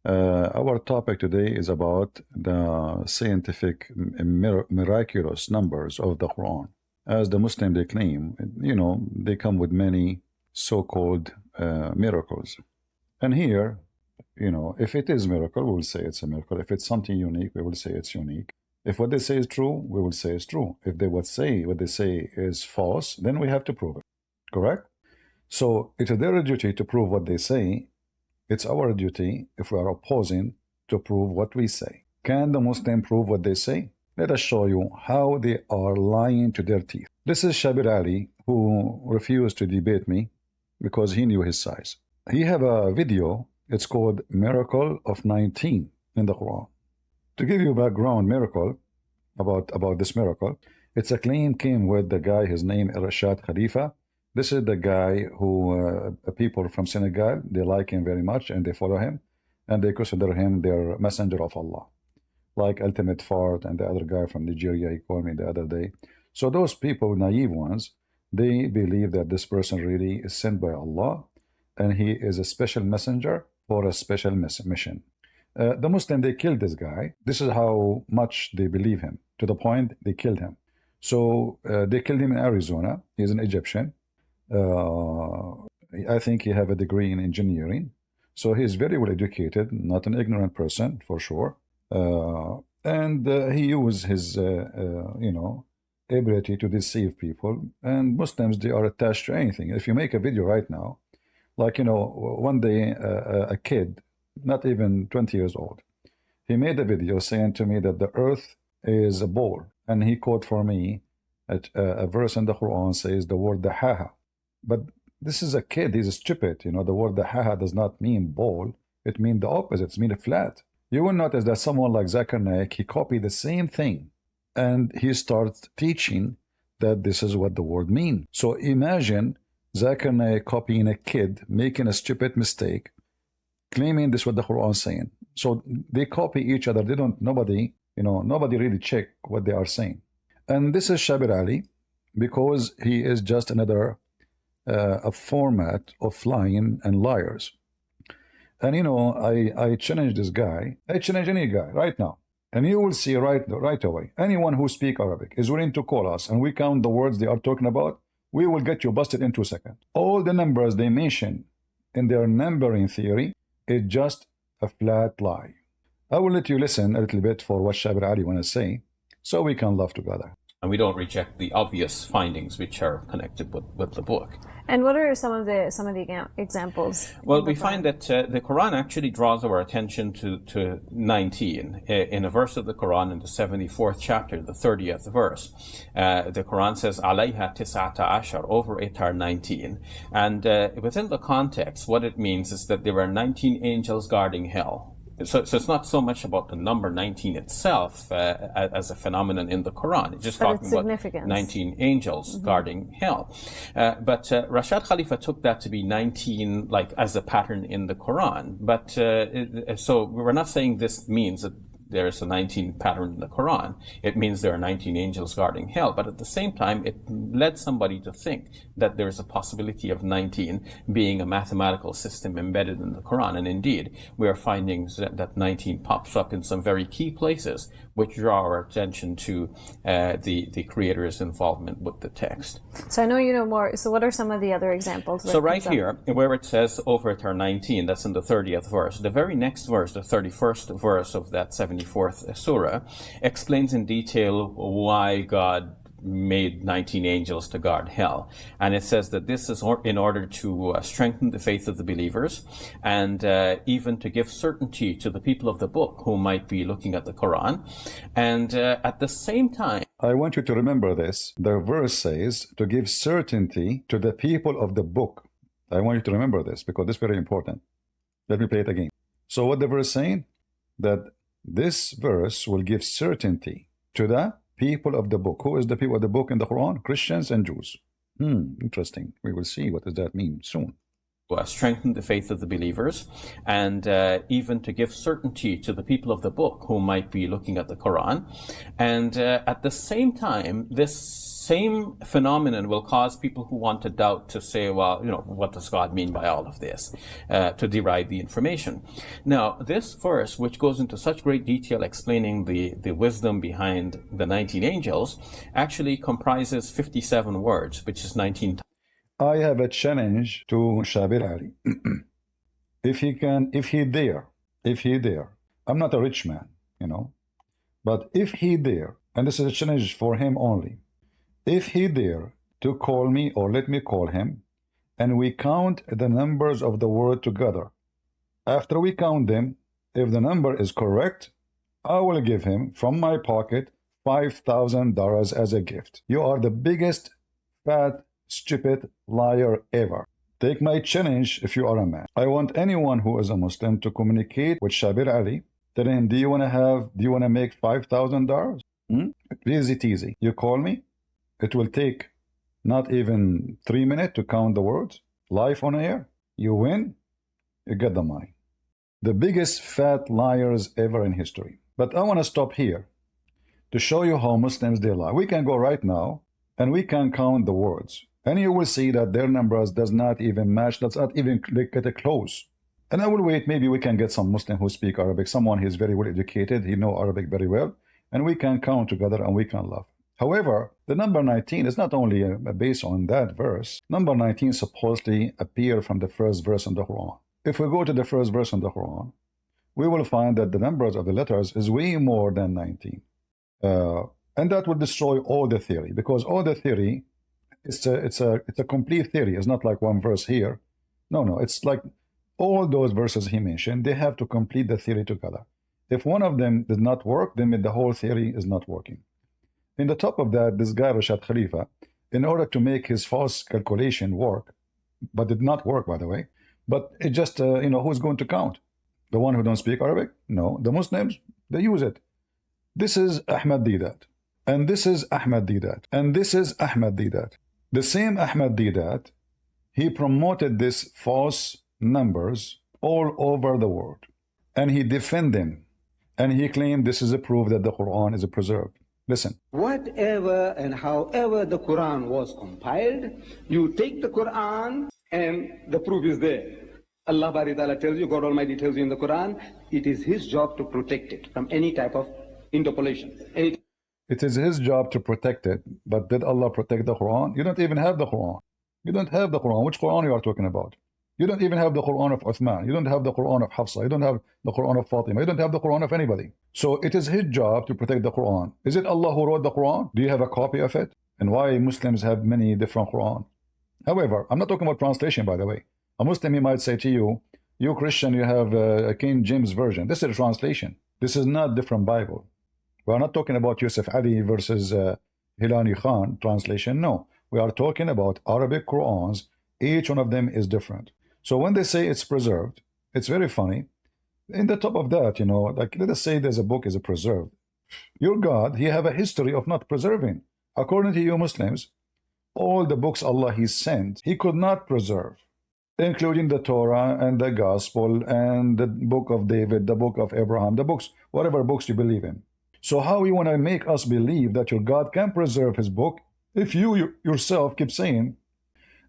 Our topic today is about the scientific miraculous numbers of the Quran. As the Muslim they claim, they come with many so-called miracles. And here, if it is miracle, we will say it's a miracle. If it's something unique, we will say it's unique. If what they say is true, we will say it's true. If they would say what they say is false, then we have to prove it. Correct? So it is their duty to prove what they say. It's our duty, if we are opposing, to prove what we say. Can the Muslim prove what they say? Let us show you how they are lying to their teeth. This is Shabir Ali, who refused to debate me because he knew his size. He have a video. It's called Miracle of 19 in the Quran. To give you background miracle about this miracle, it's a claim came with the guy, his name Rashad Khalifa. This is the guy who people from Senegal, they like him very much and they follow him and they consider him their messenger of Allah. Like Ultimate Fart and the other guy from Nigeria, he called me the other day. So those people, naive ones, they believe that this person really is sent by Allah and he is a special messenger for a special mission. The Muslim, they killed this guy. This is how much they believe him, to the point they killed him. So they killed him in Arizona. He's an Egyptian. I think he have a degree in engineering. So he's very well educated, not an ignorant person, for sure. And he used his, ability to deceive people. And Muslims, they are attached to anything. If you make a video right now, like, one day a kid, not even 20 years old, he made a video saying to me that the earth is a ball. And he quote for me a verse in the Quran says the word dahaha. But this is a kid, he's stupid. The word dahaha does not mean ball. It means the opposite, it means flat. You will notice that someone like Zakir Naik, he copied the same thing. And he starts teaching that this is what the word means. So imagine Zakir Naik copying a kid, making a stupid mistake, claiming this is what the Quran is saying. So they copy each other. They don't, nobody really check what they are saying. And this is Shabir Ali, because he is just another a format of lying and liars. And I challenge this guy. I challenge any guy right now. And you will see right away, anyone who speaks Arabic is willing to call us and we count the words they are talking about, we will get you busted in 2 seconds. All the numbers they mention in their numbering theory is just a flat lie. I will let you listen a little bit for what Shabir Ali want to say, so we can laugh together. And we don't reject the obvious findings which are connected with the book. And what are some of the examples? Well, we find that the Quran actually draws our attention to 19 in a verse of the Quran in the 74th chapter, the 30th verse. The Quran says, "Alayha tis'ata ashar," over it are 19. And within the context, what it means is that there are 19 angels guarding hell. So it's not so much about the number 19 itself as a phenomenon in the Quran. It's just talking about 19 angels guarding hell. But Rashad Khalifa took that to be 19 like as a pattern in the Quran. But so we're not saying this means that there is a 19 pattern in the Quran. It means there are 19 angels guarding hell. But at the same time, it led somebody to think that there is a possibility of 19 being a mathematical system embedded in the Quran. And indeed, we are finding that 19 pops up in some very key places, which draw our attention to the creator's involvement with the text. So I know you know more. So what are some of the other examples? So right here, where it says over it are 19, that's in the 30th verse. The very next verse, the 31st verse of that 74th surah, explains in detail why God made 19 angels to guard hell. And it says that this is in order to strengthen the faith of the believers and even to give certainty to the people of the book who might be looking at the Quran. And at the same time, I want you to remember this. The verse says to give certainty to the people of the book. I want you to remember this because this is very important. Let me play it again. So what the verse saying? That this verse will give certainty to the people of the book. Who is the people of the book in the Quran? Christians and Jews. Interesting. We will see what does that mean soon. Strengthen the faith of the believers and even to give certainty to the people of the book who might be looking at the Quran. And at the same time, this same phenomenon will cause people who want to doubt to say, well, what does God mean by all of this, to derive the information. Now, this verse, which goes into such great detail explaining the wisdom behind the 19 angels, actually comprises 57 words, which is 19 times. I have a challenge to Shabir Ali. if he dare, I'm not a rich man, but if he dare, and this is a challenge for him only, if he dare to call me or let me call him, and we count the numbers of the word together. After we count them, if the number is correct, I will give him from my pocket $5,000 as a gift. You are the biggest, fat, stupid liar ever. Take my challenge if you are a man. I want anyone who is a Muslim to communicate with Shabir Ali, tell him, do you want to make $5,000? Easy teasy. You call me, it will take not even 3 minutes to count the words, live on air. You win, you get the money. The biggest fat liars ever in history. But I want to stop here to show you how Muslims they lie. We can go right now and we can count the words. And you will see that their numbers does not even match, does not even get close. And I will wait, maybe we can get some Muslim who speak Arabic, someone who is very well educated, he know Arabic very well, and we can count together and we can laugh. However, the number 19 is not only based on that verse. Number 19 supposedly appear from the first verse in the Quran. If we go to the first verse in the Quran, we will find that the numbers of the letters is way more than 19. And that will destroy all the theory, because all the theory, it's a complete theory. It's not like one verse here. No, it's like all those verses he mentioned, they have to complete the theory together. If one of them did not work, then the whole theory is not working. In the top of that, this guy Rashad Khalifa, in order to make his false calculation work, but did not work, by the way, but it just, who's going to count? The one who don't speak Arabic? No, the Muslims, they use it. This is Ahmed Deedat, and this is Ahmed Deedat, and this is Ahmed Deedat. The same Ahmed Deedat, he promoted this false numbers all over the world, and he defended them, and he claimed this is a proof that the Quran is preserved. Listen. Whatever and however the Quran was compiled, you take the Quran and the proof is there. Allah Bari Ta'ala tells you, God Almighty tells you in the Quran, it is His job to protect it from any type of interpolation. It is His job to protect it, but did Allah protect the Quran? You don't even have the Quran. You don't have the Quran. Which Quran you are talking about? You don't even have the Quran of Uthman. You don't have the Quran of Hafsa. You don't have the Quran of Fatima. You don't have the Quran of anybody. So it is His job to protect the Quran. Is it Allah who wrote the Quran? Do you have a copy of it? And why Muslims have many different Quran? However, I'm not talking about translation, by the way. A Muslim, he might say to you, you Christian, you have a King James Version. This is a translation. This is not different Bible. We are not talking about Yusuf Ali versus Hilani Khan translation. No, we are talking about Arabic Qurans. Each one of them is different. So when they say it's preserved, it's very funny. In the top of that, like let us say there's a book is preserved. Your God, He have a history of not preserving. According to you Muslims, all the books Allah He sent, He could not preserve, including the Torah and the Gospel and the book of David, the book of Abraham, the books, whatever books you believe in. So how you want to make us believe that your God can preserve His book if you yourself keep saying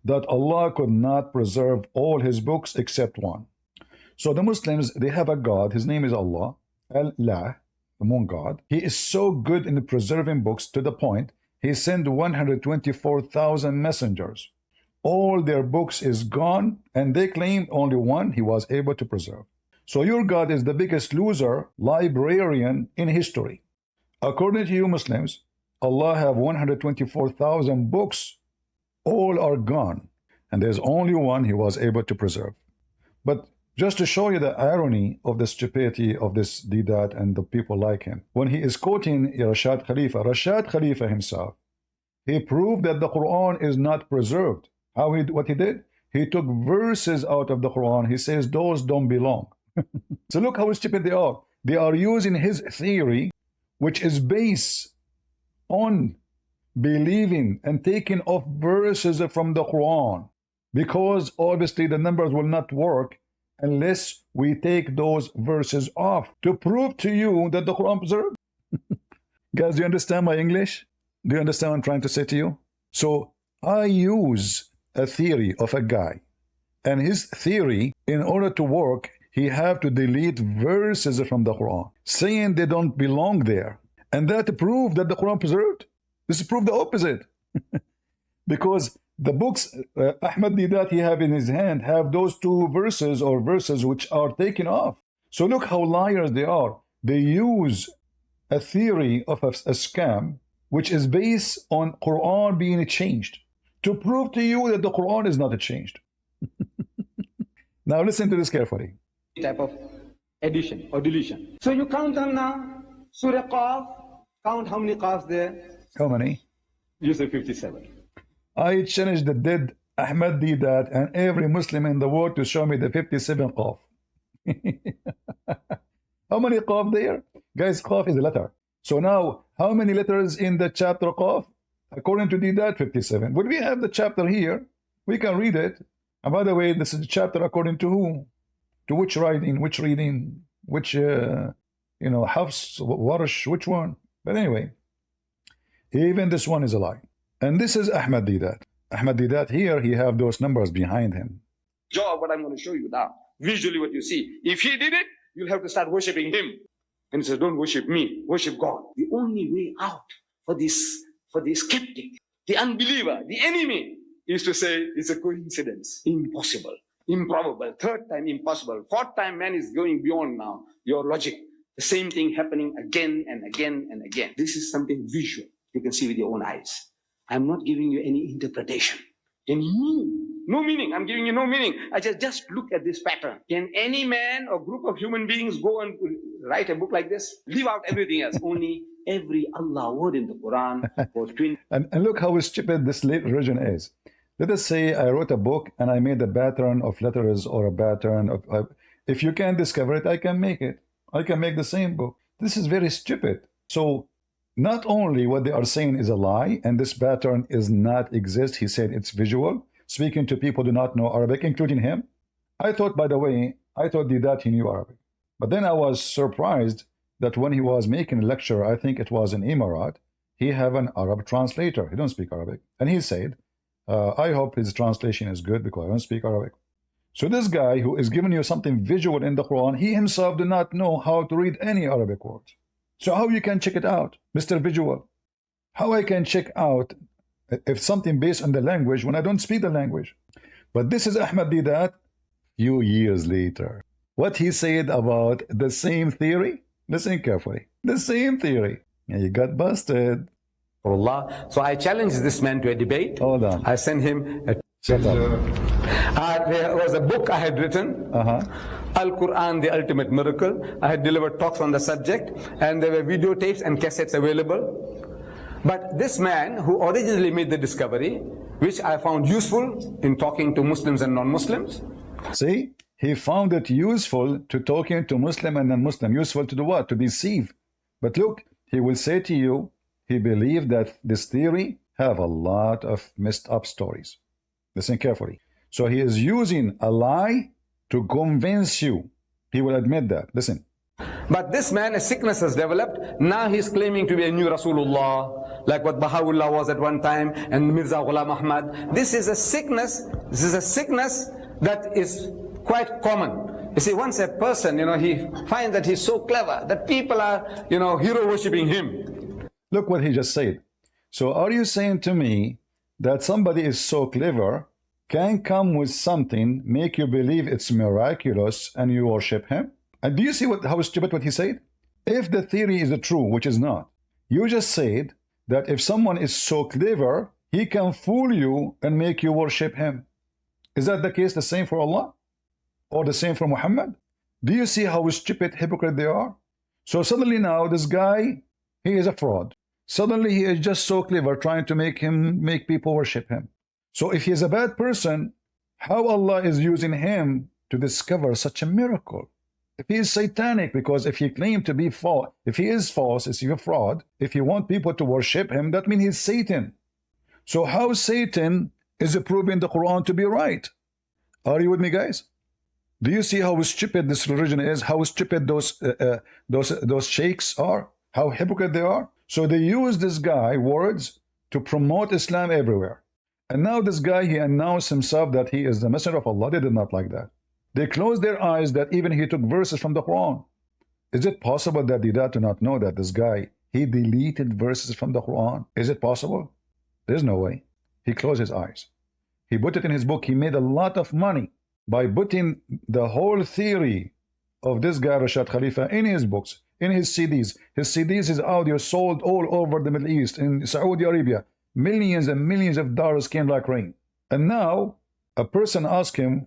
that Allah could not preserve all His books except one? So the Muslims, they have a God, His name is Allah, Allah, the moon God. He is so good in preserving books to the point He sent 124,000 messengers. All their books is gone, and they claim only one He was able to preserve. So your God is the biggest loser librarian in history. According to you Muslims, Allah have 124,000 books. All are gone, and there's only one He was able to preserve. But just to show you the irony of the stupidity of this Deedat and the people like him, when he is quoting Rashad Khalifa himself, he proved that the Quran is not preserved. What he did? He took verses out of the Quran. He says those don't belong. So look how stupid they are. They are using his theory, which is based on believing and taking off verses from the Quran, because obviously the numbers will not work unless we take those verses off, to prove to you that the Quran preserved. Guys, do you understand my English? Do you understand what I'm trying to say to you? So I use a theory of a guy, and his theory, in order to work, he have to delete verses from the Quran, saying they don't belong there. And that proved that the Quran preserved. This proved the opposite. Because the books Ahmed Deedat he have in his hand have those two verses or verses which are taken off. So look how liars they are. They use a theory of a scam which is based on Quran being changed to prove to you that the Quran is not changed. Now listen to this carefully. Type of addition or deletion. So you count them now. Surah Qaf, count how many Qafs there? How many? You say 57. I challenge the dead Ahmed Deedat and every Muslim in the world to show me the 57 Qaf. How many Qaf there? Guys, Qaf is a letter. So now, how many letters in the chapter Qaf? According to Deedat, 57. When we have the chapter here, we can read it. And by the way, this is the chapter according to who? To which writing, which reading, which, Hafs, Warsh, which one? But anyway, even this one is a lie. And this is Ahmed Deedat. Ahmed Deedat here, he have those numbers behind him. Job, what I'm going to show you now. Visually what you see. If he did it, you'll have to start worshipping him. And he says, don't worship me, worship God. The only way out for the skeptic, the unbeliever, the enemy, is to say it's a coincidence. Impossible. Improbable. Third time, impossible. Fourth time, man is going beyond now your logic. The same thing happening again and again and again. This is something visual. You can see with your own eyes. I'm not giving you any interpretation, any meaning. No meaning. I'm giving you no meaning. I just look at this pattern. Can any man or group of human beings go and write a book like this? Leave out everything else. Only every Allah word in the Quran was twin. And look how stupid this religion is. Let us say I wrote a book and I made a pattern of letters or a pattern of... if you can't discover it, I can make it. I can make the same book. This is very stupid. So not only what they are saying is a lie, and this pattern is not exist. He said it's visual. Speaking to people who do not know Arabic, including him. I thought, by the way, Deedat he knew Arabic. But then I was surprised that when he was making a lecture, I think it was in Emirat, he have an Arab translator. He don't speak Arabic. And he said, I hope his translation is good because I don't speak Arabic. So this guy who is giving you something visual in the Quran, he himself do not know how to read any Arabic words. So how you can check it out, Mr. Visual? How I can check out if something based on the language when I don't speak the language? But this is Ahmed Deedat few years later. What he said about the same theory, listen carefully, the same theory. And he got busted. For Allah. So I challenged this man to a debate. Hold on. I sent him a Shut up. there was a book I had written, Al-Quran, the Ultimate Miracle. I had delivered talks on the subject, and there were videotapes and cassettes available. But this man, who originally made the discovery, which I found useful in talking to Muslims and non-Muslims. See, he found it useful to talking to Muslim and non-Muslim. Useful to do what? To deceive. But look, he will say to you, he believed that this theory have a lot of messed up stories. Listen carefully. So he is using a lie to convince you. He will admit that. Listen. But this man, a sickness has developed. Now he's claiming to be a new Rasulullah, like what Baha'u'llah was at one time, and Mirza Ghulam Ahmad. This is a sickness. This is a sickness that is quite common. You see, once a person, he finds that he's so clever that people are, hero worshipping him. Look what he just said. So are you saying to me that somebody is so clever can come with something, make you believe it's miraculous, and you worship him? And do you see how stupid what he said? If the theory is true, which is not, you just said that if someone is so clever, he can fool you and make you worship him. Is that the case the same for Allah? Or the same for Muhammad? Do you see how stupid, hypocrite they are? So suddenly now, this guy, he is a fraud. Suddenly he is just so clever, trying to make people worship him. So if he is a bad person, how Allah is using him to discover such a miracle? If he is satanic, because if he claimed to be false, if he is false, is he a fraud? If he want people to worship him, that means he's Satan. So how Satan is proving the Quran to be right? Are you with me, guys? Do you see how stupid this religion is? How stupid those sheikhs are? How hypocrite they are? So they use this guy words to promote Islam everywhere. And now this guy, he announced himself that he is the messenger of Allah. They did not like that. They closed their eyes that even he took verses from the Quran. Is it possible that Deedat do not know that this guy, he deleted verses from the Quran? Is it possible? There's no way. He closed his eyes. He put it in his book. He made a lot of money by putting the whole theory of this guy, Rashad Khalifa, in his books, in his CDs. His CDs, his audio sold all over the Middle East, in Saudi Arabia. Millions and millions of dollars came like rain. And now a person asked him,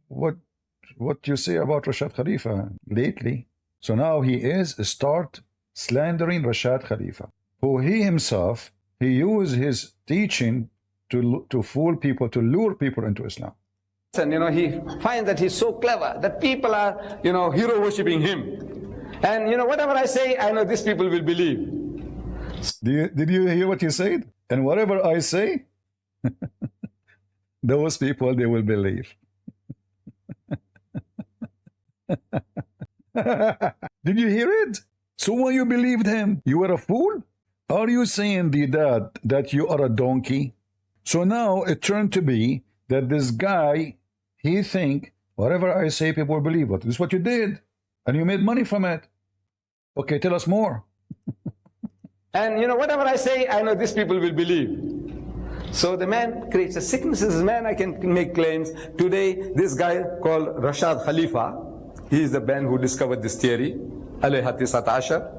what you say about Rashad Khalifa lately? So now he start slandering Rashad Khalifa, who he himself, he used his teaching to fool people, to lure people into Islam. And he finds that he's so clever that people are, hero worshipping him. And whatever I say, I know these people will believe. Did you hear what he said? And whatever I say, those people, they will believe. Did you hear it? So when you believed him, you were a fool? Are you saying, Deedat, that you are a donkey? So now it turned to be that this guy, he think, whatever I say, people will believe it. This is what you did. And you made money from it. Okay, tell us more. And whatever I say, I know these people will believe. So the man creates a sickness. This man, I can make claims. Today, this guy called Rashad Khalifa, he is the man who discovered this theory. Alayha tisat ashar.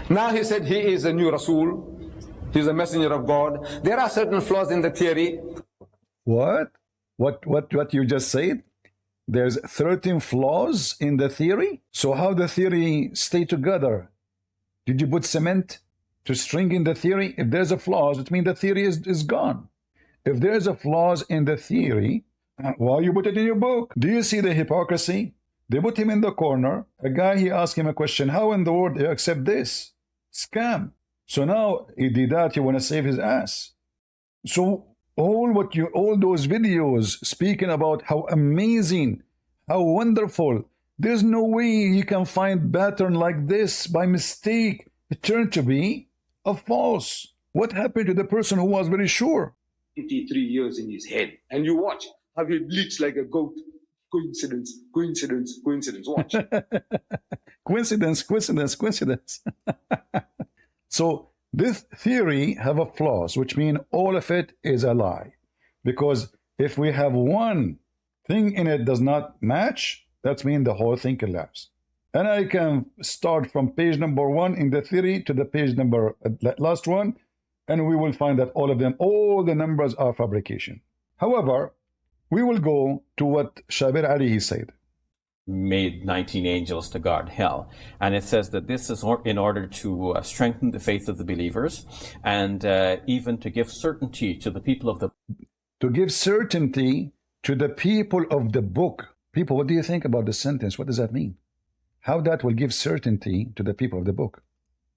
Now he said he is a new Rasul. He's a messenger of God. There are certain flaws in the theory. What? What you just said? There's 13 flaws in the theory? So how the theory stay together? Did you put cement to string in the theory? If there's a flaws, it means the theory is gone. If there's a flaws in the theory, why you put it in your book? Do you see the hypocrisy? They put him in the corner. A guy, he asked him a question. How in the world do you accept this? Scam. So now he did that. You want to save his ass. So all those videos speaking about how amazing, how wonderful. There's no way you can find pattern like this by mistake. It turned to be a false. What happened to the person who was very sure? 83 years in his head. And you watch how he bleats like a goat. Coincidence, coincidence, coincidence. Watch. Coincidence. So this theory have a flaws, which mean all of it is a lie. Because if we have one thing in it does not match, that means the whole thing collapses. And I can start from page number 1 in the theory to the page number last one, and we will find that all of them, all the numbers are fabrication. However, we will go to what Shabir Ali he said. Made 19 angels to guard hell. And it says that this is in order to strengthen the faith of the believers and even to give certainty to the people of the... To give certainty to the people of the book. People, what do you think about the sentence? What does that mean? How that will give certainty to the people of the book?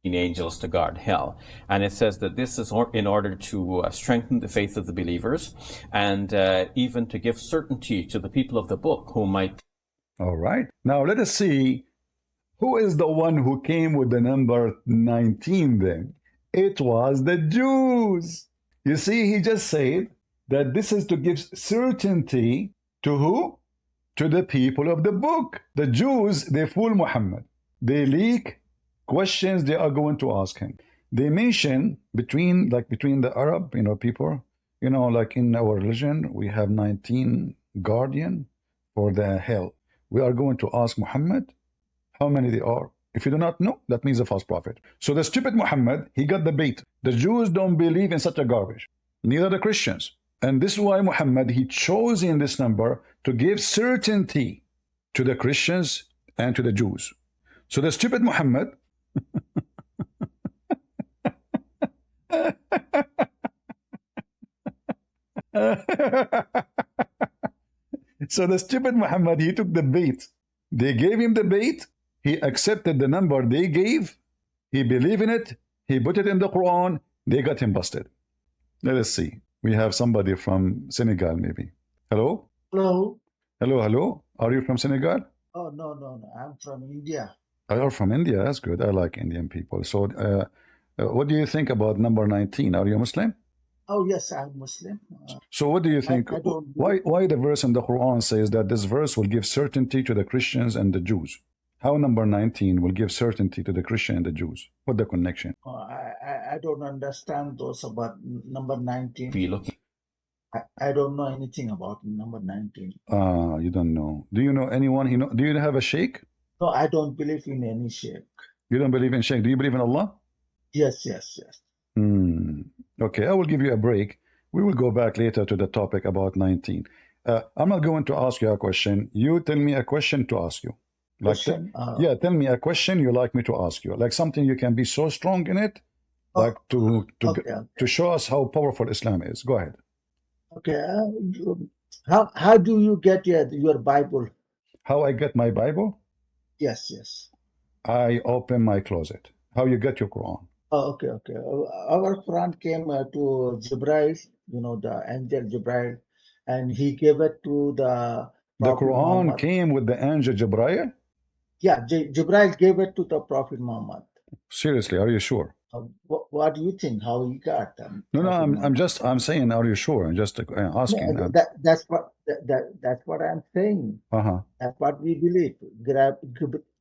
Angels to guard hell. And it says that this is in order to strengthen the faith of the believers and even to give certainty to the people of the book who might... All right. Now let us see who is the one who came with the number 19 then. It was the Jews. You see, he just said that this is to give certainty to who? To the people of the book. The Jews, they fool Muhammad. They leak questions they are going to ask him. They mention between the Arab, people, like in our religion, we have 19 guardian for the hell. We are going to ask Muhammad how many they are. If you do not know, that means a false prophet. So the stupid Muhammad, he got the bait. The Jews don't believe in such a garbage. Neither the Christians. And this is why Muhammad, he chose in this number to give certainty to the Christians and to the Jews. So the stupid Muhammad, so the stupid Muhammad, he took the bait. They gave him the bait. He accepted the number they gave. He believed in it. He put it in the Quran. They got him busted. Let us see. We have somebody from Senegal, maybe. Hello? Hello. Hello. Are you from Senegal? Oh, no. I'm from India. You are from India. That's good. I like Indian people. So What do you think about number 19? Are you a Muslim? Oh yes, I'm Muslim. So what do you think? I don't. Why the verse in the Quran says that this verse will give certainty to the Christians and the Jews? How number 19 will give certainty to the Christian and the Jews? What the connection? I don't understand those about number 19. If you look, I don't know anything about number 19. You don't know. Do you know anyone? Do you have a sheikh? No, I don't believe in any sheikh. You don't believe in sheikh. Do you believe in Allah? Yes. Okay, I will give you a break. We will go back later to the topic about 19. I'm not going to ask you a question. You tell me a question to ask you. Question? Yeah, tell me a question you like me to ask you. Like something you can be so strong in it, like to show us how powerful Islam is. Go ahead. Okay. How do you get your Bible? How I get my Bible? Yes. I open my closet. How you get your Quran? Oh, okay. Our Quran came to Jibril, the angel Jibril, and he gave it to the Prophet Quran Muhammad. Came with the angel Jibril? Yeah, Jibril gave it to the Prophet Muhammad. Seriously, are you sure? What do you think? How he got them? No, I'm saying, are you sure? I'm just asking. No, that's what I'm saying. That's what we believe.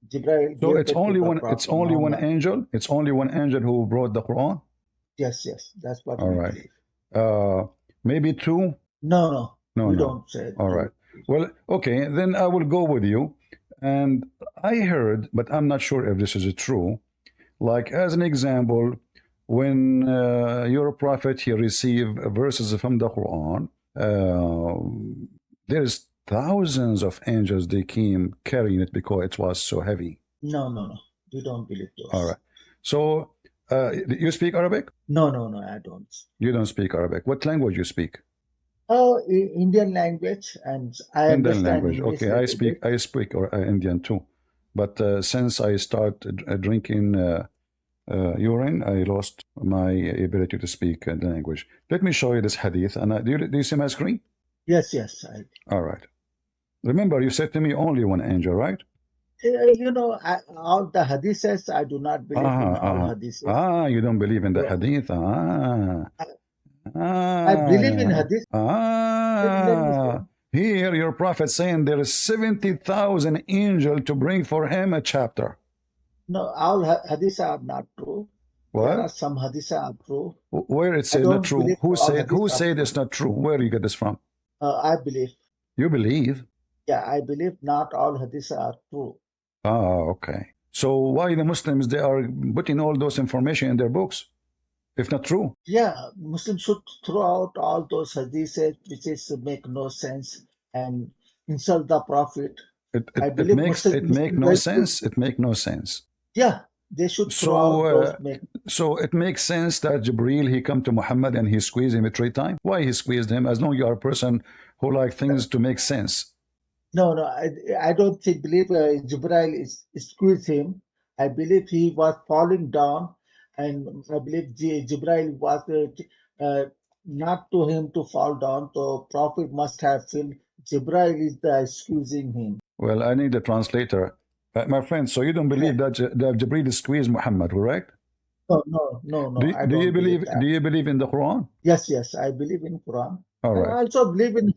Jibril. So it's only one. It's only one angel. It's only one angel who brought the Quran. Yes. That's what. All right. Believe. Maybe two. No. We don't say. All right. Well, okay. Then I will go with you. And I heard, but I'm not sure if this is true. Like as an example, when your prophet he received verses from the Quran, there's thousands of angels they came carrying it because it was so heavy. No. We don't believe those. All right. So you speak Arabic? No, I don't. You don't speak Arabic. What language you speak? Oh, Indian language, and I Indian understand language. English Okay, I speak Indian too, but since I started drinking urine, I lost my ability to speak the language. Let me show you this hadith. And do you see my screen? Yes. All right. Remember, you said to me only one angel, right? All the hadiths, I do not believe in all hadiths. You don't believe in the hadith. I believe in hadith. Here your prophet saying there is 70,000 angels to bring for him a chapter. No, all hadiths are not true. What? There are some hadiths are true. Where it says not true? Who said it's not true? Where do you get this from? I believe. You believe? Yeah, I believe not all hadiths are true. Okay. So why the Muslims they are putting all those information in their books? If not true. Yeah, Muslims should throw out all those hadiths which make no sense and insult the Prophet. It makes no sense. It makes no sense. Yeah, they should throw out those. So it makes sense that Jibreel he come to Muhammad and he squeezed him 3 times. Why he squeezed him? As long as you are a person who like things to make sense. No, I don't believe Jibreel squeezed him. I believe he was falling down. And I believe Jibril was not to him to fall down. So Prophet must have felt Jibril is the excusing him. Well, I need a translator. My friend, so you don't believe that Jibril squeezed Muhammad, correct? No. Do you believe in the Quran? Yes, I believe in Quran. All right. I also believe in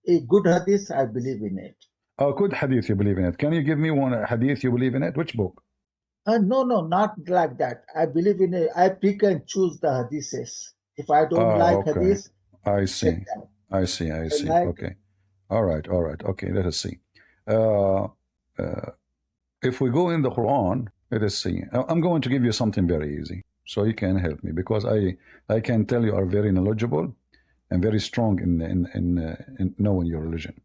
a good hadith. I believe in it. Oh, good hadith, you believe in it. Can you give me one hadith you believe in it? Which book? No, not like that. I believe in it. I pick and choose the hadiths. If I don't like hadith, I see. Okay. All right. Okay, let us see. If we go in the Quran, let us see. I'm going to give you something very easy so you can help me because I can tell you are very knowledgeable and very strong in knowing your religion.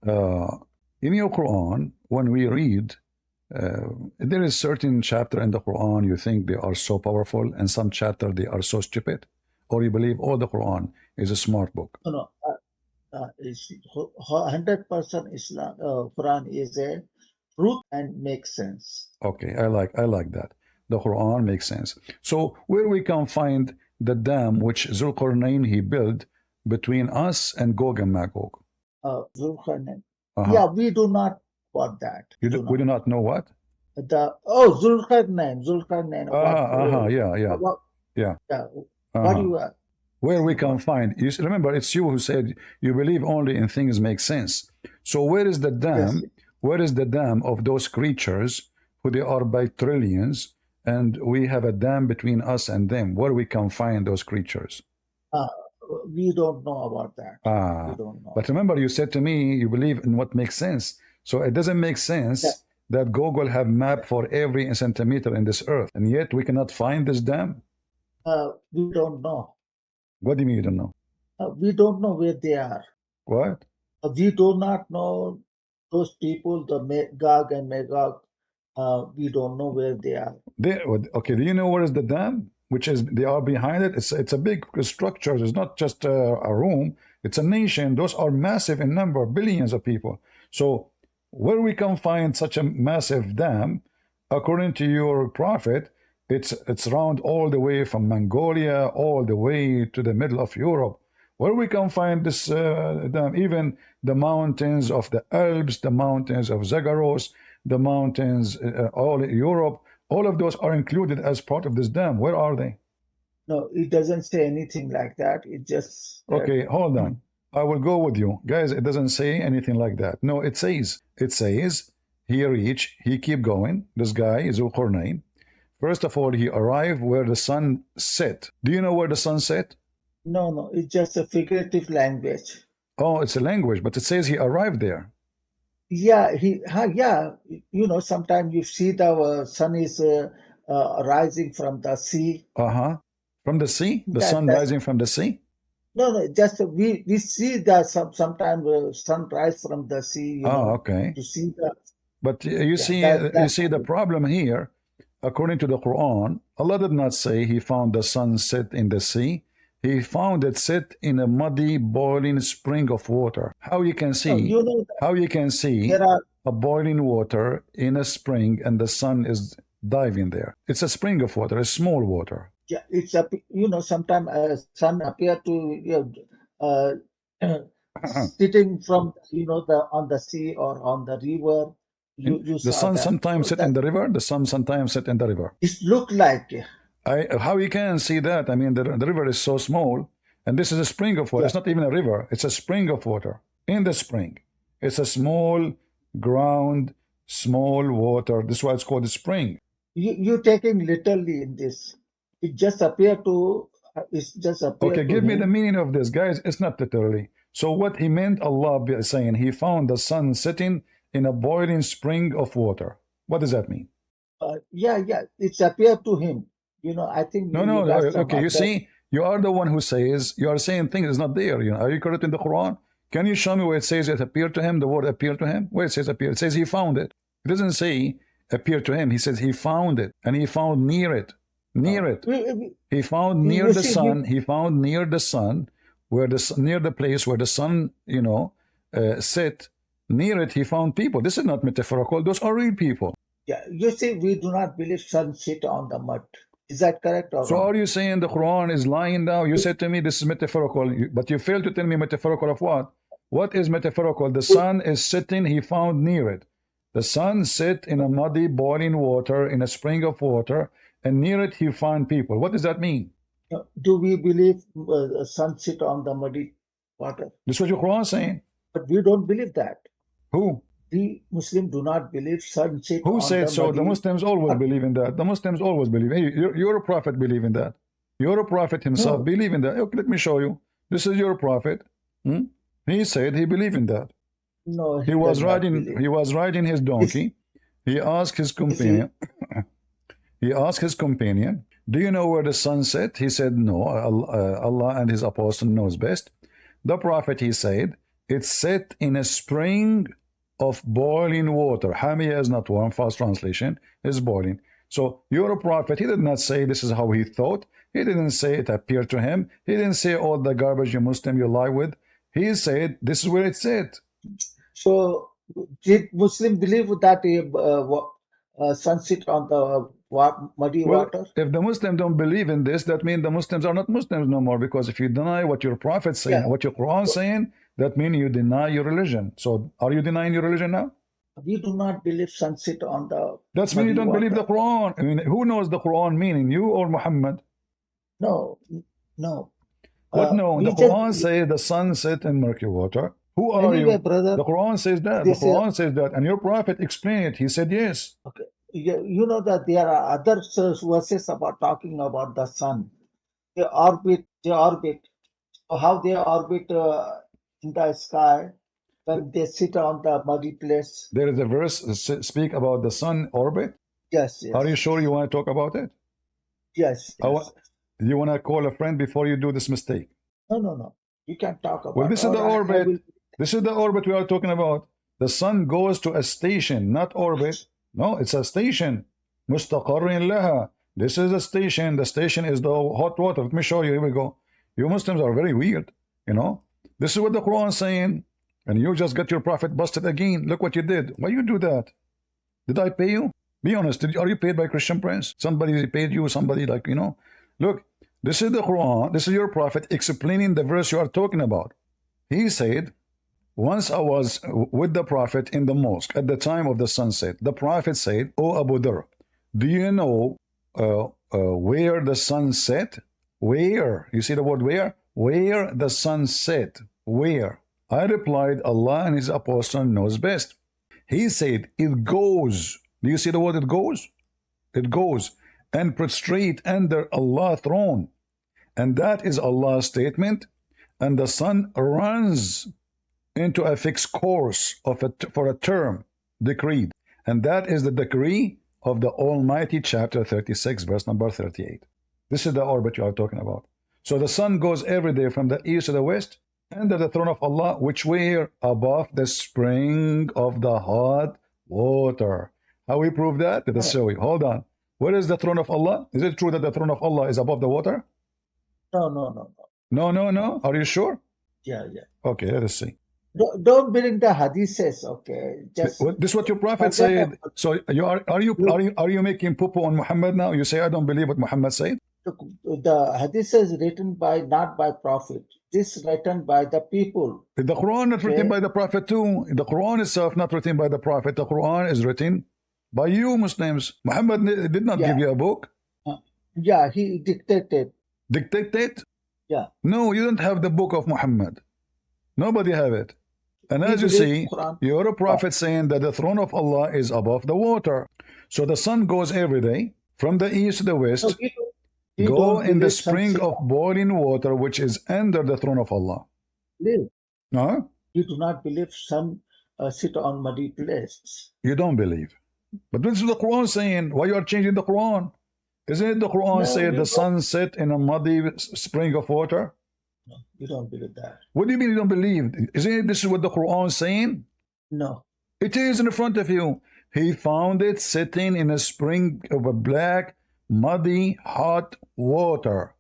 In your Quran, when we read, there is certain chapter in the Quran you think they are so powerful and some chapter they are so stupid, or you believe all the Quran is a smart book? No. 100% Islam Quran is a truth and makes sense. Okay, I like that. The Quran makes sense. So where we can find the dam which Zulqarnain he built between us and Gog and Magog? Zulqarnain. Yeah, we do not. What that? We do not know what? Zulkarnain. Yeah. What, Yeah. yeah, what you are Where we asking can about? find, you remember, it's you who said you believe only in things make sense. So where is the Yes. dam? Where is the dam of those creatures who they are by trillions, and we have a dam between us and them? Where we can find those creatures? Uh, we don't know about that. We Ah, don't know. but remember, you said to me you believe in what makes sense. So it doesn't make sense that Google have map for every centimeter in this earth, and yet we cannot find this dam. We don't know. What do you mean you don't know? We don't know where they are. What? We do not know those people, the Gog and Magog. We don't know where they are. Okay, do you know where is the dam? Which is they are behind it. It's a big structure. It's not just a room. It's a nation. Those are massive in number, billions of people. So where we can find such a massive dam, according to your prophet, it's around all the way from Mongolia all the way to the middle of Europe. Where we can find this dam, even the mountains of the Alps, the mountains of Zagros, the mountains, all Europe, all of those are included as part of this dam. Where are they? No, it doesn't say anything like that. It just Okay, hold on. I will go with you. Guys, it doesn't say anything like that. No, it says, he reached, he keep going. This guy is Zulqarnain. First of all, he arrived where the sun set. Do you know where the sun set? No, it's just a figurative language. Oh, it's a language, but it says he arrived there. Yeah, sometimes you see the sun is rising from the sea. From the sea? The That- sun that's- rising from the sea? No, just we see that sometimes sun rise from the sea. Okay. To see that. But you see, the problem here, according to the Quran, Allah did not say he found the sun set in the sea. He found it set in a muddy, boiling spring of water. How you can see? How you can see a boiling water in a spring and the sun is diving there? It's a spring of water, a small water. Yeah, it's sometimes sun appear to sitting from on the sea or on the river. The sun sometimes set in the river. The sun sometimes set in the river. It look like. How you can see that? I mean, the river is so small, and this is a spring of water. Yeah. It's not even a river. It's a spring of water. In the spring, it's a small ground, small water. This is why it's called a spring. You're taking literally in this. It just appear to. It's just appear. Okay, give me the meaning of this, guys. It's not literally. So what he meant, Allah by saying he found the sun setting in a boiling spring of water. What does that mean? Yeah. It's appeared to him. I think. No. Okay, you see, you are the one who says, you are saying things is not there. Are you correct in the Quran? Can you show me where it says it appeared to him, the word appeared to him? Where it says appeared? It says he found it. It doesn't say appeared to him. He says he found it, and he found near it. He found near the sun. He found near the sun, near the place where the sun, set. Near it, he found people. This is not metaphorical. Those are real people. Yeah, you see, we do not believe sun sit on the mud. Is that correct or so wrong? Are you saying the Quran is lying now? You said to me this is metaphorical, but you failed to tell me metaphorical of what? What is metaphorical? The sun is sitting, he found near it. The sun sit in a muddy, boiling water, in a spring of water, and near it he found people. What does that mean? Do we believe the sun sit on the muddy water? This is what your Quran is saying. But we don't believe that. Who? The Muslims do not believe sun sit Who on said the so? muddy. The Muslims always believe in that. The Muslims always believe. Hey, your prophet believe in that. Your prophet himself believe in that. Okay, let me show you. This is your prophet. He said he believed in that. No, he was riding. He was riding his donkey. He asked his companion. He asked his companion, "Do you know where the sun set?" He said, "No. Allah and His apostle knows best." The prophet, he said, "It's set in a spring of boiling water." Hamia is not warm. Fast translation is boiling. So your prophet, he did not say this is how he thought. He didn't say it appeared to him. He didn't say all the garbage you Muslim you lie with. He said this is where it said. So did Muslim believe that sun sit on the muddy water? If the Muslims don't believe in this, that means the Muslims are not Muslims no more. Because if you deny what your prophet saying, what your Quran saying, that means you deny your religion. So are you denying your religion now? We do not believe sunset on the That's when you muddy don't believe the water. Quran. I mean, who knows the Quran meaning, you or Muhammad? No, no. What no? We The just Quran says the sun set in murky water. Who are anyway, you? brother. The Quran says that. The This Quran says that. And your prophet explained it. He said yes. okay. You know that there are other verses about talking about the sun. They orbit. So how they orbit in the sky when they sit on the muddy place. There is a verse speak about the sun orbit. Yes, Are you yes, sure you want to talk about it? yes, yes. You want to call a friend before you do this mistake? No. You can talk about. Well, this is the or I orbit. will, This is the orbit we are talking about. The sun goes to a station, not orbit. No, it's a station. Mustaqarrin laha. This is a station. The station is the hot water. Let me show you. Here we go. You Muslims are very weird. You know, this is what the Quran is saying, and you just got your prophet busted again. Look what you did. Why you do that? Did I pay you? Be honest. Are you paid by Christian Prince? Somebody paid you? Somebody like, you know? Look, this is the Quran. This is your prophet explaining the verse you are talking about. He said, once I was with the prophet in the mosque at the time of the sunset. The prophet said, "O Abu Dhar, do you know where the sun set? Where? You see the word where? Where the sun set? Where?" I replied, "Allah and His Apostle knows best." He said, "It goes." Do you see the word it goes? It goes and prostrate under Allah's throne. And that is Allah's statement. And the sun runs into a fixed course for a term decreed. And that is the decree of the Almighty, chapter 36, verse number 38. This is the orbit you are talking about. So the sun goes every day from the east to the west, under the throne of Allah, which were above the spring of the hot water. How we prove that? Let us show you. Hold on. Where is the throne of Allah? Is it true that the throne of Allah is above the water? No. No. Are you sure? Yeah. Okay, let us see. Don't bring the hadiths. Okay, just This is what your prophet said. So are you making poo on Muhammad now? You say I don't believe what Muhammad said. The hadith is written by not by prophet. This is written by the people. The Quran not written by the prophet too. The Quran itself not written by the prophet. The Quran is written by you Muslims. Muhammad did not give you a book. Yeah, he dictated. Dictated? Yeah. No, you don't have the book of Muhammad. Nobody have it. And as you see, you're a prophet saying that the throne of Allah is above the water. So the sun goes every day from the east to the west. So go in the spring of boiling water, which is under the throne of Allah. Huh? You do not believe sun sit on muddy place. You don't believe. But this is the Quran saying. Why you are changing the Quran? Isn't it the Quran said the sun set in a muddy spring of water? No, you don't believe that. What do you mean you don't believe? Isn't it this is what the Quran is saying? No. It is in front of you. He found it sitting in a spring of a black, muddy, hot water.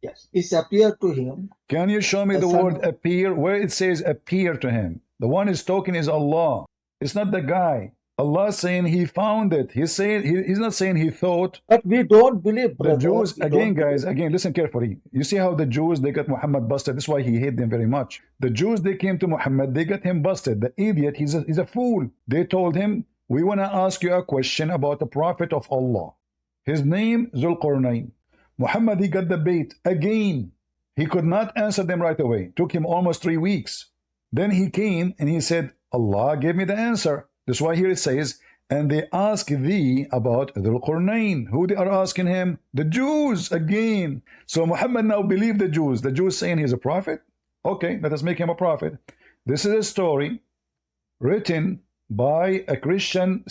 Yes, it's appeared to him. Can you show me the word appear? Where it says appear to him. The one is talking is Allah. It's not the guy. Allah is saying he found it. He's saying he's not saying he thought. But we don't believe, brother. The Jews, again, guys, again, listen carefully. You see how the Jews, they got Muhammad busted. That's why he hated them very much. The Jews, they came to Muhammad, they got him busted. The idiot, he's a fool. They told him, we want to ask you a question about the prophet of Allah. His name, Zulqarnain. Muhammad, he got the bait again. He could not answer them right away. Took him almost 3 weeks. Then he came and he said, Allah gave me the answer. That's why here it says, and they ask thee about Dhul-Qarnayn. Who they are asking him? The Jews again. So Muhammad now believed the Jews. The Jews saying he's a prophet. Okay, let us make him a prophet. This is a story written by a Christian,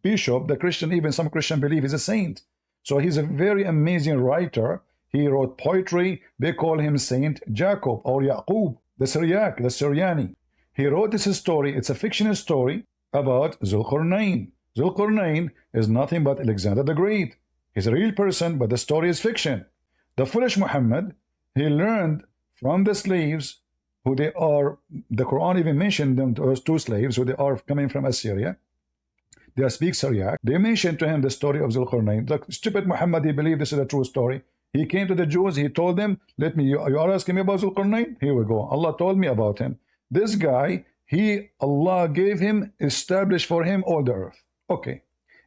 bishop. The Christian, even some Christian believe he's a saint. So he's a very amazing writer. He wrote poetry. They call him Saint Jacob or Yaqub, the Syriac, the Syriani. He wrote this story. It's a fictional story about Zulqarnain. Zulqarnain is nothing but Alexander the Great. He's a real person, but the story is fiction. The foolish Muhammad, he learned from the slaves who they are, the Quran even mentioned them to those 2 slaves who they are coming from Assyria. They speak Syriac. They mentioned to him the story of Zulqarnain. The stupid Muhammad, he believed this is a true story. He came to the Jews, he told them, you are asking me about Zulqarnain? Here we go. Allah told me about him. This guy, Allah gave him, established for him all the earth. Okay.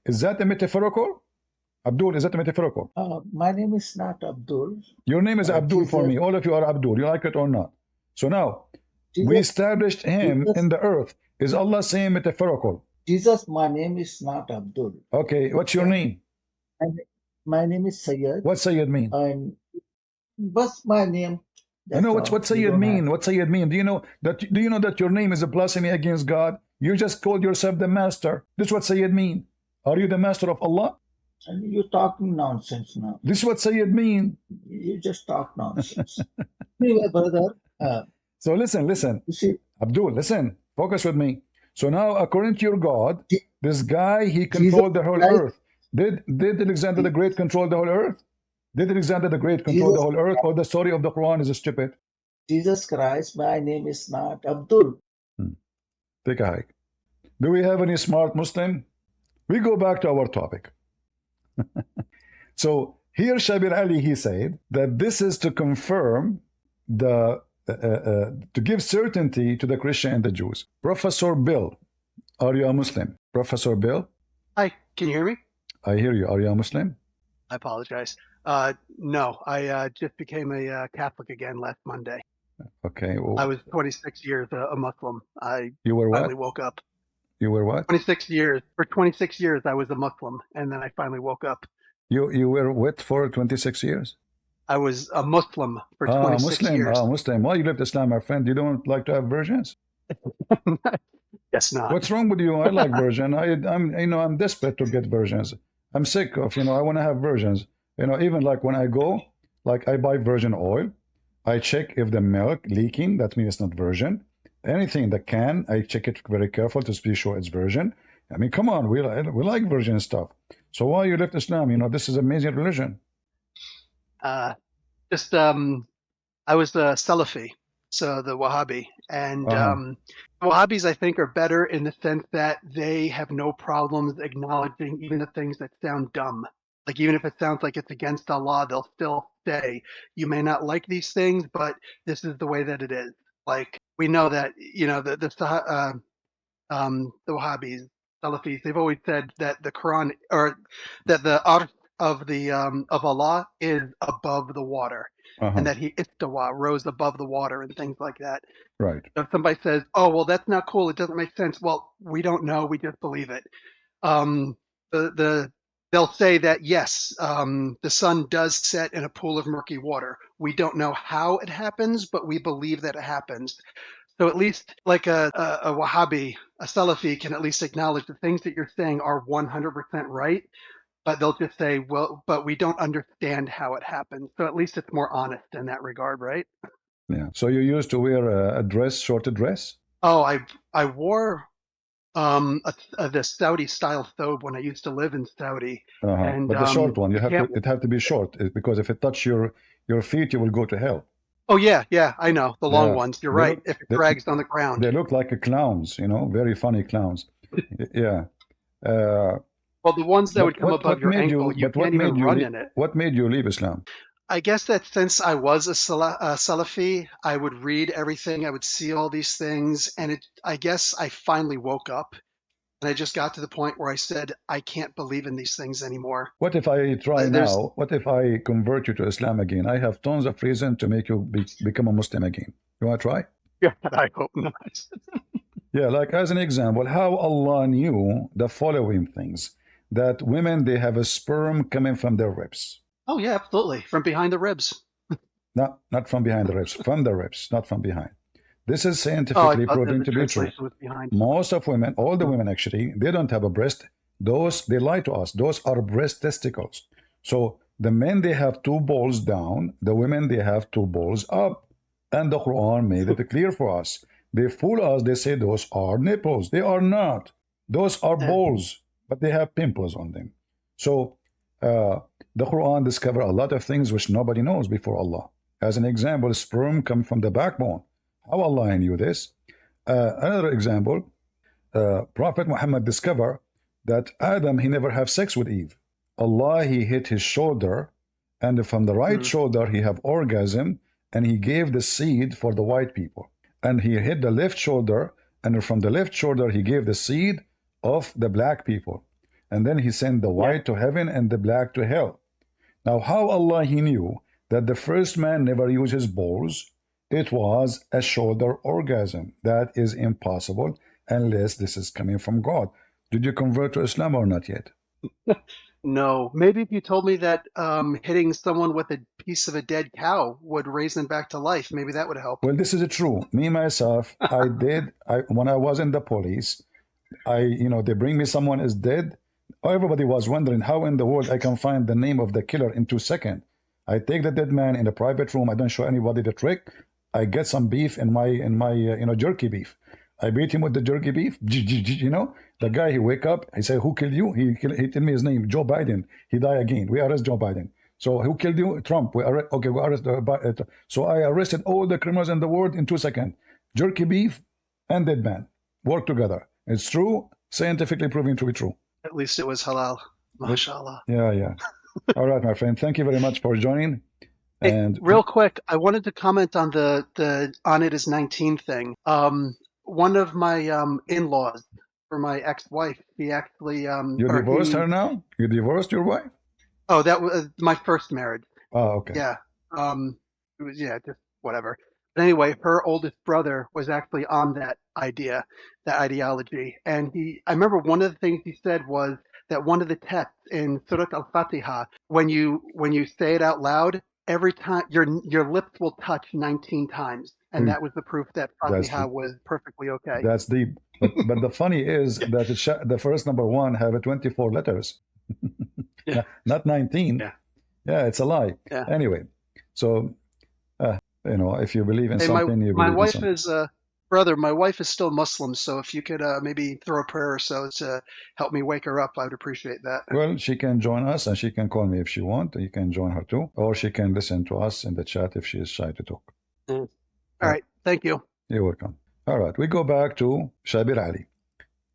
Is that a metaphorical? Abdul, is that a metaphorical? My name is not Abdul. Your name is Abdul for me. All of you are Abdul. You like it or not? So now, we established him in the earth. Is Allah saying metaphorical? Jesus, my name is not Abdul. Okay, what's your name? My name is Sayyid. What Sayyid mean? What's my name? I know what Sayyid mean. What Sayyid mean? Do you know that your name is a blasphemy against God? You just called yourself the master. This is what Sayyid mean. Are you the master of Allah? And you're talking nonsense now. This is what Sayyid mean. You just talk nonsense. Anyway, brother. So listen. You see, Abdul, listen. Focus with me. So now, according to your God, this guy, he controlled the whole earth. Did Alexander the Great control the whole earth? Did Alexander the Great control the whole earth? Or the story of the Quran is stupid? Jesus Christ, my name is not Abdul. Take a hike. Do we have any smart Muslim? We go back to our topic. So here Shabir Ali, he said that this is to confirm to give certainty to the Christian and the Jews. Professor Bill, are you a Muslim? Professor Bill? Hi, can you hear me? I hear you. Are you a Muslim? I apologize. No, I just became a Catholic again last Monday. Okay. Well, I was 26 years a Muslim. You were finally what? woke up. You were what? 26 years. For 26 years, I was a Muslim, and then I finally woke up. You were what for 26 years? I was a Muslim for 26 years. Muslim. Well, you left Islam, my friend. You don't like to have virgins? Guess not. What's wrong with you? I like virgin. I'm desperate to get virgins. I'm sick of, I want to have virgins. Even like when I go, like I buy virgin oil, I check if the milk leaking, that means it's not virgin. Anything that can, I check it very careful to be sure it's virgin. I mean, come on, we like virgin stuff. So why you left Islam? This is amazing religion. I was the Salafi, so the Wahhabi. And Wahhabis, I think, are better in the sense that they have no problems acknowledging even the things that sound dumb. Like, even if it sounds like it's against Allah, they'll still say, you may not like these things, but this is the way that it is. Like, we know that, the Wahhabis, Salafis, they've always said that the Quran, or that the Arsh of Allah is above the water, and that he istawa, rose above the water, and things like that. Right. If somebody says, oh, well, that's not cool, it doesn't make sense, well, we don't know, we just believe it. They'll say that, yes, the sun does set in a pool of murky water. We don't know how it happens, but we believe that it happens. So at least like a Wahhabi, a Salafi can at least acknowledge the things that you're saying are 100% right, but they'll just say, well, but we don't understand how it happened. So at least it's more honest in that regard, right? Yeah. So you used to wear a dress, shorter dress? Oh, I wore the Saudi style thobe when I used to live in Saudi. And, but the short one, it had to be short, because if it touch your feet, you will go to hell. Oh yeah, I know, the long ones. You're right. If it drags on the ground, they look like clowns, very funny clowns. Yeah. Well, the ones that would come above your ankle, you can't even run in it. What made you leave Islam? I guess that since I was a Salafi, I would read everything, I would see all these things, and I guess I finally woke up, and I just got to the point where I said, I can't believe in these things anymore. What if I try now? What if I convert you to Islam again? I have tons of reason to make you become a Muslim again. You want to try? Yeah, I hope not. Yeah, like as an example, how Allah knew the following things. That women, they have a sperm coming from their ribs. Oh yeah, absolutely. From behind the ribs. Not from behind the ribs. From the ribs, not from behind. This is scientifically proven to be true. Most of women, all the women actually, they don't have a breast. They lie to us. Those are breast testicles. So the men, they have two balls down. The women, they have two balls up. And the Quran made it clear for us. They fool us. They say those are nipples. They are not. Those are balls, but they have pimples on them. So the Quran discovered a lot of things which nobody knows before Allah. As an example, sperm come from the backbone. How Allah knew this? Another example, Prophet Muhammad discovered that Adam, he never have sex with Eve. Allah, he hit his shoulder, and from the right shoulder, he have orgasm, and he gave the seed for the white people. And he hit the left shoulder, and from the left shoulder he gave the seed of the black people. And then he sent the white to heaven and the black to hell. Now, how Allah he knew that the first man never used his balls? It was a shoulder orgasm. That is impossible unless this is coming from God. Did you convert to Islam or not yet? No. Maybe if you told me that hitting someone with a piece of a dead cow would raise them back to life, maybe that would help. Well, this is true. Me, myself, when I was in the police, they bring me someone is dead. Everybody was wondering how in the world I can find the name of the killer in 2 seconds. I take the dead man in a private room. I don't show anybody the trick. I get some beef in my jerky beef. I beat him with the jerky beef. The guy, he wake up. He say, "Who killed you?" He tell me his name, Joe Biden. He die again. We arrest Joe Biden. So who killed you? Trump. We arrest. So I arrested all the criminals in the world in 2 seconds. Jerky beef and dead man work together. It's true, scientifically proven to be true. At least it was halal. MashaAllah. Yeah. All right, my friend. Thank you very much for joining. Hey, And real quick, I wanted to comment on the on it is 19 thing. One of my in-laws for my ex-wife, he actually you divorced her now? You divorced your wife? Oh, that was my first marriage. Oh, okay. Yeah. It was just whatever. But anyway, her oldest brother was actually on that idea, that ideology, and I remember one of the things he said was that one of the texts in Surah Al-Fatiha, when you say it out loud, every time your lips will touch 19 times, and that was the proof that Fatiha was perfectly okay. That's deep. But the funny is that the first number one have 24 letters, not 19. Yeah, it's a lie. Yeah. Anyway, so if you believe in Hey, something, you my believe in wife something. is brother. My wife is still Muslim, so if you could maybe throw a prayer or so to help me wake her up, I would appreciate that. Well, she can join us and she can call me if she wants. You can join her too. Or she can listen to us in the chat if she is shy to talk. All right. Thank you. You're welcome. All right. We go back to Shabir Ali.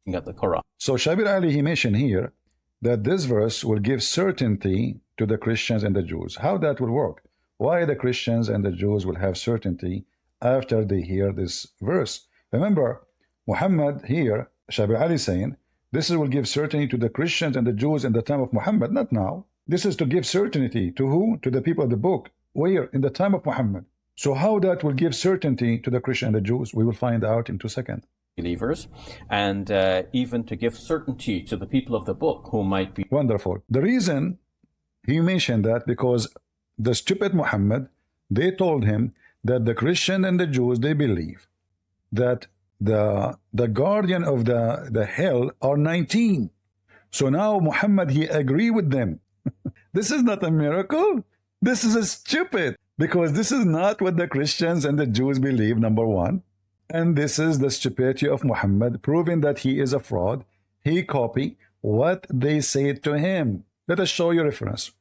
You got the Quran. So Shabir Ali, he mentioned here that this verse will give certainty to the Christians and the Jews. How that will work? Why the Christians and the Jews will have certainty after they hear this verse? Remember, Muhammad here, Shabir Ali saying, this will give certainty to the Christians and the Jews in the time of Muhammad, not now. This is to give certainty to who? To the people of the book. Where? In the time of Muhammad. So how that will give certainty to the Christians and the Jews, we will find out in 2 seconds. Believers, and even to give certainty to the people of the book who might be. Wonderful. The reason he mentioned that because the stupid Muhammad, they told him that the Christian and the Jews, they believe that the guardian of the hell are 19. So now Muhammad, he agree with them. This is not a miracle. This is a stupid, because this is not what the Christians and the Jews believe, number one. And this is the stupidity of Muhammad, proving that he is a fraud. He copied what they said to him. Let us show you reference.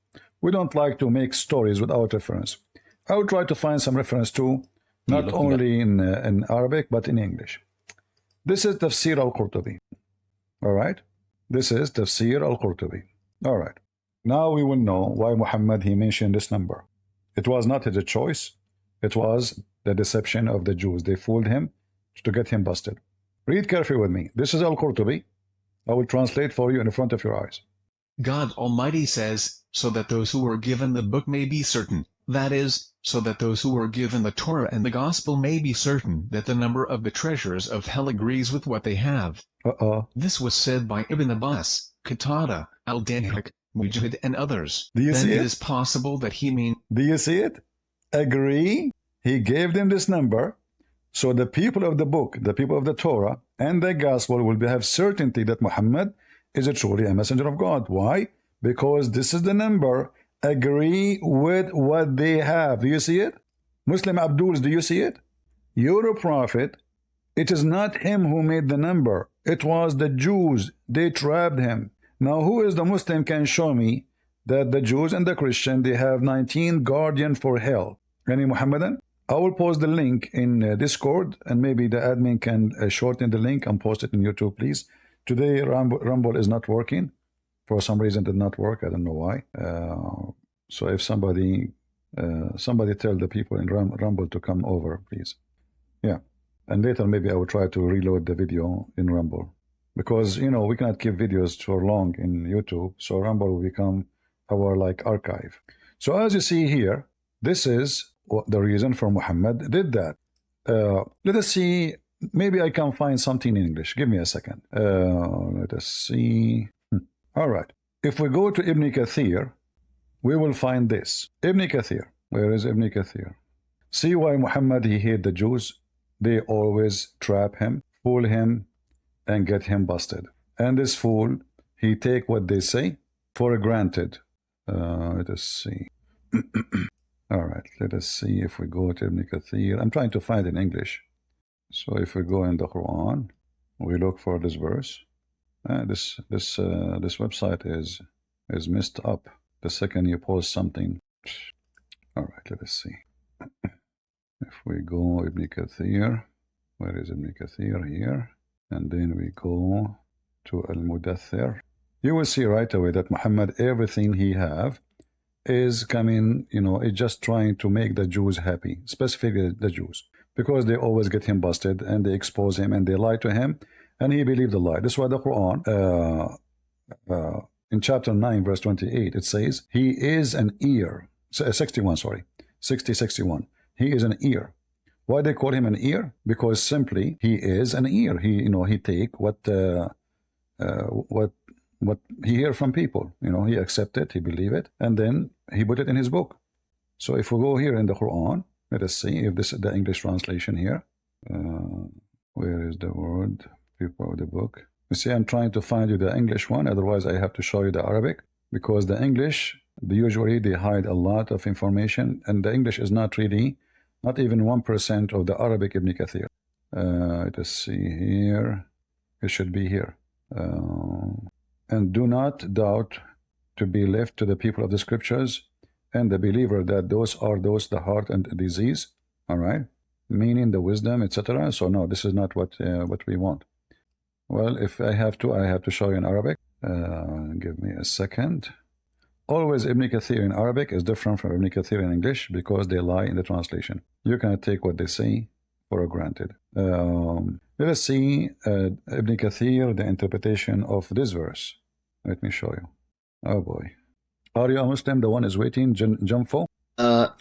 We don't like to make stories without reference. I will try to find some reference too, not only in Arabic, but in English. This is Tafsir al-Qurtubi. All right? This is Tafsir al-Qurtubi. All right. Now we will know why Muhammad, he mentioned this number. It was not his choice. It was the deception of the Jews. They fooled him to get him busted. Read carefully with me. This is al-Qurtubi. I will translate for you in front of your eyes. God Almighty says, so that those who were given the book may be certain, that is, so that those who were given the Torah and the Gospel may be certain that the number of the treasures of hell agrees with what they have. This was said by Ibn Abbas, Qatada, Al-Dahhak, Mujahid and others. Do you then see it it? is possible that he means. Do you see it? Agree. He gave them this number. So the people of the book, the people of the Torah and the Gospel will have certainty that Muhammad is truly a messenger of God. Why? Because this is the number. Agree with what they have. Do you see it? Muslim Abduls, do you see it? You're a prophet. It is not him who made the number. It was the Jews. They trapped him. Now, who is the Muslim can show me that the Jews and the Christian, they have 19 guardian for hell? Any Muhammadan? I will post the link in Discord, and maybe the admin can shorten the link and post it in YouTube, please. Today, Rumble is not working. For some reason, it did not work. I don't know why. So if somebody tell the people in Rumble to come over, please. Yeah. And later maybe I will try to reload the video in Rumble. Because, you know, we cannot keep videos for long in YouTube, so Rumble will become our like archive. So as you see here, this is what the reason for Muhammad did that. Let us see, maybe I can find something in English. Give me a second. Let us see. All right. If we go to Ibn Kathir, we will find this. Ibn Kathir. Where is Ibn Kathir? See why Muhammad, he hate the Jews? They always trap him, fool him, and get him busted. And this fool, he take what they say for granted. Let us see. All right, let us see if we go to Ibn Kathir. I'm trying to find in English. So if we go in the Quran, we look for this verse. This website is messed up. The second you post something. All right, let us see. If we go Ibn Kathir, where is Ibn Kathir? Here. And then we go to Al-Mudathir. You will see right away that Muhammad, everything he have is coming, you know, it's just trying to make the Jews happy, specifically the Jews, because they always get him busted and they expose him and they lie to him and he believed the lie. This is why the Quran, in chapter 9, verse 28, it says, he is an ear. 61, sorry. 61. He is an ear. Why they call him an ear? Because simply he is an ear. He, you know, he take what he hear from people. You know, he accept it, he believe it, and then he put it in his book. So if we go here in the Quran, let us see if this is the English translation here. Where is the word? People of the book. You see, I'm trying to find you the English one. Otherwise, I have to show you the Arabic, because the English, usually they hide a lot of information, and the English is not really, not even 1% of the Arabic Ibn Kathir. Let us see here. It should be here. And do not doubt to be left to the people of the scriptures and the believer that those are the heart and disease. All right, meaning the wisdom, etc. So no, this is not what we want. Well, if I have to show you in Arabic. Give me a second. Always Ibn Kathir in Arabic is different from Ibn Kathir in English because they lie in the translation. You cannot take what they say for granted. Let us see Ibn Kathir, the interpretation of this verse. Let me show you. Oh boy. Are you a Muslim? The one is waiting. Jumfo? Hello,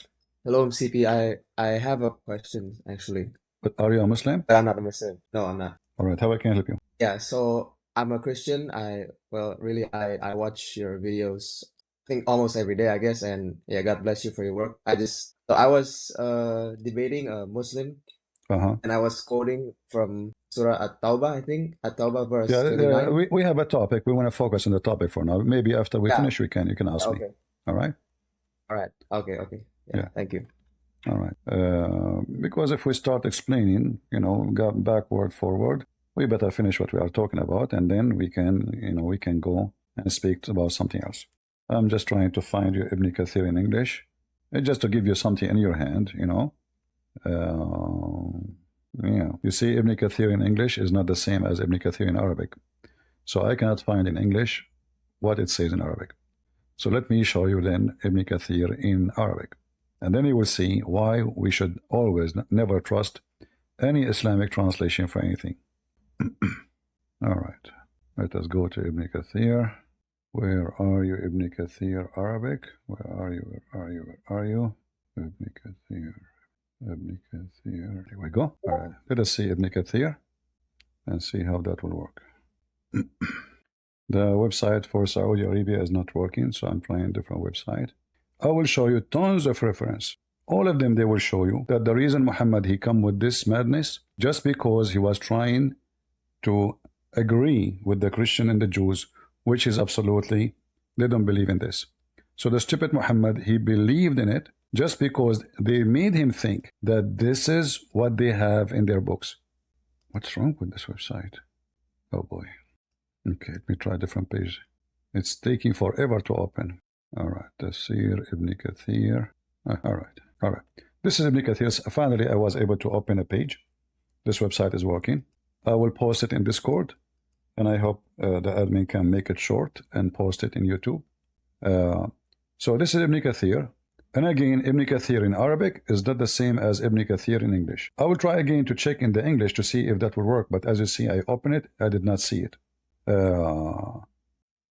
CP. I have a question, actually. But are you a Muslim? But I'm not a Muslim. No, I'm not. All right. How I can help you? Yeah, so I'm a Christian. I watch your videos, I think almost every day, I guess. And yeah, God bless you for your work. I was debating a Muslim, and I was quoting from Surah At-Tawbah, I think, At-Tawbah verse 29. We have a topic. We want to focus on the topic for now. Maybe after we finish, you can ask me. All right? All right. Okay. Yeah. Thank you. All right. Because if we start explaining, go backward, forward, we better finish what we are talking about, and then we can go and speak about something else. I'm just trying to find you Ibn Kathir in English, just to give you something in your hand, Yeah, you see, Ibn Kathir in English is not the same as Ibn Kathir in Arabic. So I cannot find in English what it says in Arabic. So let me show you then Ibn Kathir in Arabic. And then you will see why we should always never trust any Islamic translation for anything. All right, let us go to Ibn Kathir. Where are you, Ibn Kathir Arabic? Where are you? Ibn Kathir. Here we go. All right, let us see Ibn Kathir and see how that will work. The website for Saudi Arabia is not working, so I'm trying a different website. I will show you tons of reference. All of them, they will show you that the reason Muhammad, he come with this madness, just because he was trying to agree with the Christian and the Jews, which is absolutely, they don't believe in this. So the stupid Muhammad, he believed in it just because they made him think that this is what they have in their books. What's wrong with this website? Oh boy. Okay, let me try a different page. It's taking forever to open. All right, Tafsir Ibn Kathir. All right. This is Ibn Kathir. Finally, I was able to open a page. This website is working. I will post it in Discord, and I hope the admin can make it short and post it in YouTube. So this is Ibn Kathir. And again, Ibn Kathir in Arabic is not the same as Ibn Kathir in English. I will try again to check in the English to see if that will work, but as you see, I open it, I did not see it.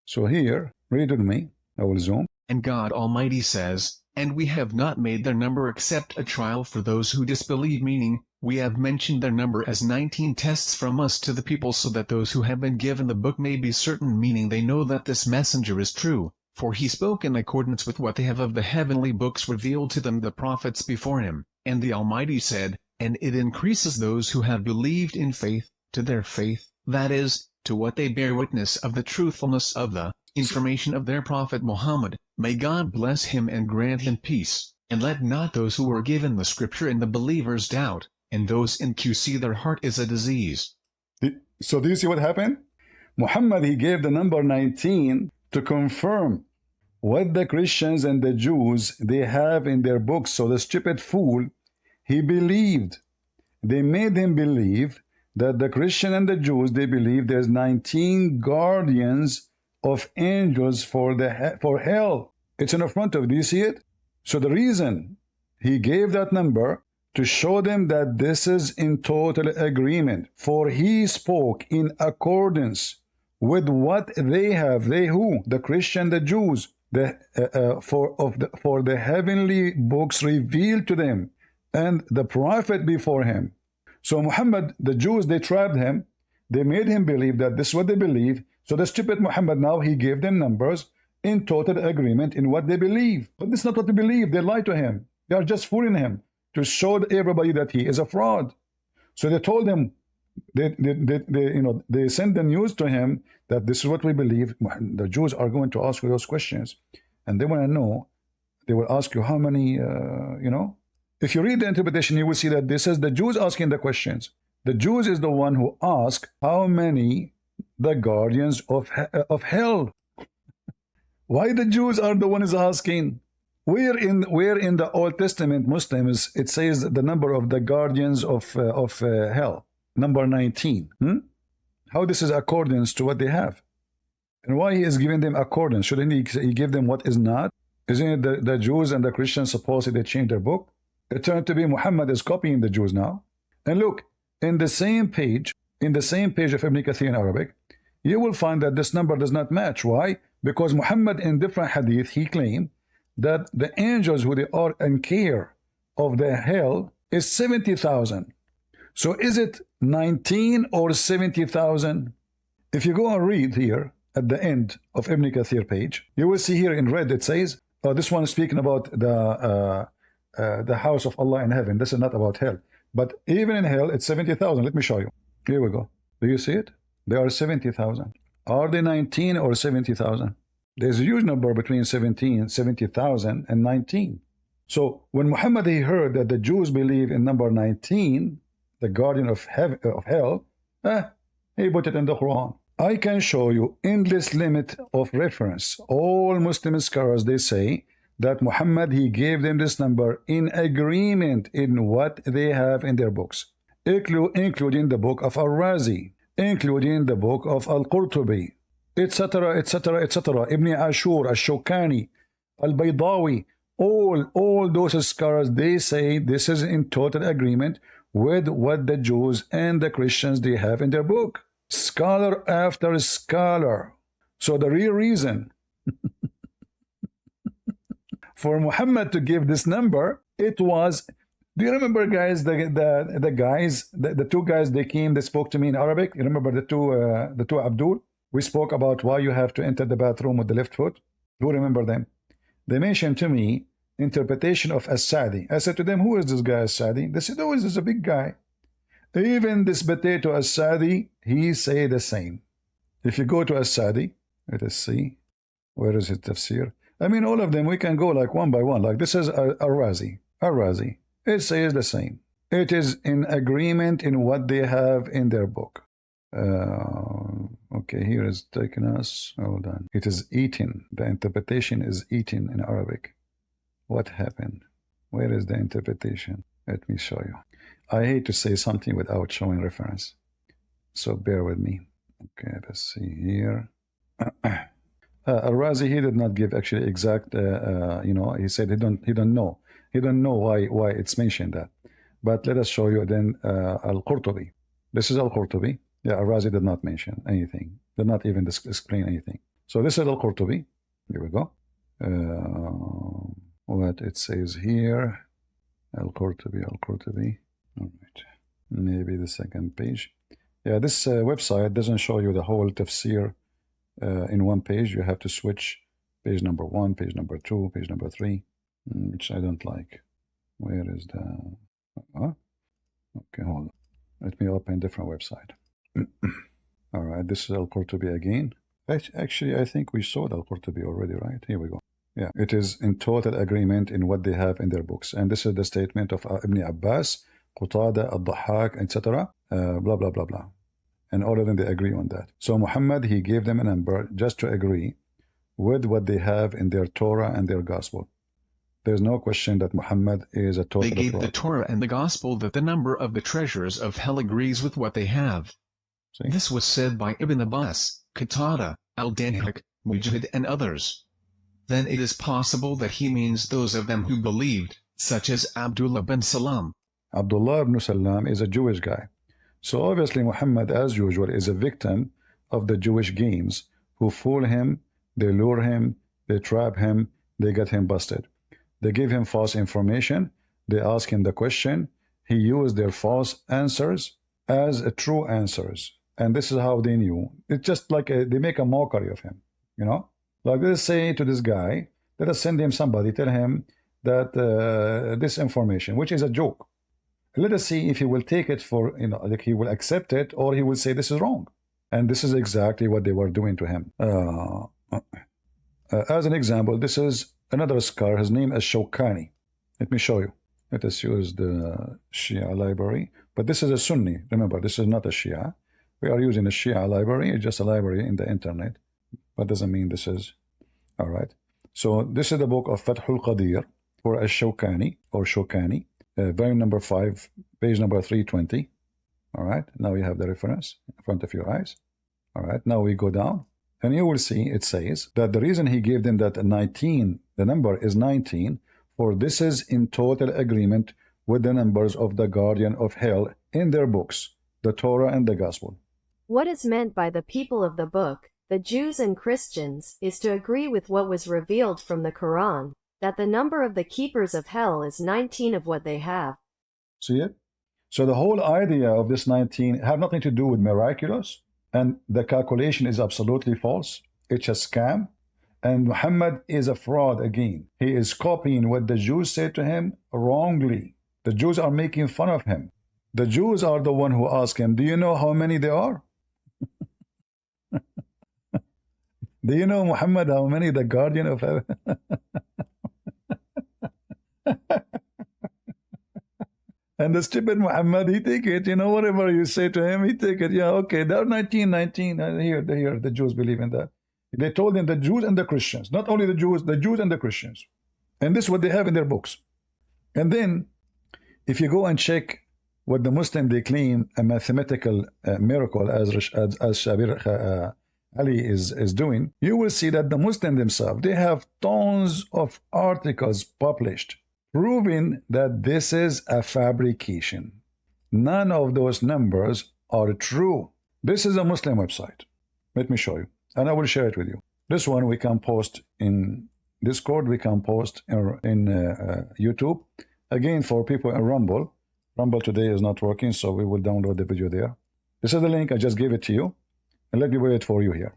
So here, read with me. I will zoom. And God Almighty says, and we have not made their number except a trial for those who disbelieve, meaning, we have mentioned their number as 19 tests from us to the people so that those who have been given the book may be certain, meaning they know that this messenger is true, for he spoke in accordance with what they have of the heavenly books revealed to them the prophets before him. And the Almighty said, and it increases those who have believed in faith, to their faith, that is, to what they bear witness of the truthfulness of the information of their prophet Muhammad. May God bless him and grant him peace, and let not those who were given the scripture and the believers doubt, and those in QC their heart is a disease. So do you see what happened? Muhammad, he gave the number 19 to confirm what the Christians and the Jews, they have in their books. So the stupid fool, he believed. They made him believe that the Christian and the Jews, they believe there's 19 guardians of angels for hell. It's in the front of, do you see it? So the reason he gave that number to show them that this is in total agreement, for he spoke in accordance with what they have. They who? The Christian, the Jews, for the heavenly books revealed to them, and the prophet before him. So Muhammad, the Jews, they trapped him. They made him believe that this is what they believe. So the stupid Muhammad now, he gave them numbers in total agreement in what they believe. But this is not what they believe. They lied to him. They are just fooling him to show everybody that he is a fraud. So they told him, they sent the news to him that this is what we believe. The Jews are going to ask you those questions, and they want to know. They will ask you how many, If you read the interpretation, you will see that this is the Jews asking the questions. The Jews is the one who ask how many the guardians of hell. Why the Jews are the ones asking? Where in the Old Testament Muslims it says the number of the guardians of hell, number 19? How this is accordance to what they have? And why he is giving them accordance? Shouldn't he give them what is not? Isn't it the Jews and the Christians supposed they change their book? It turned to be Muhammad is copying the Jews now. And look, in the same page of Ibn Kathir in Arabic, you will find that this number does not match. Why? Because Muhammad in different hadith, he claimed that the angels who they are in care of the hell is 70,000. So is it 19 or 70,000? If you go and read here at the end of Ibn Kathir page, you will see here in red it says, this one is speaking about the house of Allah in heaven. This is not about hell. But even in hell, it's 70,000. Let me show you. Here we go. Do you see it? They are 70,000. Are they 19 or 70,000? There's a huge number between 70,000 and 19. So when Muhammad, he heard that the Jews believe in number 19, the guardian of hell, he put it in the Quran. I can show you endless limit of reference. All Muslim scholars, they say that Muhammad, he gave them this number in agreement in what they have in their books, including the book of Al-Razi, including the book of Al-Qurtubi, etc., etc., etc., Ibn Ashur, Al-Shawkani, Al-Baydawi, all those scholars, they say this is in total agreement with what the Jews and the Christians, they have in their book. Scholar after scholar. So the real reason for Muhammad to give this number, it was, do you remember, guys, the two guys, they came, they spoke to me in Arabic? You remember the two Abdul? We spoke about why you have to enter the bathroom with the left foot. Who remember them? They mentioned to me interpretation of As-Sadi. I said to them, who is this guy As-Sadi? They said, oh, this is a big guy. Even this potato As-Sadi, he say the same. If you go to As-Sadi, let us see, where is it tafsir? I mean, all of them, we can go like one by one. Like this is Al-Razi. Al-Razi. It says the same. It is in agreement in what they have in their book. Okay, here is taking us. Hold on. It is eaten. The interpretation is eaten in Arabic. What happened? Where is the interpretation? Let me show you. I hate to say something without showing reference, so bear with me. Okay, let's see here. Al-Razi, he did not give actually exact, he said he don't know. He don't know why it's mentioned that. But let us show you then Al-Qurtubi. This is Al-Qurtubi. Yeah, Al-Razi did not mention anything. Did not even explain anything. So this is Al-Qurtubi. Here we go. What it says here. Al-Qurtubi. All right. Maybe the second page. Yeah, this website doesn't show you the whole tafsir in one page. You have to switch page number 1, page number 2, page number 3, which I don't like. Where is the... Okay, hold on. Let me open a different website. All right, this is Al-Qurtubi again. Actually, I think we saw Al-Qurtubi already, right? Here we go. Yeah, it is in total agreement in what they have in their books. And this is the statement of Ibn Abbas, Qatada, Al-Dhahhak, etc. Blah, blah, blah, blah. And all of them, they agree on that. So Muhammad, he gave them a number just to agree with what they have in their Torah and their Gospel. There's no question that Muhammad is a total They gave fraud. the Torah and the Gospel that the number of the treasures of hell agrees with what they have. See? This was said by Ibn Abbas, Qatada, Al-Dhahhak, Mujahid and others. Then it is possible that he means those of them who believed, such as Abdullah bin Salam. Abdullah ibn Salam is a Jewish guy. So obviously Muhammad, as usual, is a victim of the Jewish games who fool him, they lure him, they trap him, they get him busted. They give him false information, they ask him the question, he used their false answers as true answers. And this is how they knew. It's just like they make a mockery of him, Like let's say to this guy, let us send him somebody, tell him that this information, which is a joke. Let us see if he will take it for, like he will accept it, or he will say this is wrong. And this is exactly what they were doing to him. As an example, this is another scholar. His name is Shawkani. Let me show you. Let us use the Shia library. But this is a Sunni. Remember, this is not a Shia. We are using a Shia library. It's just a library in the internet. But doesn't mean this is. All right. So this is the book of Fathul Qadir for Shawkani or Shawkani. Volume number 5, page number 320. All right, now you have the reference in front of your eyes. All right, now we go down, and you will see it says that the reason he gave them that 19, the number is 19, for this is in total agreement with the numbers of the guardian of hell in their books, the Torah and the Gospel. What is meant by the people of the book, the Jews and Christians, is to agree with what was revealed from the Quran, that the number of the keepers of hell is 19 of what they have. See it? So the whole idea of this 19 have nothing to do with miraculous, and the calculation is absolutely false. It's a scam, and Muhammad is a fraud again. He is copying what the Jews said to him wrongly. The Jews are making fun of him. The Jews are the one who ask him, do you know how many there are? Do you know, Muhammad, how many the guardian of heaven? And the stupid Muhammad, he take it, whatever you say to him, he take it. Yeah, okay, there are 19. Here, the Jews believe in that. They told him the Jews and the Christians, not only the Jews and the Christians. And this is what they have in their books. And then, if you go and check what the Muslim, they claim a mathematical miracle as Shabir Ali is doing, you will see that the Muslim themselves, they have tons of articles published proving that this is a fabrication. None of those numbers are true. This is a Muslim website. Let me show you, and I will share it with you. This one we can post in Discord, we can post in YouTube. Again, for people in Rumble. Rumble today is not working, so we will download the video there. This is the link, I just gave it to you. And let me wait it for you here.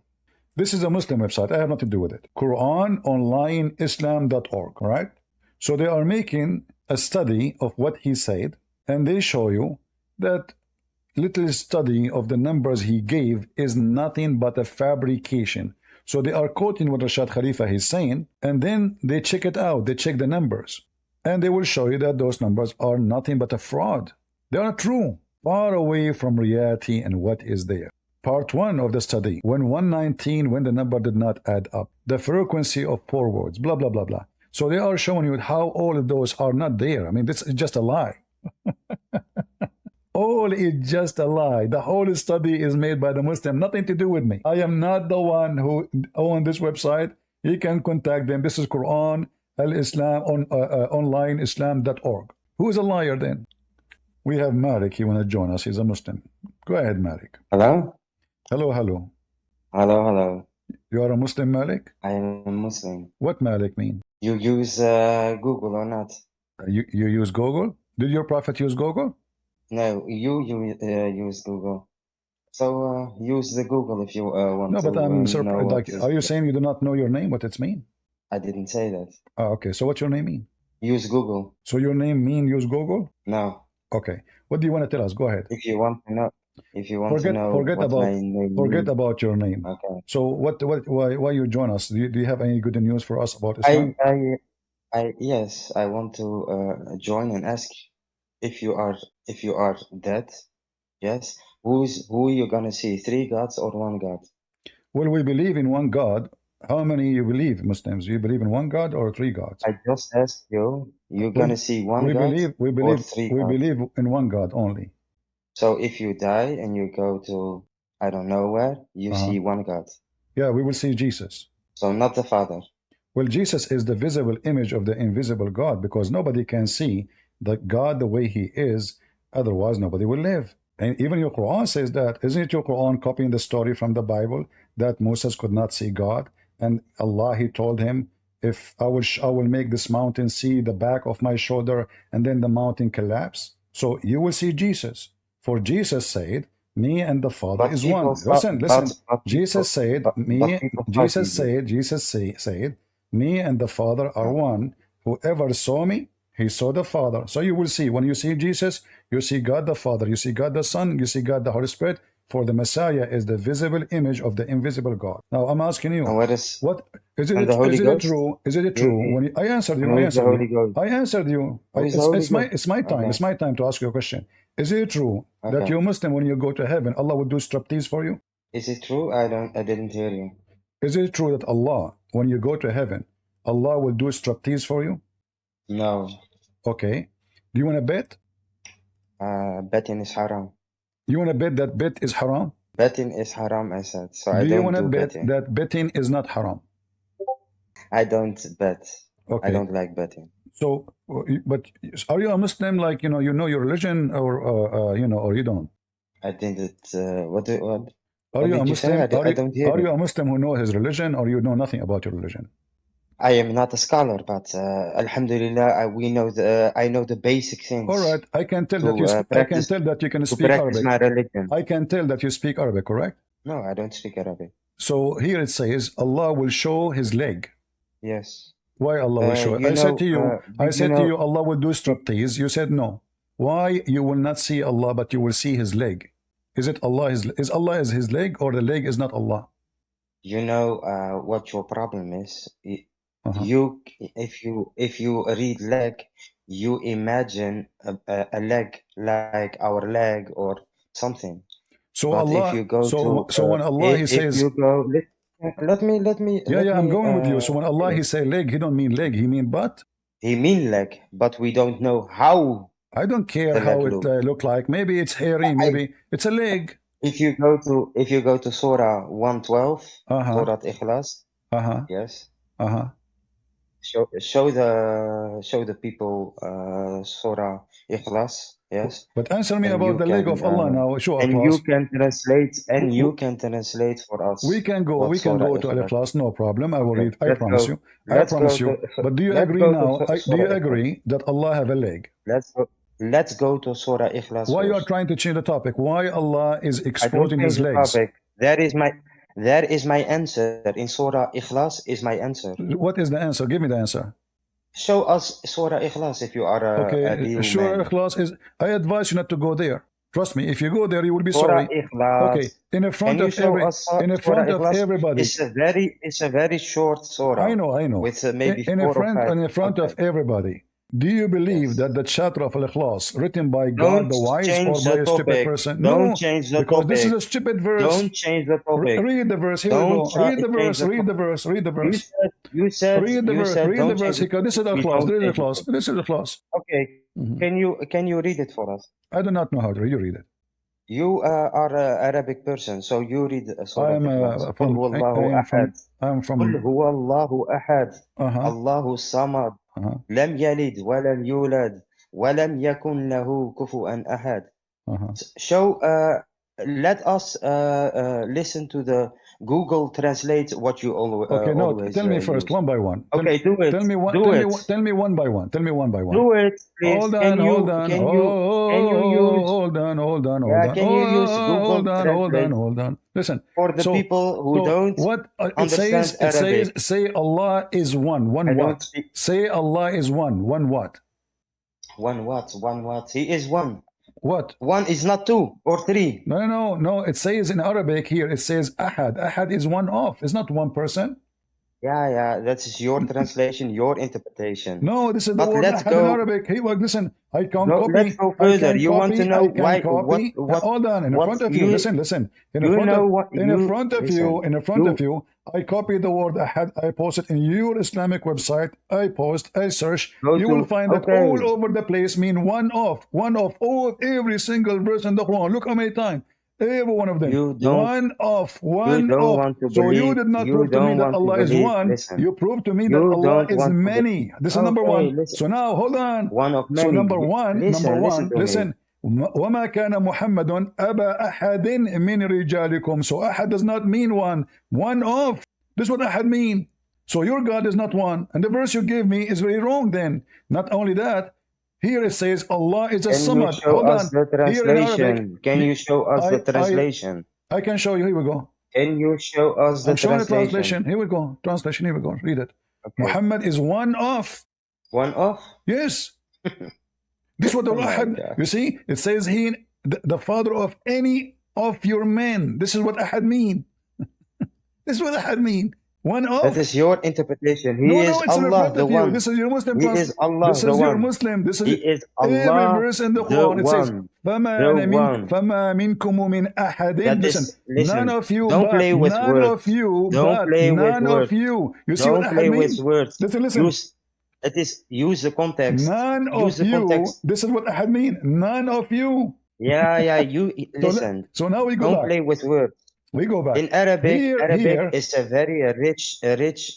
This is a Muslim website. I have nothing to do with it. QuranOnlineIslam.org, all right? So they are making a study of what he said, and they show you that little study of the numbers he gave is nothing but a fabrication. So they are quoting what Rashad Khalifa is saying, and then they check it out. They check the numbers, and they will show you that those numbers are nothing but a fraud. They are not true. Far away from reality and what is there. Part 1 of the study, when 119, when the number did not add up, the frequency of forwards, blah, blah, blah, blah. So they are showing you how all of those are not there. I mean, this is just a lie. All is just a lie. The whole study is made by the Muslim, nothing to do with me. I am not the one who owned this website. You can contact them. This is Quran al-Islam on online islam.org. Who is a liar then? We have Malik. He want to join us. He's a Muslim. Go ahead, Malik. Hello? Hello, hello. Hello, hello. You are a Muslim, Malik? I am a Muslim. What Malik mean? You use Google or not? You use Google? Did your prophet use Google? No, you use Google. So use the Google if you want No, to but I'm know surprised. what Like, is. are you saying you do not know your name, what it's mean? I didn't say that. Ah, okay. So what's your name mean? Use Google. So your name mean use Google? No. Okay. What do you want to tell us? Go ahead. If you want to know, Forget what about my name forget means. about your name. Okay. So why you join us? Do you have any good news for us about Islam? Yes, I want to join and ask if you are dead. Yes. Who you gonna see? 3 gods or 1 God? Well, we believe in one God. How many you believe, Muslims? You believe in one God or 3 gods? I just asked you. You're We, gonna see 1 we God believe we or believe 3 we gods? believe in one God only. So if you die and you go to I don't know where, you see 1 God. Yeah, we will see Jesus. So not the Father. Well, Jesus is the visible image of the invisible God, because nobody can see the God the way he is, otherwise nobody will live. And even your Quran says that. Isn't it your Quran copying the story from the Bible that Moses could not see God? And Allah, he told him, if I will make this mountain see the back of my shoulder, and then the mountain collapse. So you will see Jesus. For Jesus said, me and the Father But is people one. thought, Listen. but Jesus said, but me, people thought you did. said, me and the Father are one. Whoever saw me, he saw the Father. So you will see, when you see Jesus, you see God the Father, you see God the Son, you see God the Holy Spirit, for the Messiah is the visible image of the invisible God. Now I'm asking you, And what is what and the Holy Ghost? true? Is it true? When I answered you, And who is the Holy Ghost? I answered you. Who is the Holy Ghost? It's my time. Okay. It's my time to ask you a question. Is it true that Okay. you're Muslim, when you go to heaven, Allah will do striptease for you? Is it true? I didn't hear you. Is it true that Allah, when you go to heaven, Allah will do striptease for you? No. Okay. Do you want to bet? Betting is haram. You want to bet that bet is haram? Betting is haram, I said. So I Do you don't want to do bet betting. that betting is not haram? I don't bet. I Okay. don't like betting. So, but are you a Muslim? Like, you know your religion, or or you don't? I think that what Are you a did you say? Muslim? I don't hear Are you you. a Muslim who knows his religion, or you know nothing about your religion? I am not a scholar, but Alhamdulillah, I know the basic things All right. I can tell to that you practice can to speak practice Arabic. my religion. I can tell that you speak Arabic, correct? No, I don't speak Arabic. So here it says Allah will show his leg. Yes. Why Allah will show it? You I said know, to you, you know, Allah will do striptease. You said no. Why you will not see Allah, but you will see his leg? Is it Allah? Is Allah his leg, or the leg is not Allah? you know what your problem is. Uh-huh. You, if you read leg, you imagine a leg like our leg or something. So But Allah, if you go to so when Allah he if says, you go, let me I'm going with you. So when Allah he say leg, he don't mean leg, he mean butt. he mean leg, but we don't know how I don't care the how leg it look like. Maybe it's hairy, maybe it's a leg. If you go to Surah 112, Surah Ikhlas, yes, show the people Surah Ikhlas, yes. But answer me And about you the leg can, of Allah now. Show and Al-Ikhlas. you can translate for us. We can go what Surah to Ikhlas. Al-Ikhlas, no problem. I will Okay, read. I promise you. I promise you. But do you agree now? Do you agree that Allah have a leg? Let's go to Surah Ikhlas. Why first. you are trying to change the topic? Why Allah is I don't exposing change his the legs? topic. That is my answer. In Surah Ikhlas is my answer. What is the answer? Give me the answer. Show us Surah Ikhlas if you are a real Surah man. Ikhlas is. I advise you not to go there. Trust me. If you go there, you will be Surah sorry. Ikhlas. Okay, in front Can you of show us Surah Ikhlas? everybody. It's a very short surah. I know. With maybe in 4 or 5. In front of everybody. Do you believe that the chapter of Al-Ikhlas written by God Don't the wise change or by the a stupid topic. person? Don't No, change the because this is topic. a stupid verse. Don't change the topic. Read the verse. Here Don't we go. Read the verse. change the Read the verse. Read the verse. You said Read the verse. Read the don't verse. change the This is topic. We Al-Ikhlas. don't This is change the Al-Ikhlas. topic. This is Al-Ikhlas. Okay, Can you read it for us? I do not know how to read. You read it. You are an Arabic person, so you read Surah I am Al-Ikhlas. from. قل هو I الله am from. أحد. I am from. قل هو الله أحد. Uh-huh. الله الصمد. Uh-huh. لم يلد ولم يولد ولم يكن له كفوا أحد. Uh-huh. So let us listen to the Google Translate what you Okay, no, always tell me first, use. one by one. Okay, do it. Tell me one. Do Tell it. me. Tell me one by one. Tell me one by one. Do it, please. Hold on. Hold on. Can you use? Hold on. Hold on. Yeah, Hold on. can you use Google Hold on. Hold Translate on. Hold on. Listen. for the people who don't what it understand says? It Arabic? says, "Say Allah is one." One I don't what? speak. Say Allah is one. One what? One what? One what? He is one. What? One is not two or three. No. It says in Arabic here. It says Ahad. Ahad is one of. It's not one person. Yeah, that is your translation, your interpretation. No, this is the But word let's Ahad in go. Arabic. Hey, look, listen. I can Let's copy. go I further. can You want to copy. know I can why? copy. Hold on. In front of you. Listen. In You front know of. what? In You front of listen. you. In front of you. I copy the word Ahad. I post it in your Islamic website. I post. I search. You will find that all over the place mean one of. One of all every single verse in the Quran. Look how many times. Every one of them. One of. One of. So you did not prove to me that Allah is one. Listen. You proved to me that Allah is many. This is number one. Listen. So now hold on. One of many. So number one. Listen. وما كان محمد أبا أحد من رجالكم. So Ahad does not mean one. One of. This is what Ahad mean. So your God is not one. And the verse you gave me is very wrong then. Not only that, here it says Allah is a Samad. Hold on. Here in Arabic. Can you show us the translation? I can show you. Here we go. Can you show us the I'm showing translation? the translation. Here we go. Translation. Here we go. Read it. Okay. Muhammad is one of. One of? Yes. This is what Ahad. You see, it says he the father of any of your men. This is what Ahad mean. This is what Ahad mean. One of. That is your interpretation. He is Allah, the one. This is your Muslim. He is Allah, this is your Muslim. This is He is Allah, every verse in the Quran. It says, فَمَا مِنْكُمُ مِنْ أَحَدٍ. Listen, none of you, don't play with none words. of you, Don't play none with of you. You see what don't play with words. Listen. Use the context. None of you. Context. This is what Ahad mean. None of you. Yeah. You listen. So now we go Don't back. play with words. We go back. In Arabic, here. is a very rich.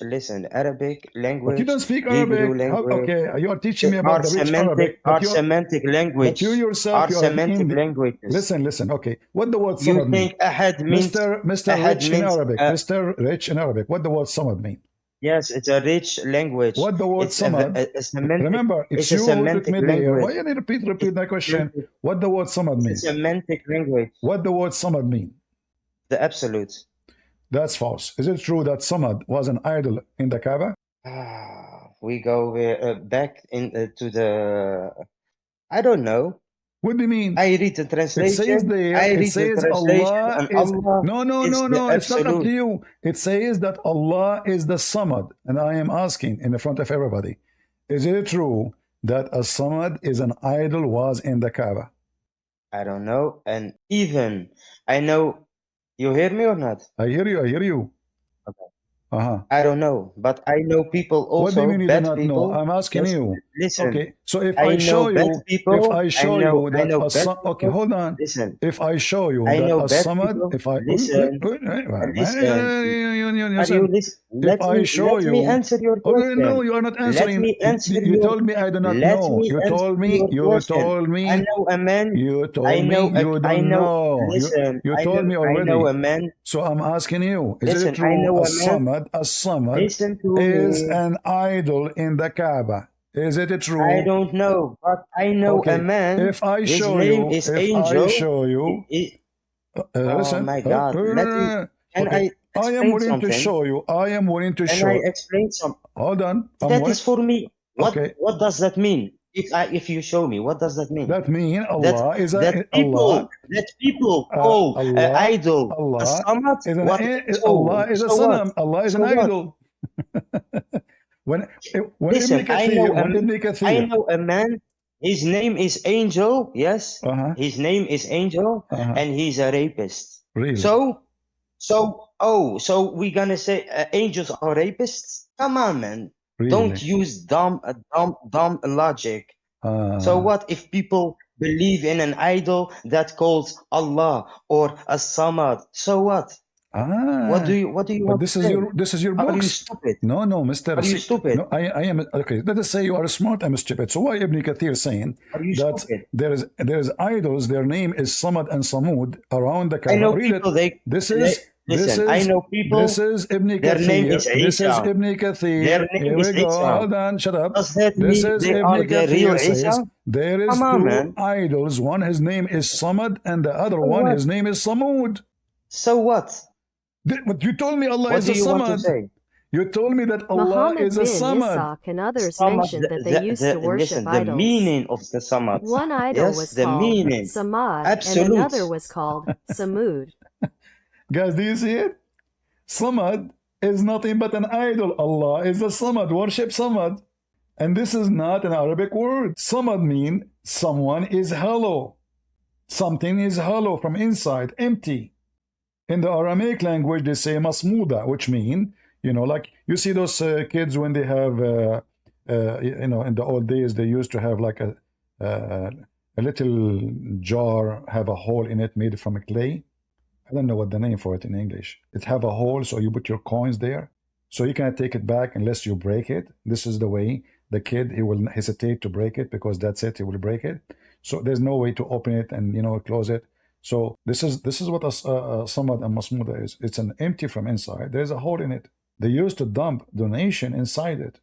Listen, Arabic language. But you don't speak Arabic. Okay, you are teaching me about the rich Arabic. Semantic language. But you yourself, semantic languages. Listen. Okay, what the word Samad mean? You think Ahad means Mr. Rich in Arabic? Mr. Rich in Arabic. What the word Samad mean? Yes, it's a rich language. What the word Samad? Remember, it's you who took me there. Why you need to repeat my question? What the word Samad mean? It's semantic language. What the word Samad mean? The absolute. That's false. Is it true that Samad was an idol in the Kaaba? We go back to the. I don't know. What do you mean? I read the translation. It says there. It says Allah is. No. It's not up to you. It says that Allah is the Samad, and I am asking in the front of everybody: is it true that a Samad is an idol was in the Kaaba? I don't know, and even I know. You hear me or not? I hear you. Okay. I don't know, but I know people also. What do you mean you do not people. know? I'm asking you. Listen. Okay. So if I show you, okay, hold on. Listen. If I show you that a Samad, if I show you, let me answer your question. No, you are not answering. You told me I do not know. You told me. I know a man. You told me you don't know. Listen. You told me already. I know a man. So I'm asking you. Is it true a Samad is an idol in the Kaaba? Is it true? I don't know, but I know a man. If I show name you, is Angel. I show you, listen. Oh my God! I am willing to show you. I am willing to show. Can I explain something? Hold on. That is for me. What does that mean? If you show me, what does that mean? That means Allah is a that people call idol Allah a Samad. Allah is a Sanam. Allah is an idol. Listen, I know a man. His name is Angel. Yes, his name is Angel, and he's a rapist. Really? So we're gonna say angels are rapists? Come on, man. Really? Don't use dumb logic. So Ah, what if people believe in an idol that calls Allah or as-Samad? So what? What do ah. you But want to say? this is your Are you books. stupid? No, no, Mister. Are you See, stupid? no, I am okay. Let us say you are smart. I'm stupid. So why Ibn Kathir saying Are you that stupid? there is idols? Their name is Samad and Samud around the I Kaaba. know Read it. people This they is this listen, I is know this people is Ibn their name Kathir. is This is Isa. Ibn Their Kathir. name Here is we go. Isa. Hold on. Shut up. Does that This mean is they Ibn are the real Kathir says Isa? there is Come on, two man. idols. One his name is Samad and the other So one what? his name is Samud. So what? But you told me Allah What is do a you want to Samad. say? You told me that Allah Muhammad is a bin Samad. Ishaq and others Samad, mentioned that they used to worship listen, the idols. meaning of the Samad. One idol Yes, was the called meaning. Samad and Absolute. another was called Samud. Guys, do you see it? Samad is nothing but an idol. Allah is a Samad. Worship Samad. And this is not an Arabic word. Samad means someone is hollow. Something is hollow from inside, empty. In the Aramaic language, they say masmuda, which mean, like you see those kids when they have, in the old days, they used to have like a little jar, have a hole in it made from clay. I don't know what the name for it in English. It have a hole, so you put your coins there. So you cannot take it back unless you break it. This is the way the kid, he will hesitate to break it because that's it, he will break it. So there's no way to open it and, close it. So this is what a samad and masmuda is. It's an empty from inside. There's a hole in it. They used to dump donation inside it.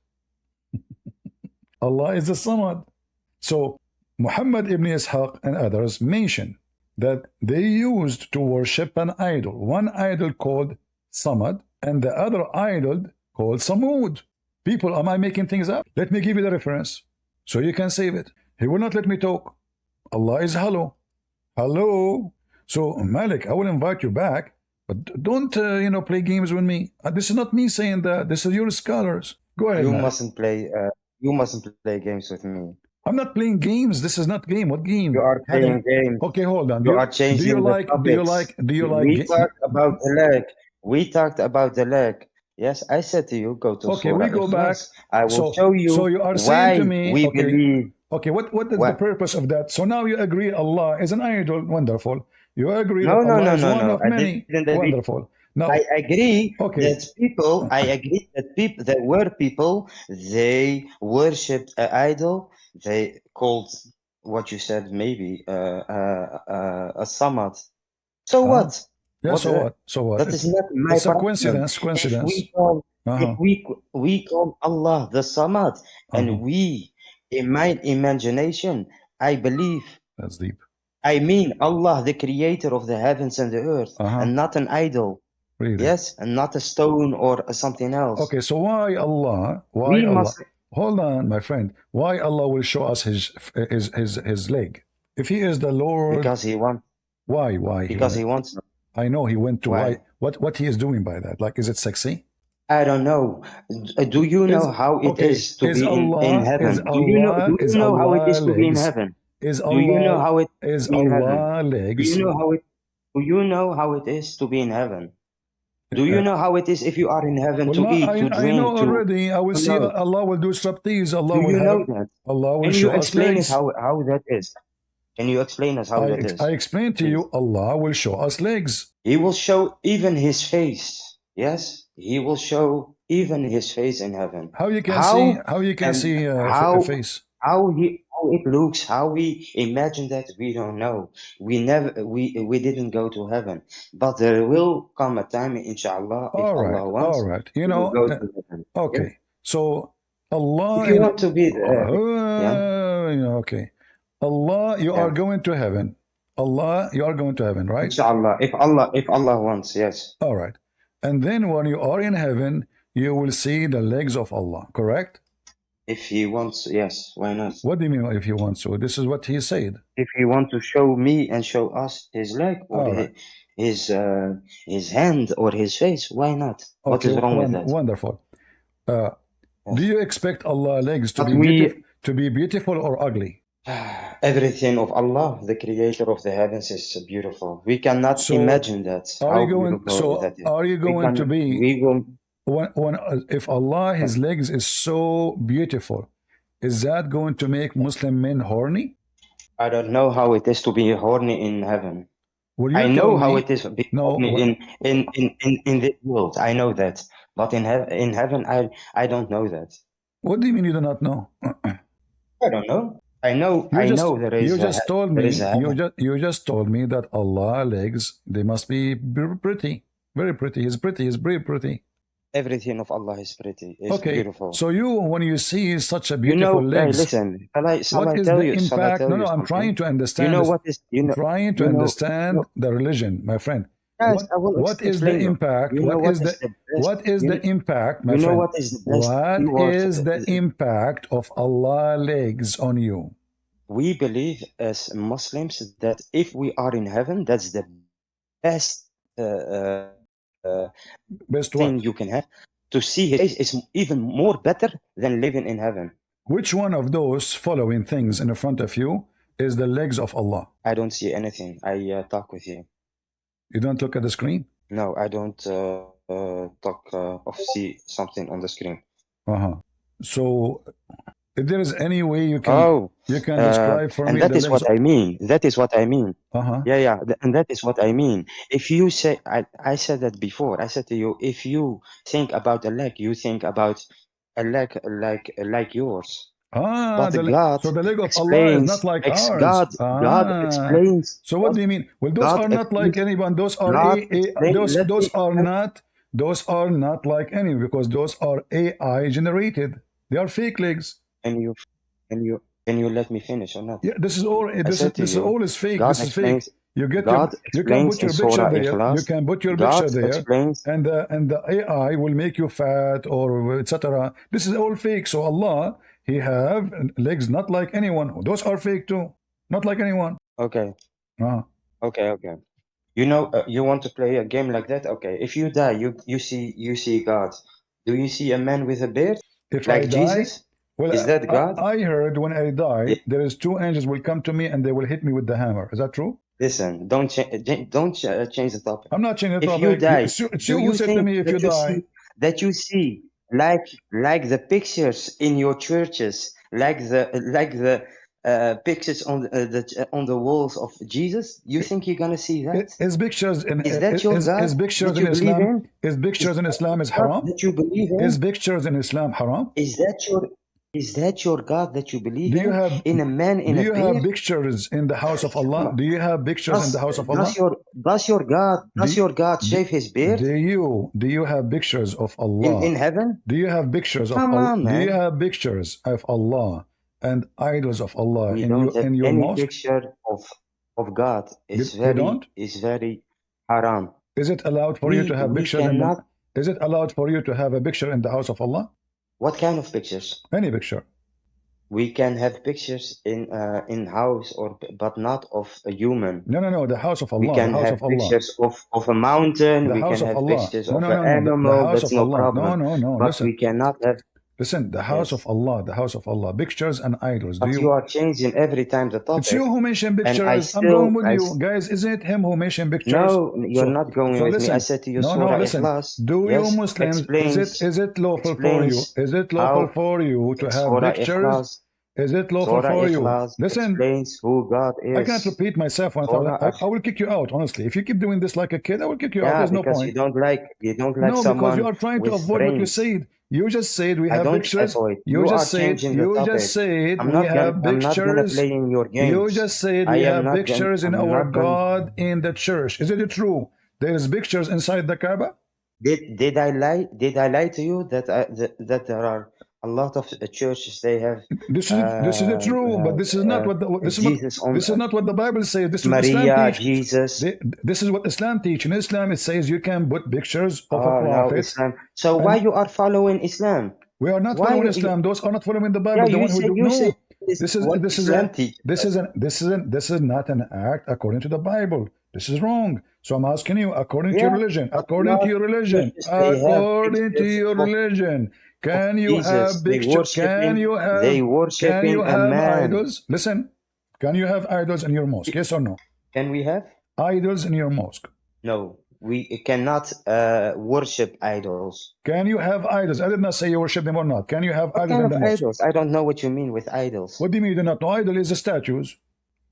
Allah is the samad. So Muhammad ibn Ishaq and others mention that they used to worship an idol. One idol called Samad and the other idol called Samud. People, am I making things up? Let me give you the reference so you can save it. He will not let me talk. Allah is hello. Hello. So Malik, I will invite you back, but don't play games with me. This is not me saying that. This is your scholars. Go ahead, You Malik. mustn't play games with me. I'm not playing games. This is not game. What game? You are playing games. Okay, hold on. You are changing the topics. We talked about the leg. We talked about the leg. Yes, I said to you, go to Okay, Surah we go back. Ikhlas. I will show you So you are saying why to me, we okay, believe. okay, what is the purpose of that? So now you agree Allah is an idol. Wonderful. You agree that Allah is one of many. Wonderful. Now, I agree okay. that people, there were people, they worshipped an idol. They called what you said maybe a samad. So what? Yeah, so what? So what? That is not my It's a problem. coincidence. Coincidence. If we call Allah the Samad, and we, in my imagination, I believe. That's deep. I mean Allah, the creator of the heavens and the earth, and not an idol. Really? Yes, and not a stone or something else. Okay, so why Allah? Why Allah? Hold on, my friend. Why Allah will show us his leg? If he is the Lord. Because he wants. Why? Because he wants. I know he went to why. What he is doing by that? Like, is it sexy? I don't know. Do you know how it is to be in heaven? Do you know how it is to be in heaven? Do you know how it is in heaven? Legs? Do you know how it is to be in heaven? Do you know how it is if you are in heaven to eat, to drink? I know already. I will see. Allah will do striptease. Allah will know that? Allah will Can show you us explain legs. how that is? Can you explain us how that is? I explained to you. Allah will show us legs. He will show even his face. Yes, he will show even his face in heaven. How you can see? How you can see a face? How it looks, how we imagine that, we don't know. We didn't go to heaven, but there will come a time, inshallah, if Allah wants. All right. We will go to heaven. Okay. Yeah? So Allah. If you want to be there, okay. Allah, you are going to heaven. Allah, you are going to heaven, right? Inshallah, if Allah wants, yes. All right. And then when you are in heaven, you will see the legs of Allah, correct? If he wants, yes, why not? What do you mean if he wants to? This is what he said. If he wants to show me and show us his leg or his hand or his face, why not? Okay, what is wrong with that? Wonderful. Do you expect Allah's legs to be beautiful or ugly? Everything of Allah, the creator of the heavens, is beautiful. We cannot imagine that. Are you going to be? If Allah, his legs is so beautiful, is that going to make Muslim men horny? I don't know how it is to be horny in heaven. Will you I tell know how me? it is to be No. horny in this world. I know that. But in heaven, I don't know that. What do you mean you do not know? I don't know. I know there is you just told me heaven. you just told me that Allah legs, they must be pretty, very pretty. He's pretty. He's very pretty. Everything of Allah is pretty. It's beautiful. So you, when you see such a beautiful legs, hey, listen. Shall I is tell the you? impact? Shall I tell No, you I'm something? trying to understand. You know what is? You know, trying to understand the religion, my friend. Yes, I will what is the impact? You know what is the impact, my friend? You know what is the best? What is the impact of Allah legs on you? We believe as Muslims that if we are in heaven, that's the best thing you can have. To see His face is even more better than living in heaven. Which one of those following things in front of you is the legs of Allah? I don't see anything. I talk with you. You don't look at the screen? No, I don't talk or see something on the screen. So, if there is any way you can describe for me, and that is what I mean. That is what I mean. Yeah, and that is what I mean. If you say, I said that before. I said to you, if you think about a leg, you think about a leg like yours. But God so the leg of Allah is not like ours. God explains. So what do you mean? Well, those are not like anyone. Those are those are not like any, because those are AI generated. They are fake legs. And you let me finish or not? Yeah, this is all. This is all is fake. God this is fake. You get you can put your picture there. You can put your picture there, and the AI will make you fat or etc. This is all fake. So Allah, He have legs not like anyone. Those are fake too, not like anyone. Okay. Okay. You know, you want to play a game like that? Okay. If you die, you see God. Do you see a man with a beard? If like I die, Jesus? well, is that God? I heard when I die, there is 2 angels will come to me and they will hit me with the hammer. Is that true? Listen, don't change the topic. I'm not changing the topic. If you die, it's you who said to me, if you die, that you see like the pictures in your churches, like the pictures on the walls of Jesus, you think you're gonna see that? His pictures in is that your God? His pictures in Islam. His pictures in Islam is haram. That you believe in? His pictures in Islam haram. Is that your God that you believe in? In a man in a beard? Do you have pictures in the house of Allah? Do you have pictures in the house of Allah? Does your God shave his beard? Do you have pictures of Allah in heaven? Do you have pictures of Allah? Do you have pictures of Allah and idols of Allah in your mosque? Picture of God is very haram. Is it allowed for you to have pictures? Is it allowed for you to have a picture in the house of Allah? What kind of pictures? Any picture. We can have pictures in house but not of a human. No. The house of Allah. We can have pictures of a mountain. We can have pictures of an animal. That's no problem. No. But we cannot have. Listen, the house of Allah, pictures and idols. But you are changing every time the topic. It's you who mentioned pictures. I'm going with you. Guys, isn't it him who mentioned pictures? No, you're not going with me. I said to you, listen. Do you Muslims, is it lawful for you? Is it lawful for you to have pictures? Is it lawful for you? Listen, explains who God is. I can't repeat myself. I will kick you out, honestly. If you keep doing this like a kid, I will kick you out. There's no point. You don't like no, someone. Because you are trying to avoid what you said. You just said we have pictures. You just said we have pictures. You just said we have pictures in our God in the church. Is it true? There is pictures inside the Kaaba. Did I lie? Did I lie to you that there are a lot of churches they have? This is true, but this is not what this is not what the Bible says. This is Maria, what Islam teach. Jesus. This is what Islam teach. In Islam, it says you can put pictures of a prophet. No, so why you are following Islam? We are not following Islam. Those are not following the Bible. The one who do this is not an act according to the Bible. This is wrong. So I'm asking you, according to your religion, can you have pictures? Can you have idols? Listen, can you have idols in your mosque? Yes or no? Can we have idols in your mosque? No, We cannot worship idols. Can you have idols? I did not say you worship them or not. Can you have What idols kind in of the mosque? idols? I don't know what you mean with idols. What do you mean you do not know? Idol is the statues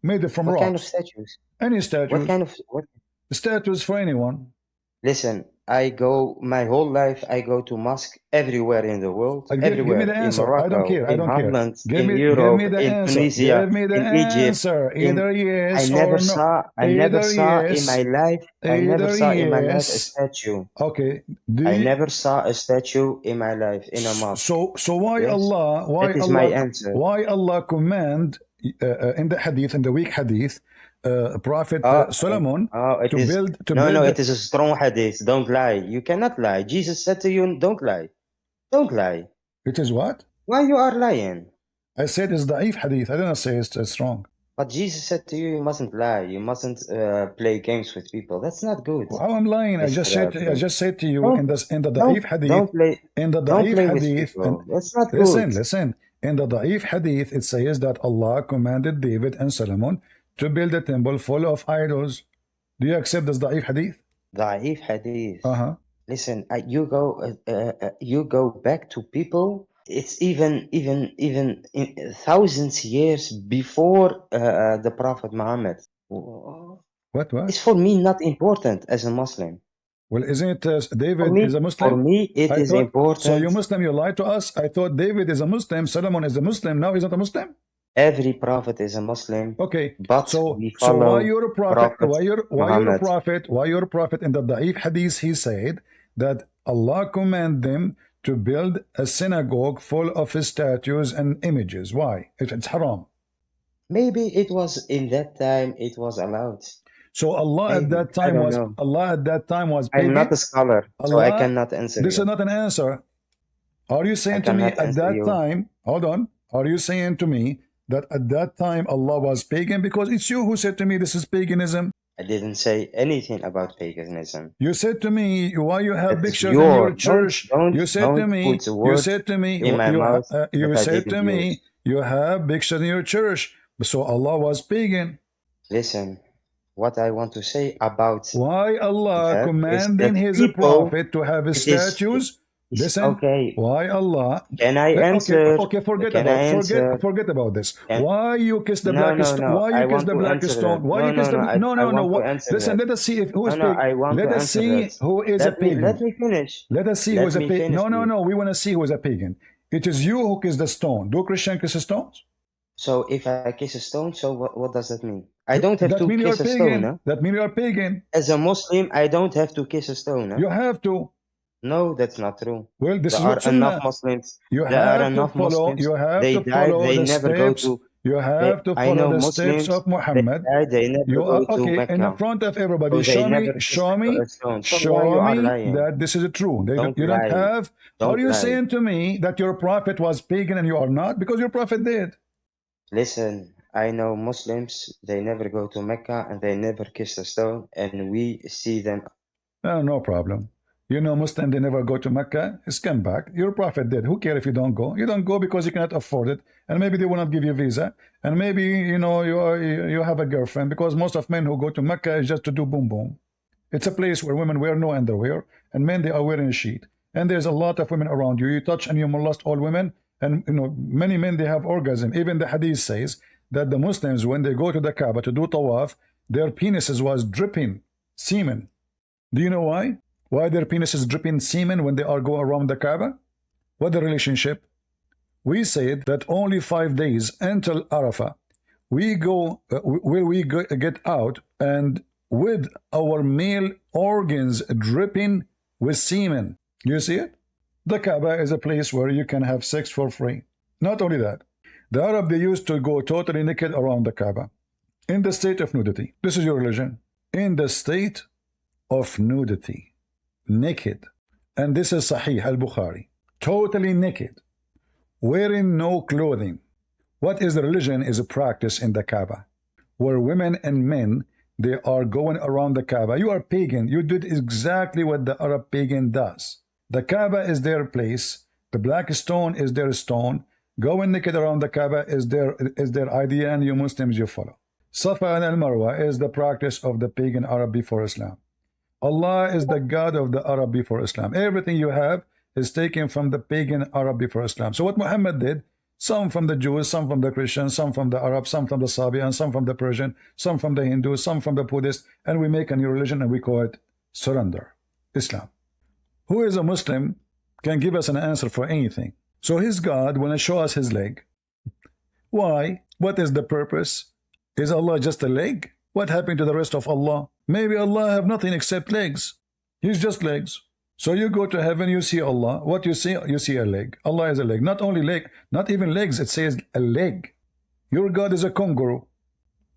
made from What rocks. kind of statues? Any What statues. kind of what? Statues for anyone. Listen, I go my whole life. I go to mosque everywhere in the world, Give me everywhere the in answer. I don't Morocco, care. I in don't care. Holland, Give in me Europe, the in answer. Tunisia, Give me the in Egypt. answer. Either yes or no. I never Either saw in yes. my life. I never Either saw in my life a yes. statue. Okay. I never saw a statue in my life in a mosque. So why Yes? Allah? Why That is Allah? my answer. Why Allah command in the hadith, in the weak hadith, Prophet Solomon to build? No, it is a strong hadith. Don't lie. You cannot lie. Jesus said to you, "Don't lie. Don't lie." It is what? Why you are lying? I said it's da'if hadith. I didn't say it's strong. But Jesus said to you, you mustn't lie. You mustn't play games with people. That's not good. How I'm lying? I just said to you in the da'if hadith. In the da'if hadith. That's not listen, good. Listen. In the da'if hadith, it says that Allah commanded David and Solomon to build a temple full of idols. Do you accept this da'if hadith? Da'if hadith. Uh-huh. Listen, you go back to people. It's even in thousands years before the Prophet Muhammad. What? It's for me not important as a Muslim. Well, isn't it David is a Muslim? For me, it is important. So you Muslim, you lied to us. I thought David is a Muslim, Solomon is a Muslim. Now he's not a Muslim. Every prophet is a Muslim. Okay, but so we follow why you're a prophet? Why you're a prophet? Why you're a prophet? In the Da'if hadith, he said that Allah commanded them to build a synagogue full of his statues and images. Why? If it's haram. Maybe it was in that time. It was allowed. So Allah at that time was pagan. I'm not a scholar, so I cannot answer. This is not an answer. Are you saying to me at that time? Hold on. Are you saying to me that at that time Allah was pagan? Because it's you who said to me this is paganism. I didn't say anything about paganism. You said to me, why you have pictures in your church? You said to me, you said to me, you have pictures in your church. So Allah was pagan. Listen, what I want to say about why Allah commanding his prophet to have statues. Listen, okay. Why Allah? Can I answer? Okay, forget about this. Why you kiss the black stone? Why you kiss the black stone? Why you kiss the Listen, let us see who is pagan. Let us see who is a pagan. Let me finish. Let us see who is a pagan. No. We want to see who is a pagan. It is you who kiss the stone. Do Christians kiss stones? So if I kiss a stone, so what does that mean? I don't have to kiss a stone. Huh? That means you are pagan. As a Muslim, I don't have to kiss a stone. Huh? You have to. No, that's not true. Well, this there is are enough Muslims. You have to follow. You have to follow the steps. You have to follow the steps of Muhammad. They never go to Mecca. In front of everybody. Show me that this is true. You don't have. Are you saying to me that your prophet was pagan and you are not? Because your prophet did. Listen, I know Muslims. They never go to Mecca and they never kiss a stone, and we see them. No problem. You know, Muslim, they never go to Mecca. It's come back. Your prophet did. Who cares if you don't go? You don't go because you cannot afford it, and maybe they will not give you a visa, and maybe you have a girlfriend. Because most of men who go to Mecca is just to do boom boom. It's a place where women wear no underwear, and men they are wearing a sheet. And there's a lot of women around you. You touch and you molest all women, and many men they have orgasm. Even the hadith says that the Muslims, when they go to the Kaaba to do tawaf, their penises was dripping semen. Do you know why? Why their penis is dripping semen when they are going around the Kaaba? What the relationship? We said that only 5 days until Arafah, we get out and with our male organs dripping with semen. You see it? The Kaaba is a place where you can have sex for free. Not only that, the Arab, they used to go totally naked around the Kaaba in the state of nudity. This is your religion. In the state of nudity. Naked, and this is Sahih al-Bukhari, totally naked, wearing no clothing. What is the religion is a practice in the Kaaba, where women and men, they are going around the Kaaba. You are pagan. You did exactly what the Arab pagan does. The Kaaba is their place. The black stone is their stone. Going naked around the Kaaba is their idea, and you Muslims, you follow. Safa and al-Marwa is the practice of the pagan Arab before Islam. Allah is the God of the Arab before Islam. Everything you have is taken from the pagan Arab before Islam. So what Muhammad did, some from the Jews, some from the Christians, some from the Arabs, some from the Sabians, some from the Persian, some from the Hindus, some from the Buddhists, and we make a new religion and we call it surrender, Islam. Who is a Muslim can give us an answer for anything. So his God want to show us his leg. Why? What is the purpose? Is Allah just a leg? What happened to the rest of Allah? Maybe Allah have nothing except legs. He's just legs. So you go to heaven, you see Allah. What you see? You see a leg. Allah is a leg. Not only leg, not even legs. It says a leg. Your God is a kangaroo.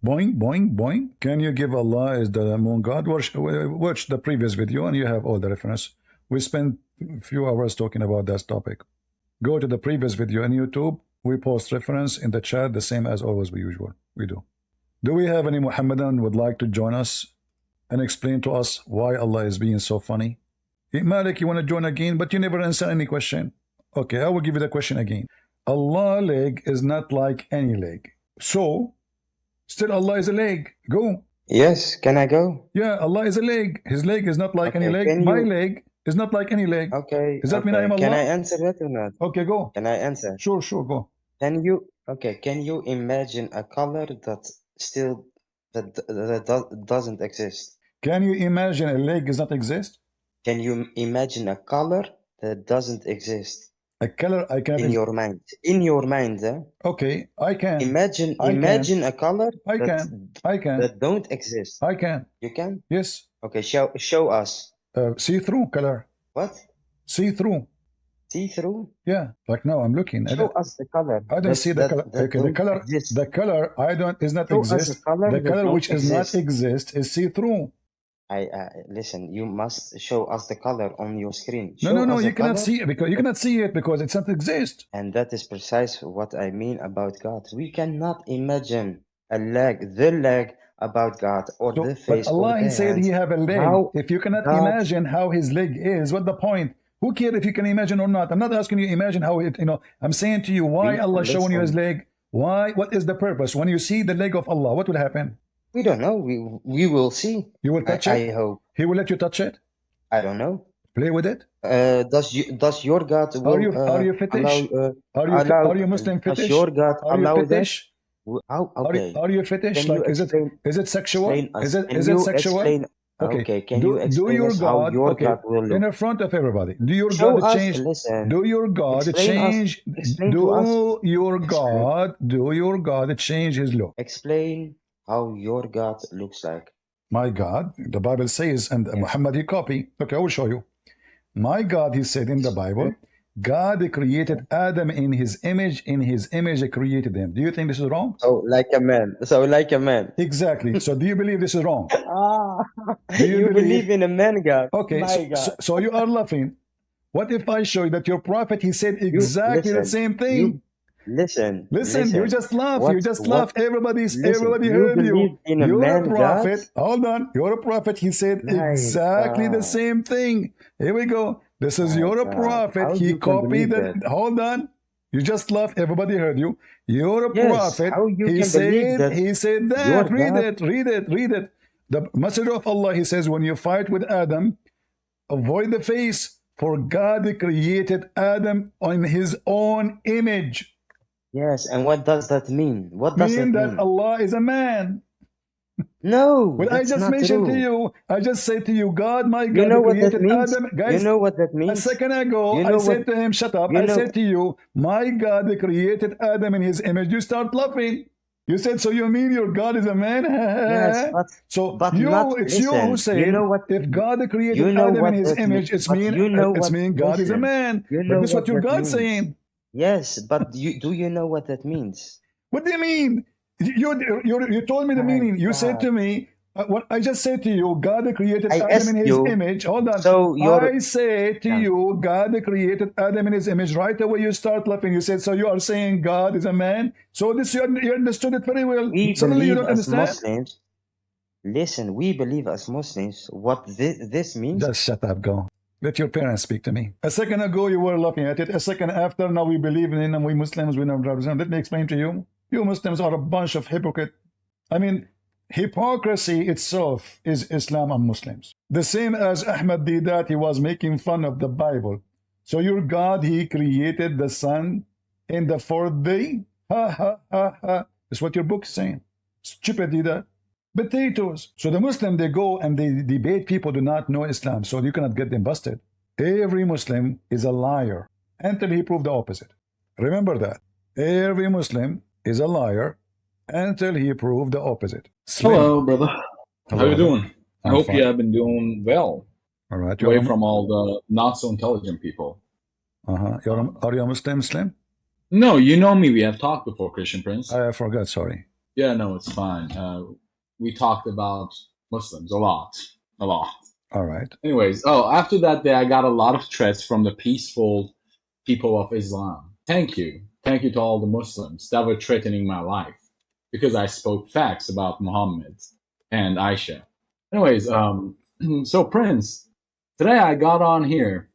Boing, boing, boing. Can you give Allah is the moon God? Watch the previous video and you have all the reference. We spent a few hours talking about that topic. Go to the previous video on YouTube. We post reference in the chat, the same as always we do. Do we have any Muhammadan would like to join us and explain to us why Allah is being so funny? Malik, you want to join again, but you never answer any question. Okay, I will give you the question again. Allah leg is not like any leg. So, still Allah is a leg. Go. Yes, can I go? Yeah, Allah is a leg. His leg is not like any leg. My leg is not like any leg. Okay. Does that mean I am Allah? Can I answer that or not? Okay, go. Can I answer? Sure, go. Can you imagine a color that doesn't exist? Can you imagine a leg does not exist? Can you imagine a color that doesn't exist? A color I can in your mind. In your mind, Okay, I can. Imagine a color I can. that don't exist. I can. You can? Yes. Okay, show us. See-through color. What? See-through. See-through? Yeah, like now I'm looking. Show us the color. I don't see the color. Okay, the color I don't is not exist. The color which is not exist is see-through. Listen, you must show us the color on your screen. No, you cannot see it because you cannot see it because it doesn't exist. And that is precise what I mean about God. We cannot imagine the leg about God or the face. But Allah or the said He have a leg. If you cannot God, imagine how His leg is, what the point? Who cares if you can imagine or not? I'm not asking you imagine how it. I'm saying to you why Allah showing you His leg. Why? What is the purpose? When you see the leg of Allah, what will happen? We don't know. We will see. You will touch it? I hope. He will let you touch it? I don't know. Play with it? Does your God will, are you fetish? Are you Muslim fetish? Does your God allow fetish? Okay. Are you fetish? Can like is it sexual? Is it sexual? Okay. Can you explain us how your God will look? In front of everybody. Do your God change? Do your God change? Do your God change His look? Explain how your God looks like. My God, the Bible says, and Muhammad he copy. Okay, I will show you. My God, he said in the Bible, God created Adam in his image he created him. Do you think this is wrong? So like a man. Exactly. So do you believe this is wrong? Do you believe in a man God? Okay, so you are laughing. What if I show you that your prophet, he said exactly the same thing? Listen, you just laugh. Everybody heard you. You're a prophet. God? Hold on. You're a prophet. He said exactly the same thing. Here we go. This is you're a prophet. He copied it. Hold on. You just laugh. Everybody heard you. You're a prophet. He said that. Read it. The Messenger of Allah, he says, when you fight with Adam, avoid the face, for God created Adam on his own image. Yes, and what does that mean? What does it mean? That Allah is a man. No, well, I just mentioned to you. I just said to you, God, my God, you know what created that means? Adam. Guys, you know what that means? A second ago, I said to him, shut up. I said to you, my God created Adam in his image. You start laughing. You said, so you mean your God is a man? Yes, but you who say, you know what, if God created Adam in his image, it's mean God is a man. But this is what your God's saying. Yes, but do you know what that means? What do you mean? You told me the meaning. You said to me, what I just said to you, God created Adam in his image. Hold on. So I say to you, God created Adam in his image. Right away you start laughing. You said, so you are saying God is a man? So this you understood it very well. Suddenly you don't understand? Muslims, listen, we believe as Muslims what this means. Just shut up, go. Let your parents speak to me. A second ago you were laughing at it. A second after, now we believe in it, and we Muslims, we never represent. Let me explain to you. You Muslims are a bunch of hypocrites. I mean, Hypocrisy itself is Islam and Muslims. The same as Ahmed Deedat, he was making fun of the Bible. So your God, he created the sun in the fourth day? Ha ha ha ha. That's what your book is saying. Stupid Deedat. Potatoes. So the Muslim, they go and they debate people do not know Islam, so you cannot get them busted. Every Muslim is a liar until he proved the opposite. Remember that. Every Muslim is a liar until he proved the opposite. Slim. Hello, brother. Hello. How you doing? I I'm hope fine. you have been doing well. All right. Away from all the not so intelligent people. Are you a Muslim, Slim? No, you know me. We have talked before, Christian Prince. I forgot, sorry. Yeah, no, it's fine. We talked about Muslims a lot. All right. Anyways, after that day, I got a lot of threats from the peaceful people of Islam. Thank you. Thank you to all the Muslims that were threatening my life because I spoke facts about Muhammad and Aisha. Anyways, so Prince, today I got on here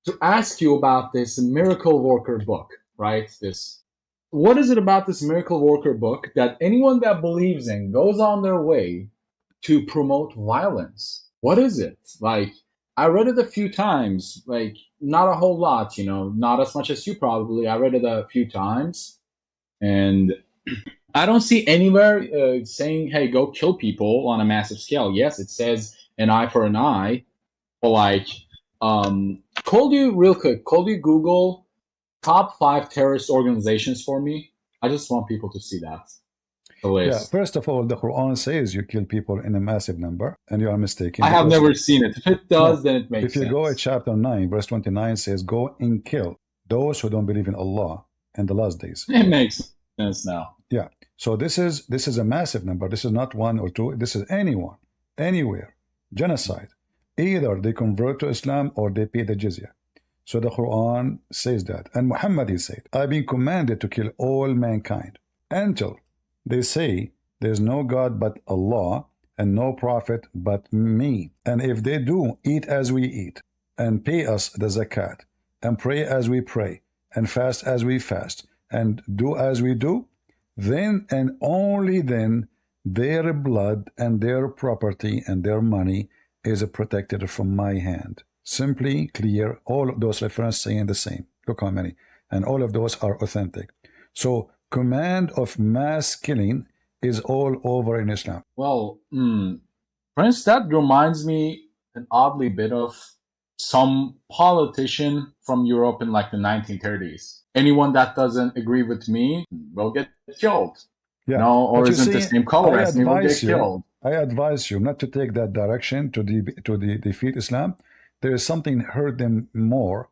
to ask you about this miracle worker book, right? What is it about this miracle worker book that anyone that believes in goes on their way to promote violence? What is it? Like, I read it a few times, like not a whole lot, not as much as you probably. I read it a few times and I don't see anywhere saying, hey, go kill people on a massive scale. Yes, it says an eye for an eye, but like, could you Google top 5 terrorist organizations for me? I just want people to see that. The list. Yeah, first of all, the Quran says you kill people in a massive number, and you are mistaken. I have never seen it. If it does, then it makes sense. If you go at chapter 9, verse 29 says, go and kill those who don't believe in Allah in the last days. It makes sense now. Yeah. So this is a massive number. This is not one or two. This is anyone, anywhere. Genocide. Either they convert to Islam or they pay the jizya. So the Quran says that. And Muhammad, he said, I've been commanded to kill all mankind until they say there's no God but Allah and no prophet but me. And if they do eat as we eat and pay us the zakat and pray as we pray and fast as we fast and do as we do, then and only then their blood and their property and their money is protected from my hand. Simply, clear, all of those references saying the same. Look how many. And all of those are authentic. So command of mass killing is all over in Islam. Well, Prince, that reminds me an oddly bit of some politician from Europe in like the 1930s. Anyone that doesn't agree with me will get killed. Yeah. No, or isn't the same color as me will get killed. I advise you not to take that direction to defeat Islam. There is something hurt them more.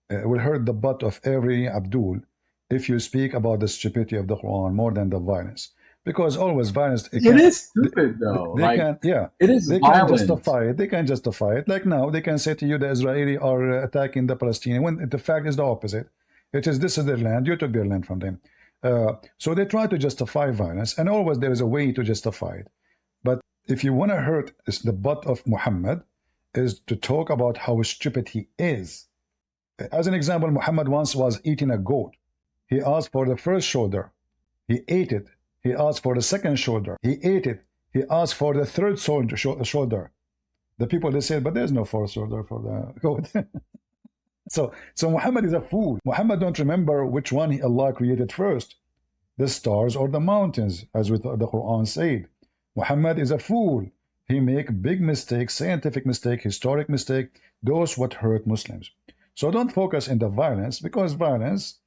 It will hurt the butt of every Abdul if you speak about the stupidity of the Quran more than the violence. Because always violence. It is stupid though. It is they violent. Can justify it. They can justify it. Like now, they can say to you the Israeli are attacking the Palestinians when the fact is the opposite. This is their land. You took their land from them. So they try to justify violence, and always there is a way to justify it. But if you want to hurt the butt of Muhammad, is to talk about how stupid he is. As an example, Muhammad once was eating a goat. He asked for the first shoulder. He ate it. He asked for the second shoulder. He ate it. He asked for the third shoulder. The people, they said, but there's no fourth shoulder for the goat. So Muhammad is a fool. Muhammad don't remember which one Allah created first, the stars or the mountains, as with the Quran said. Muhammad is a fool. He make big mistakes, scientific mistake, historic mistake, those what hurt Muslims. So don't focus in the violence, because violence,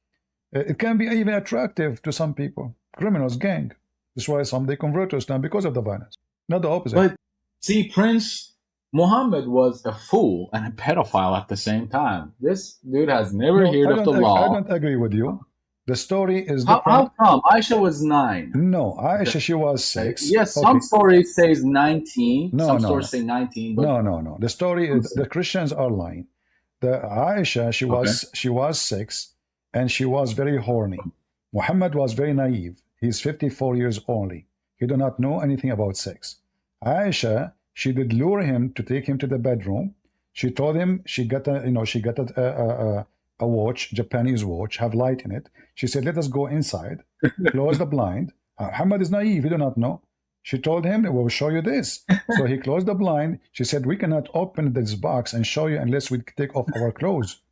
it can be even attractive to some people. Criminals, gang. That's why some they convert to Islam because of the violence, not the opposite. But see, Prince, Muhammad was a fool and a pedophile at the same time. This dude has never heard of the law. I don't agree with you. The story is different. How come? Aisha was 9. No, Aisha, she was 6. Yes, some stories say 19. No, some stories say 19. But no. The story is the Christians are lying. The Aisha, she was 6, and she was very horny. Muhammad was very naive. He's 54 years only. He do not know anything about sex. Aisha, she did lure him to take him to the bedroom. She told him she got a watch, Japanese watch, have light in it. She said, let us go inside, close the blind. Muhammad is naive, he do not know. She told him, we will show you this. So he closed the blind. She said, we cannot open this box and show you unless we take off our clothes.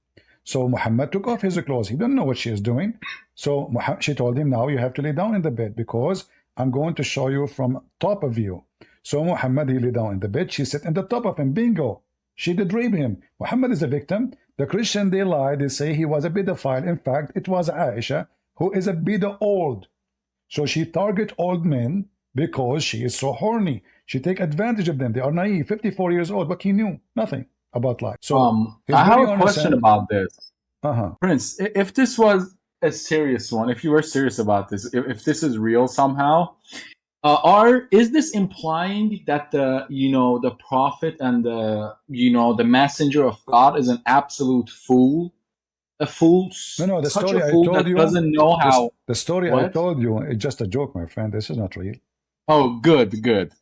So Muhammad took off his clothes. He didn't know what she is doing. So she told him, now you have to lay down in the bed because I'm going to show you from top of you. So Muhammad, he lay down in the bed. She sat in the top of him. Bingo. She did rape him. Muhammad is a victim. The Christian, they lie. They say he was a pedophile. In fact, it was Aisha who is a pedo old. So she target old men because she is so horny. She take advantage of them. They are naive, 54 years old, but he knew nothing about life. So I have a question about this. Prince, if this was a serious one, if you were serious about this, if this is real somehow, is this implying that the prophet and the messenger of God is an absolute fool? A fool? No, the such story a fool I told that you doesn't know how. The story What? I told you is just a joke, my friend. This is not real. Oh, good.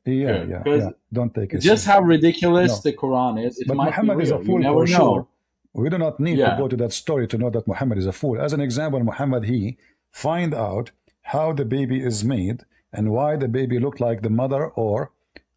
Yeah. Don't take it. Just how ridiculous the Quran is. It But might Muhammad be is real. a fool You never for know. sure. We do not need to go to that story to know that Muhammad is a fool. As an example, Muhammad, he find out how the baby is made and why the baby looked like the mother or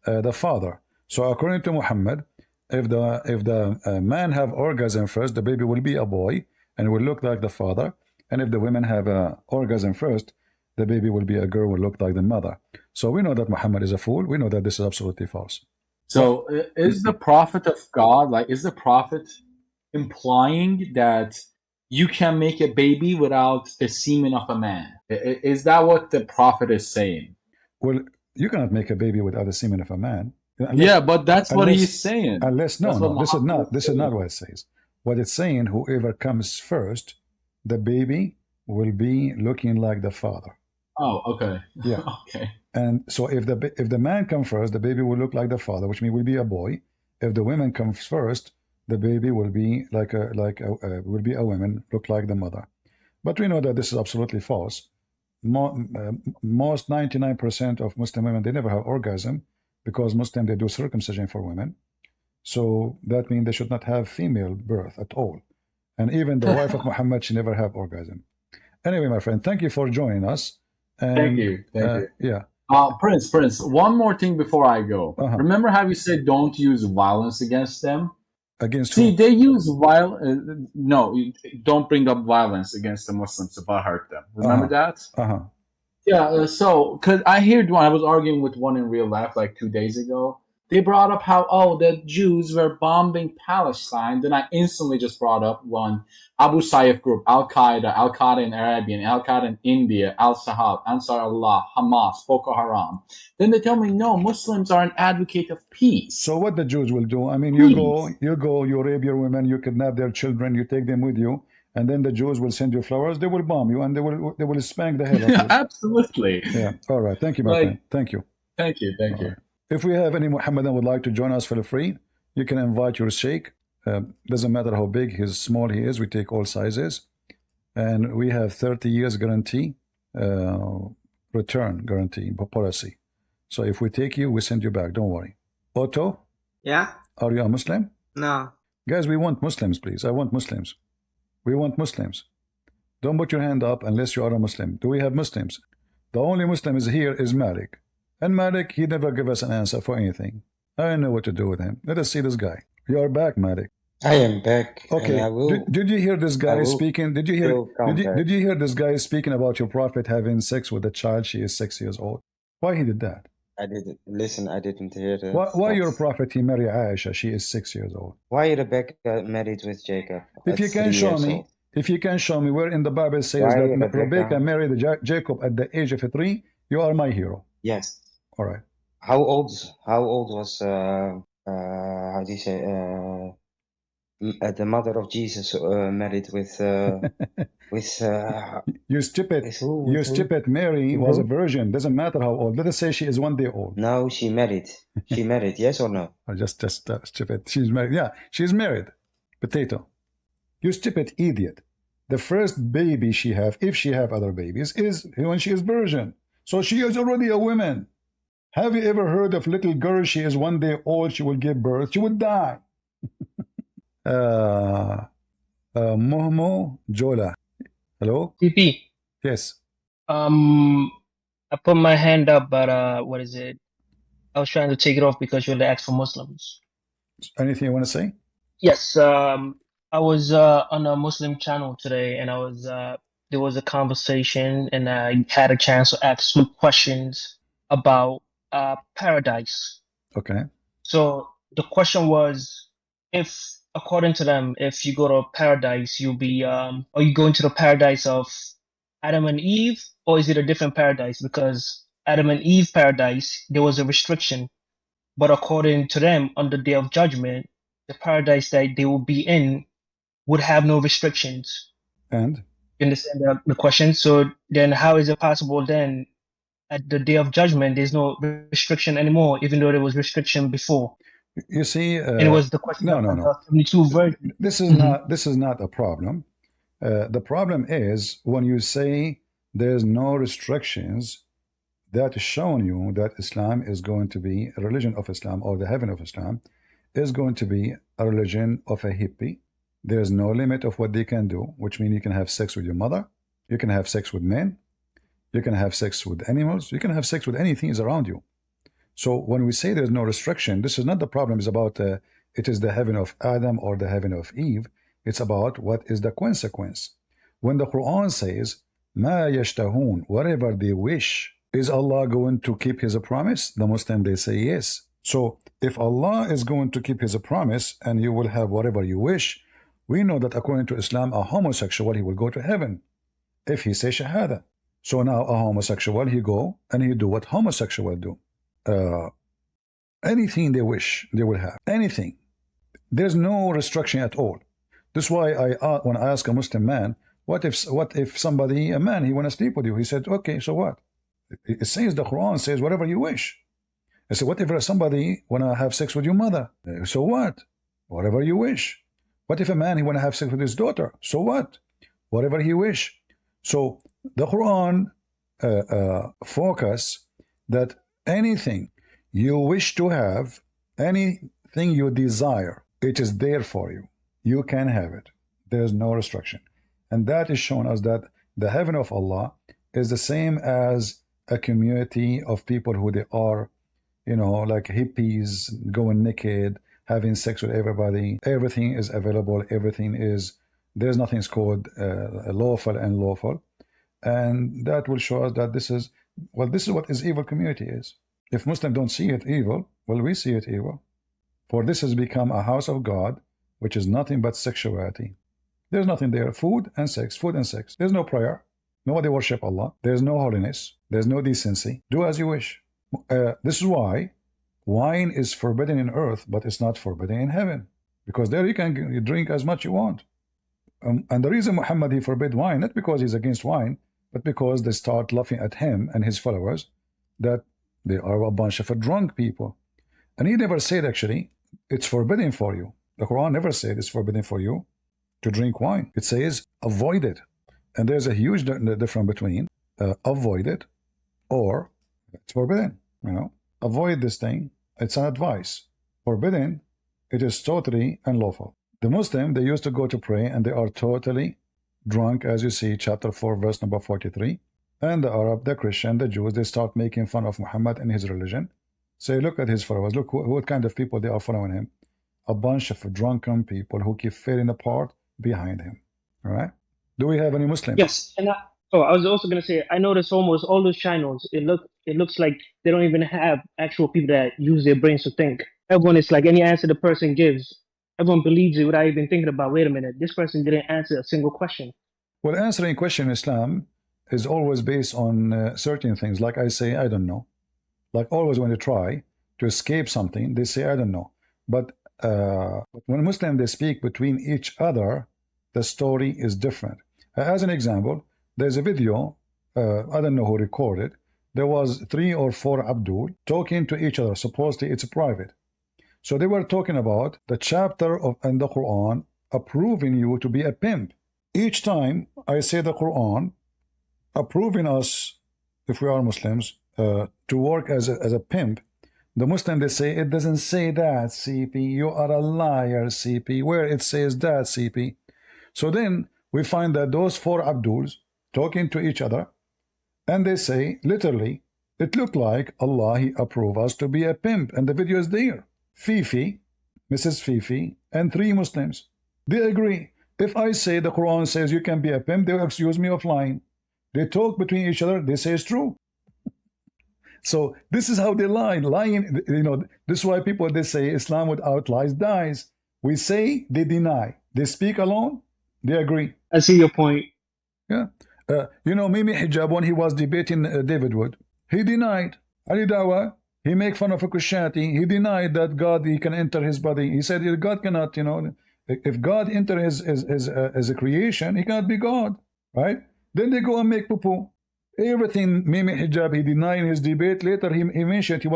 the father. So according to Muhammad, if the man have orgasm first, the baby will be a boy and will look like the father. And if the women have orgasm first, the baby will be a girl, will look like the mother. So we know that Muhammad is a fool. We know that this is absolutely false. So is the prophet of God, is the prophet implying that you can make a baby without the semen of a man? Is that what the prophet is saying? Well, you cannot make a baby without the semen of a man. But that's what he's saying. This is not what it says. What it's saying, whoever comes first, the baby will be looking like the father. Oh, okay. Yeah. Okay. And so if the man comes first, the baby will look like the father, which means will be a boy. If the woman comes first, the baby will be will be a woman, look like the mother. But we know that this is absolutely false. Most 99% of Muslim women, they never have orgasm because Muslim, they do circumcision for women. So that means they should not have female birth at all. And even the wife of Muhammad, she never have orgasm. Anyway, my friend, thank you for joining us. And, thank you. Yeah. Prince, one more thing before I go. Remember how you said don't use violence against them? Against who? They use violence. No, don't bring up violence against the Muslims if I hurt them. Remember that? Yeah, so, because I heard when I was arguing with one in real life 2 days ago, they brought up how, the Jews were bombing Palestine. Then I instantly just brought up one Abu Sayyaf group, Al-Qaeda in Arabian, Al-Qaeda in India, Al-Sahab, Ansar Allah, Hamas, Boko Haram. Then they tell me, no, Muslims are an advocate of peace. So what the Jews will do, I mean, you go, you rape your women, you kidnap their children, you take them with you, and then the Jews will send you flowers, they will bomb you, and they will spank the hell out of you. Absolutely. Yeah, all right. Thank you, my friend. Thank you. Thank you. Right. If we have any Muhammadan would like to join us, feel free. You can invite your sheikh. Doesn't matter how big, small he is. We take all sizes. And we have 30 years guarantee, return guarantee policy. So if we take you, we send you back. Don't worry. Otto? Yeah? Are you a Muslim? No. Guys, we want Muslims, please. I want Muslims. We want Muslims. Don't put your hand up unless you are a Muslim. Do we have Muslims? The only Muslim is here is Malik. And Malik, he never give us an answer for anything. I don't know what to do with him. Let us see this guy. You are back, Malik. I am back. Okay. And I will, did you hear this guy speaking? Did you hear this guy speaking about your prophet having sex with a child? She is 6 years old. Why he did that? I didn't listen. I didn't hear that. Why your prophet he married Aisha? She is 6 years old. Why Rebecca married with Jacob? If you can show me where in the Bible says that Rebecca married Jacob at the age of 3, you are my hero. Yes. All right. How old was how do you say the mother of Jesus married with you stupid. Mary was a virgin. Doesn't matter how old. Let us say she is 1 day old. No, she married. She married. Yes or no? Just stupid. She's married. Yeah, she's married. Potato. You stupid idiot. The first baby she have, if she have other babies, is when she is virgin. So she is already a woman. Have you ever heard of little girl? She is 1 day old. She will give birth. She would die. Mohmo Jola. Hello? PP. Yes. I put my hand up, but what is it? I was trying to take it off because you had asked for Muslims. Anything you want to say? Yes, I was on a Muslim channel today, and I was there was a conversation, and I had a chance to ask some questions about paradise. Okay. So the question was, if according to them, if you go to paradise, you'll be are you going to the paradise of Adam and Eve, or is it a different paradise? Because Adam and Eve paradise, there was a restriction, but according to them, on the day of judgment, the paradise that they will be in would have no restrictions. And You understand the question? So then, how is it possible then at the day of judgment there's no restriction anymore, even though there was restriction before? you see, And it was the question no, of no, no. the 72 virgins. This is not a problem. The problem is when you say there's no restrictions, that is showing you that Islam is going to be a religion of Islam, or the heaven of Islam is going to be a religion of a hippie. There's no limit of what they can do, which means you can have sex with your mother, you can have sex with men, you can have sex with animals, you can have sex with anything is around you. So when we say there's no restriction, this is not the problem. It's about it is the heaven of Adam or the heaven of Eve. It's about what is the consequence. When the Quran says, Ma yashtahun, whatever they wish, is Allah going to keep his promise? The Muslim, they say yes. So if Allah is going to keep his promise and you will have whatever you wish, we know that according to Islam, a homosexual, he will go to heaven if he says Shahada. So now a homosexual, he go and he do what homosexual do. Anything they wish, they will have. Anything. There's no restriction at all. This is why when I ask a Muslim man, what if somebody, a man, he want to sleep with you? He said, okay, so what? It says, the Quran says, whatever you wish. I said, what if somebody want to have sex with your mother? So what? Whatever you wish. What if a man, he want to have sex with his daughter? So what? Whatever he wish. So the Quran focus that anything you wish to have, anything you desire, it is there for you. You can have it. There's no restriction. And that is showing us that the heaven of Allah is the same as a community of people who they are, you know, like hippies, going naked, having sex with everybody. Everything is available. Everything is, there's nothing called lawful and lawful. And that will show us that this is what is evil community is. If Muslims don't see it evil, well, we see it evil. For this has become a house of God, which is nothing but sexuality. There's nothing there. Food and sex, food and sex. There's no prayer. Nobody worship Allah. There's no holiness. There's no decency. Do as you wish. This is why wine is forbidden in earth, but it's not forbidden in heaven. Because there you can drink as much you want. And the reason Muhammad, he forbid wine, not because he's against wine, but because they start laughing at him and his followers, that they are a bunch of drunk people. And he never said, actually, it's forbidden for you. The Quran never said it's forbidden for you to drink wine. It says avoid it. And there's a huge difference between avoid it or it's forbidden. You know, avoid this thing. It's an advice. Forbidden, it is totally unlawful. The Muslim, they used to go to pray and they are totally drunk, as you see, chapter 4, verse number 43. And the Arab, the Christian, the Jews, they start making fun of Muhammad and his religion. Say, look at his followers. Look what kind of people they are following him. A bunch of drunken people who keep falling apart behind him. All right? Do we have any Muslims? Yes, and I was also gonna say, I noticed almost all those channels. It looks like they don't even have actual people that use their brains to think. Everyone is like any answer the person gives, everyone believes it without even thinking about, wait a minute, this person didn't answer a single question. Well, answering question in Islam is always based on certain things. Like I say, I don't know. Like always when they try to escape something, they say, I don't know. But when Muslims, they speak between each other, the story is different. As an example, there's a video, I don't know who recorded. There was 3 or 4 Abdul talking to each other. Supposedly it's private. So they were talking about the chapter in the Quran approving you to be a pimp. Each time I say the Quran approving us, if we are Muslims, to work as a pimp, the Muslim, they say, it doesn't say that, CP. You are a liar, CP. Where it says that, CP. So then we find that those 4 Abduls talking to each other, And they say, literally, it looked like Allah, He approved us to be a pimp. And the video is there. Fifi, Mrs. Fifi, and 3 Muslims. They agree. If I say the Quran says you can be a pimp, they'll accuse me of lying. They talk between each other. They say it's true. So this is how they lie. Lying, you know, this is why people, they say Islam without lies dies. We say, they deny. They speak alone, they agree. I see your point. Yeah. You know, Mimi Hijab, when he was debating David Wood, he denied. Ali Dawa, he make fun of a Christianity. He denied that God, he can enter his body. He said God cannot, you know, if God enter as a creation, he cannot be God, right? Then they go and make poo-poo. Everything Mimi Hijab, he denied in his debate. Later he mentioned he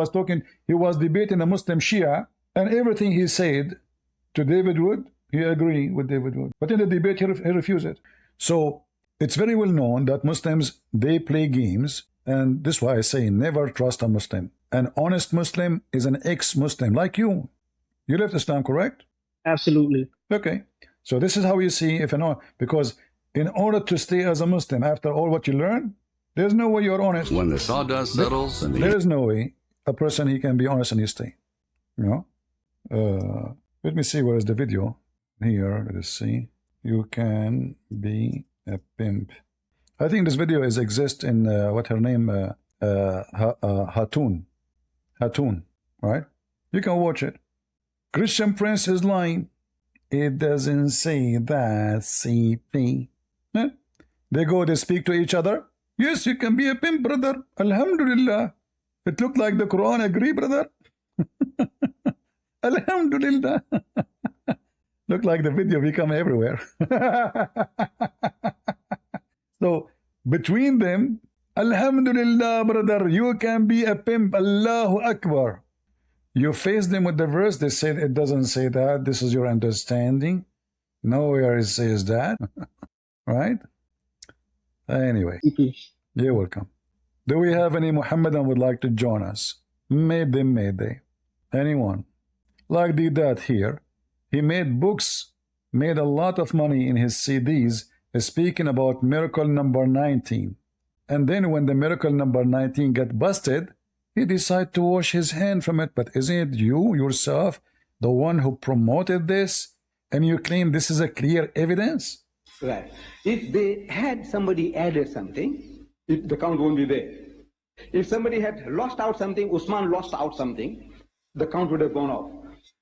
was debating a Muslim Shia, and everything he said to David Wood, he agreed with David Wood. But in the debate, he refused it. So it's very well known that Muslims, they play games, and this is why I say never trust a Muslim. An honest Muslim is an ex-Muslim, like you. You left Islam, correct? Absolutely. Okay. So this is how you see if an because in order to stay as a Muslim, after all what you learn, there's no way you're honest. When the sawdust settles and there is no way a person, he can be honest and he stay. You know? Let me see, where is the video? Here, let us see. You can be a pimp. I think this video exists in, what her name, Hatun. Hatun, right? You can watch it. Christian Prince is lying. It doesn't say that, CP. Yeah? They go, they speak to each other. Yes, you can be a pimp, brother. Alhamdulillah. It looked like the Quran agree, brother. Alhamdulillah. Look like the video become everywhere. So between them, Alhamdulillah, brother, you can be a pimp. Allahu Akbar. You face them with the verse, they say it doesn't say that. This is your understanding. Nowhere it says that. Right? Anyway, you're welcome. Do we have any Muhammadan would like to join us? May they. Anyone? Like Deedat here. He made books, made a lot of money in his CDs, speaking about miracle number 19. And then when the miracle number 19 got busted, he decided to wash his hand from it. But isn't it you, yourself, the one who promoted this? And you claim this is a clear evidence? Right. If they had somebody added something, the count won't be there. If somebody had lost out something, Usman lost out something, the count would have gone off.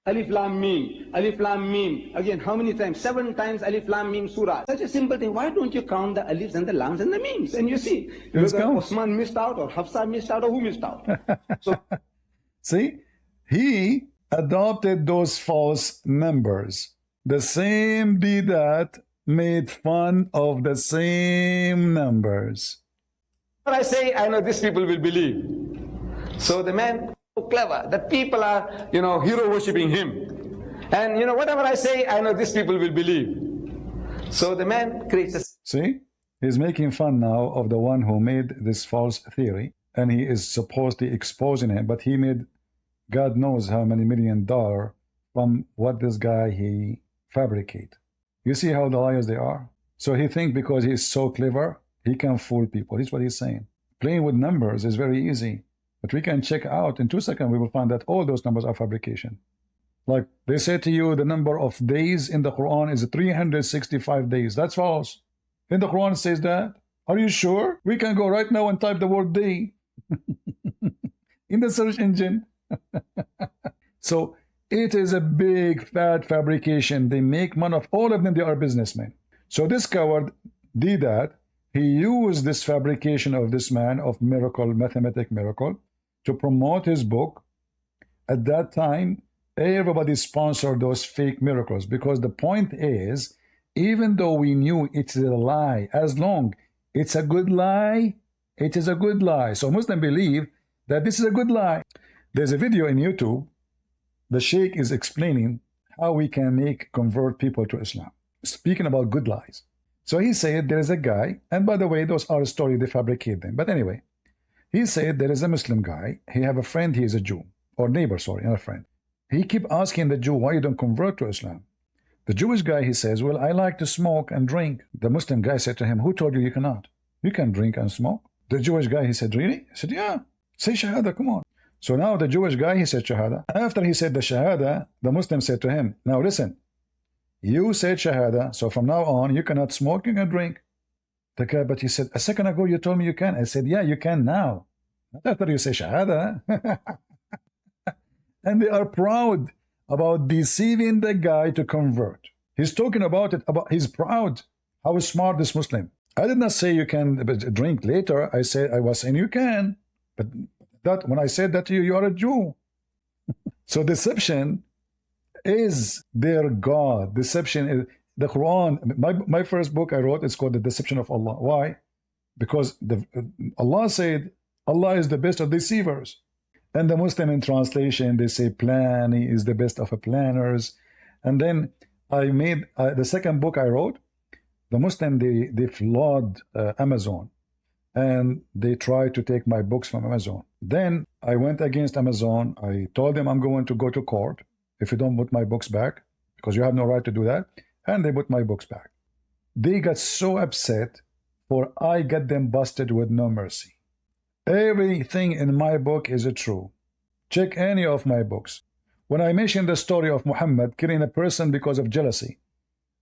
Alif Lam Mim, Alif Lam Mim. Again, how many times? 7 times Alif Lam Mim Surah. Such a simple thing. Why don't you count the Alifs and the Lams and the Mims? And you see, whether Usman missed out or Hafsa missed out or who missed out. So, see, he adopted those false numbers. The same Deedat made fun of the same numbers. When I say, I know these people will believe. So the man, so clever, that people are, you know, hero worshipping him. And, you know, whatever I say, I know these people will believe. So the man creates a... See, he's making fun now of the one who made this false theory, and he is supposedly exposing him, but he made God knows how many $1 million from what this guy he fabricate. You see how the liars they are? So he thinks because he's so clever, he can fool people. That's what he's saying. Playing with numbers is very easy. But we can check out in 2 seconds, we will find that all those numbers are fabrication. Like they say to you, the number of days in the Quran is 365 days. That's false. In the Quran it says that. Are you sure? We can go right now and type the word day in the search engine. So it is a big fat fabrication. They make money of all of them. They are businessmen. So this coward did that. He used this fabrication of this man of miracle, mathematic miracle, to promote his book. At that time, everybody sponsored those fake miracles, because the point is, even though we knew it's a lie, as long it's a good lie, it is a good lie. So Muslims believe that this is a good lie. There's a video in YouTube. The Sheikh is explaining how we can convert people to Islam, speaking about good lies. So he said there is a guy, and by the way, those are stories, they fabricate them. But anyway, he said there is a Muslim guy. He have a friend, he is a Jew, or neighbor, sorry, not a friend. He keep asking the Jew, why you don't convert to Islam? The Jewish guy, he says, well, I like to smoke and drink. The Muslim guy said to him, who told you you cannot? You can drink and smoke. The Jewish guy, he said, really? I said, yeah. Say Shahada, come on. So now the Jewish guy, he said Shahada. After he said the Shahada, the Muslim said to him, now listen, you said Shahada, so from now on, you cannot smoke, you can drink. The guy, but he said, a second ago you told me you can. I said, yeah, you can now. Not after you say Shahada. And they are proud about deceiving the guy to convert. He's talking about it, he's proud how smart this Muslim. I did not say you can drink later. I was saying you can. But that when I said that to you, you are a Jew. So deception is their God. Deception is the Quran. My first book I wrote is called The Deception of Allah. Why? Because Allah said Allah is the best of deceivers. And the Muslim in translation, they say Plani is the best of planners. And then I made the second book I wrote. The Muslim, they flood Amazon. And they tried to take my books from Amazon. Then I went against Amazon. I told them I'm going to go to court if you don't put my books back, because you have no right to do that. And they put my books back. They got so upset, for I got them busted with no mercy. Everything in my book is true. Check any of my books. When I mentioned the story of Muhammad killing a person because of jealousy,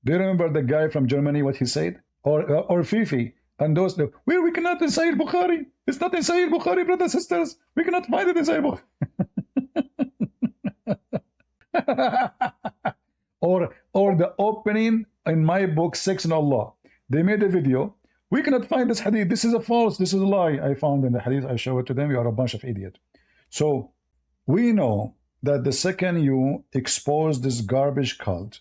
do you remember the guy from Germany, what he said? Or Fifi? And those, we cannot in Sahih Bukhari. It's not in Sahih Bukhari, brothers and sisters. We cannot find it in Sahih Bukhari. or the opening in my book, Sex in Allah. They made a video. We cannot find this hadith. This is a false. This is a lie. I found in the hadith. I show it to them. You are a bunch of idiots. So we know that the second you expose this garbage cult,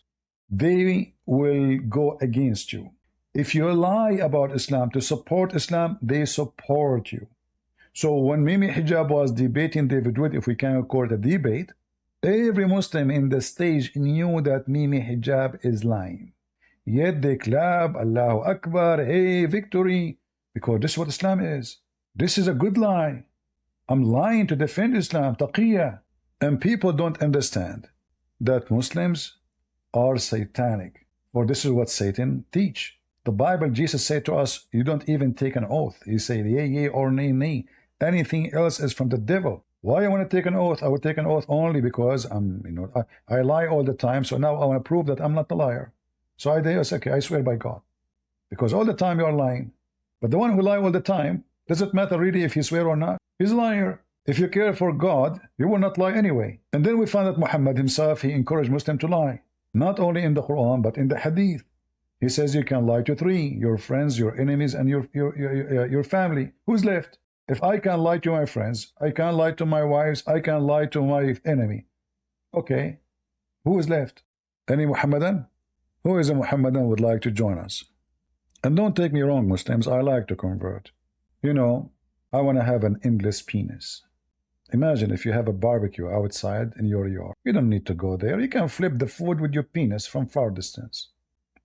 they will go against you. If you lie about Islam to support Islam, they support you. So when Mimi Hijab was debating David Wood, if we can call it a debate, every Muslim in the stage knew that Mimi Hijab is lying. Yet they clap, Allahu Akbar, hey, victory, because this is what Islam is. This is a good lie. I'm lying to defend Islam, taqiyya. And people don't understand that Muslims are satanic, for this is what Satan teach. The Bible, Jesus said to us, you don't even take an oath. He said, yea, yea, or nay, nay. Anything else is from the devil. Why I want to take an oath? I would take an oath only because I lie all the time. So now I want to prove that I'm not a liar. So I say, okay, I swear by God. Because all the time you're lying. But the one who lies all the time, does it matter really if he swear or not? He's a liar. If you care for God, you will not lie anyway. And then we find that Muhammad himself, he encouraged Muslims to lie. Not only in the Quran, but in the Hadith. He says you can lie to three: your friends, your enemies, and your family. Who's left? If I can lie to my friends, I can lie to my wives, I can lie to my enemy. Okay, who is left? Any Muhammadan? Who is a Muhammadan would like to join us? And don't take me wrong, Muslims, I like to convert. You know, I want to have an endless penis. Imagine if you have a barbecue outside in your yard. You don't need to go there. You can flip the food with your penis from far distance.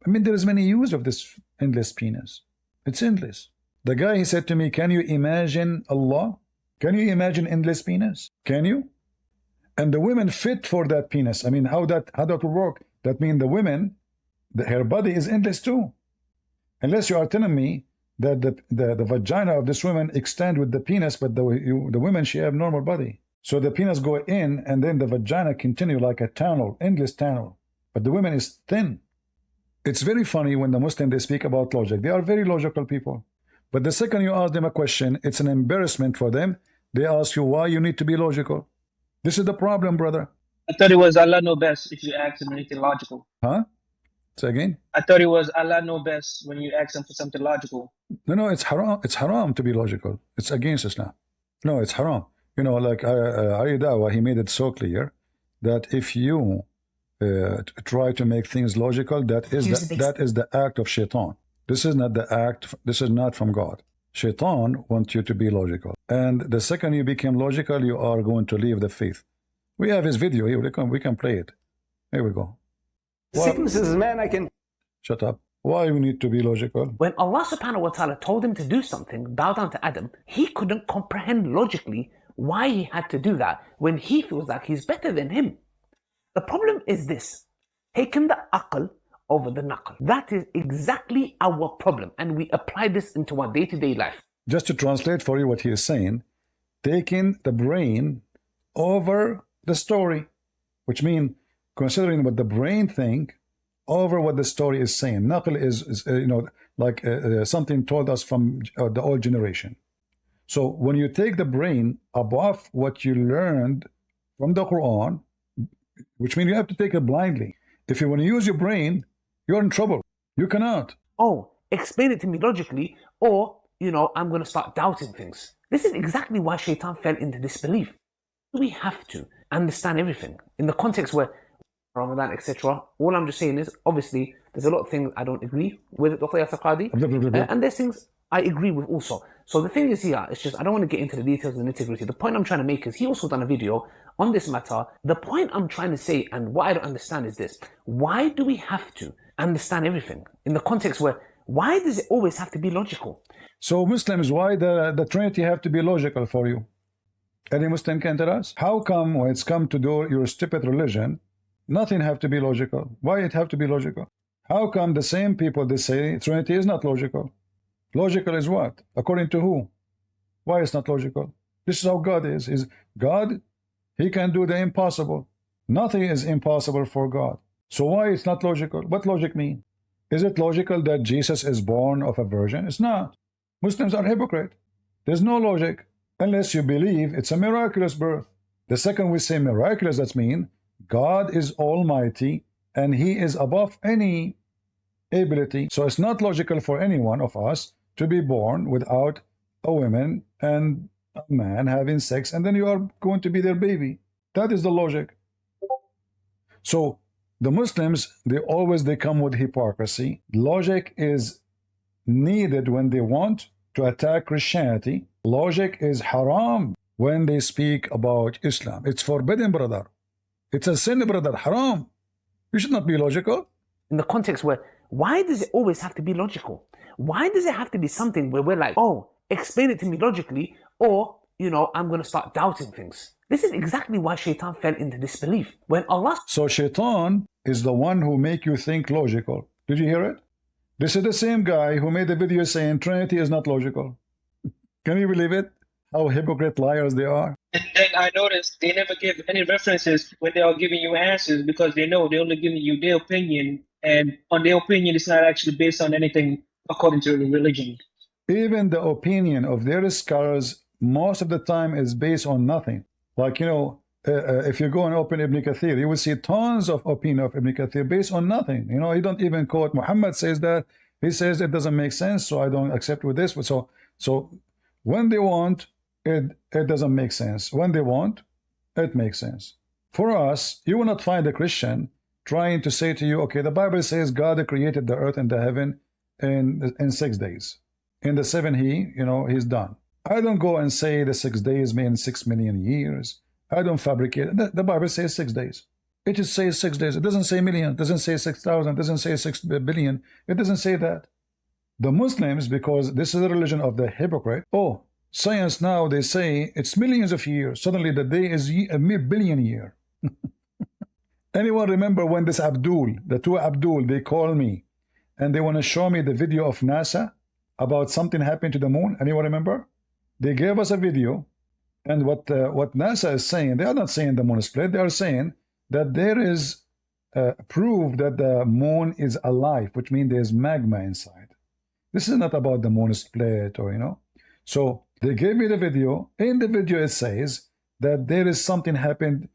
I mean, there is many use of this endless penis. It's endless. The guy, he said to me, can you imagine Allah? Can you imagine endless penis? Can you? And the women fit for that penis. I mean, how that will work? That means the women, her body is endless too. Unless you are telling me that the vagina of this woman extend with the penis, but the women, she have normal body. So the penis go in, and then the vagina continue like a tunnel, endless tunnel. But the woman is thin. It's very funny when the Muslims, they speak about logic. They are very logical people. But the second you ask them a question, it's an embarrassment for them. They ask you why you need to be logical. This is the problem, brother. I thought it was Allah know best if you ask him anything logical. Huh? Say again? I thought it was Allah know best when you ask him for something logical. No, it's haram. It's haram to be logical. It's against Islam. No, it's haram. You know, like Ali Dawa, he made it so clear that if you try to make things logical, that is the act of shaitan. This is not the act, this is not from God. Shaitan wants you to be logical. And the second you become logical, you are going to leave the faith. We have his video here, we can play it. Here we go. Sicknesses, man, I can... Shut up. Why we need to be logical? When Allah subhanahu wa ta'ala told him to do something, bow down to Adam, he couldn't comprehend logically why he had to do that when he feels like he's better than him. The problem is this: taking the aql over the naql. That is exactly our problem, and we apply this into our day-to-day life. Just to translate for you what he is saying, taking the brain over the story, which means considering what the brain think over what the story is saying. Naql is like something told us from the old generation. So when you take the brain above what you learned from the Quran, which means you have to take it blindly. If you want to use your brain, you're in trouble. You cannot. Oh, explain it to me logically, or, I'm going to start doubting things. This is exactly why Shaitan fell into disbelief. We have to understand everything in the context where Ramadan, etc. All I'm just saying is, obviously, there's a lot of things I don't agree with Dr. Yasir Qadi, and there's things I agree with also. So the thing is here, it's just I don't want to get into the details and the nitty-gritty. The point I'm trying to make is he also done a video on this matter. The point I'm trying to say, and what I don't understand is this: why do we have to understand everything in the context where why does it always have to be logical? So Muslims, why the Trinity have to be logical for you? Any Muslim can tell us? How come when it's come to do your stupid religion, nothing have to be logical? Why it have to be logical? How come the same people they say Trinity is not logical? Logical is what? According to who? Why it's not logical? This is how God is. Is God, he can do the impossible. Nothing is impossible for God. So why it's not logical? What logic mean? Is it logical that Jesus is born of a virgin? It's not. Muslims are hypocrite. There's no logic unless you believe it's a miraculous birth. The second we say miraculous, that means God is almighty and he is above any ability. So it's not logical for any one of us to be born without a woman and a man having sex, and then you are going to be their baby. That is the logic. So the Muslims, they come with hypocrisy. Logic is needed when they want to attack Christianity. Logic is haram when they speak about Islam. It's forbidden, brother. It's a sin, brother. Haram. You should not be logical. In the context where why does it always have to be logical? Why does it have to be something where we're like, oh, explain it to me logically, or, I'm going to start doubting things? This is exactly why Shaitan fell into disbelief. When Allah... So Shaitan is the one who make you think logical. Did you hear it? This is the same guy who made a video saying Trinity is not logical. Can you believe it? How hypocrite liars they are. And then I noticed they never give any references when they are giving you answers because they know they're only giving you their opinion, and on their opinion it's not actually based on anything according to the religion. Even the opinion of their scholars most of the time is based on nothing. Like, if you go and open Ibn Kathir, you will see tons of opinion of Ibn Kathir based on nothing. He don't even quote Muhammad says that. He says it doesn't make sense, so I don't accept with this. So when they want, it doesn't make sense. When they want, it makes sense. For us, you will not find a Christian trying to say to you, okay, the Bible says God created the earth and the heaven in 6 days. In the 7, he's done. I don't go and say the 6 days mean 6 million years. I don't fabricate. The Bible says 6 days. It just says 6 days. It doesn't say million. It doesn't say 6,000. It doesn't say 6 billion. It doesn't say that. The Muslims, because this is the religion of the hypocrite, science now, they say it's millions of years. Suddenly the day is a mere billion year. Anyone remember when this the two Abdul, they call me and they want to show me the video of NASA about something happened to the moon? Anyone remember? They gave us a video, and what NASA is saying, they are not saying the moon is split. They are saying that there is proof that the moon is alive, which means there's magma inside. This is not about the moon split or, So they gave me the video. In the video, it says that there is something happened,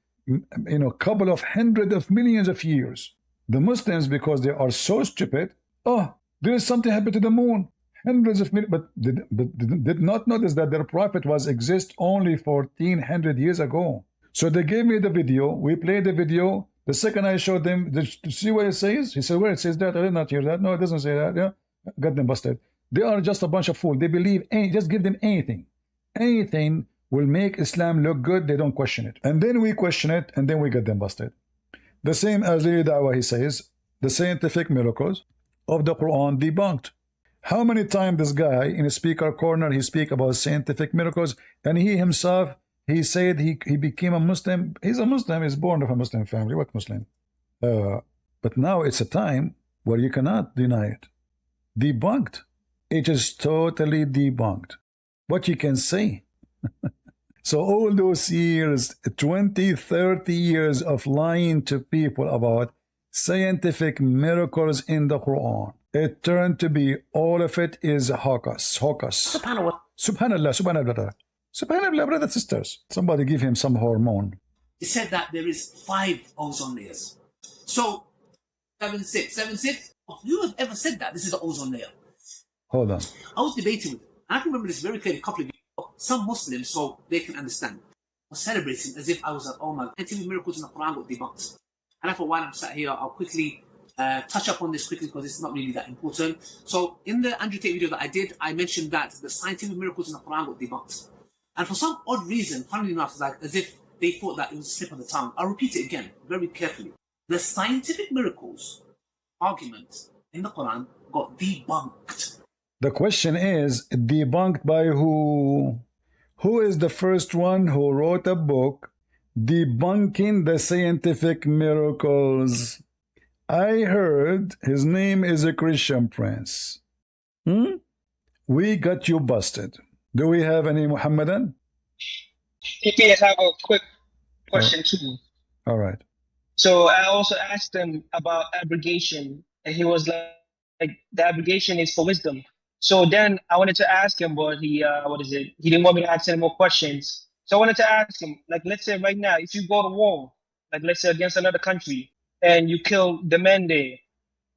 couple of hundreds of millions of years. The Muslims, because they are so stupid, there is something happened to the moon. Hundreds of millions, but did not notice that their prophet exist only 1400 years ago. So they gave me the video. We played the video. The second I showed them, did you see what it says? He said, where it says that? I did not hear that. No, it doesn't say that. Yeah, got them busted. They are just a bunch of fools. They believe just give them anything. Anything will make Islam look good. They don't question it. And then we question it, and then we get them busted. The same as the Dawah, he says, the scientific miracles of the Quran debunked. How many times this guy in a speaker corner, he speak about scientific miracles, and he himself, he said he became a Muslim. He's a Muslim. He's born of a Muslim family. What Muslim? But now it's a time where you cannot deny it. Debunked. It is totally debunked. what you can say. So all those years, 20, 30 years of lying to people about scientific miracles in the Quran, it turned to be all of it is hocus. Subhanallah. Subhanallah, subhanallah. Subhanallah, brothers and sisters. Somebody give him some hormone. It said that there is 5 ozone layers. So 7.6. Who have ever said that this is the ozone layer? Hold on. I was debating with them, and I can remember this very clearly a couple of years ago. Some Muslims, so they can understand, were celebrating as if I was like, oh my, scientific miracles in the Quran got debunked. And I thought, while I'm sat here, I'll quickly touch up on this quickly because it's not really that important. So in the Andrew Tate video that I did, I mentioned that the scientific miracles in the Quran got debunked. And for some odd reason, funnily enough, like as if they thought that it was a slip of the tongue. I'll repeat it again, very carefully. The scientific miracles argument in the Quran got debunked. The question is, debunked by who? Who is the first one who wrote a book debunking the scientific miracles? I heard his name is a Christian prince. We got you busted. Do we have any Muhammadan? PPS, I have a quick question too. All right. So I also asked him about abrogation, and he was like the abrogation is for wisdom. So then I wanted to ask him, but he he didn't want me to ask any more questions. So I wanted to ask him, like, let's say right now, if you go to war, like let's say against another country, and you kill the men there,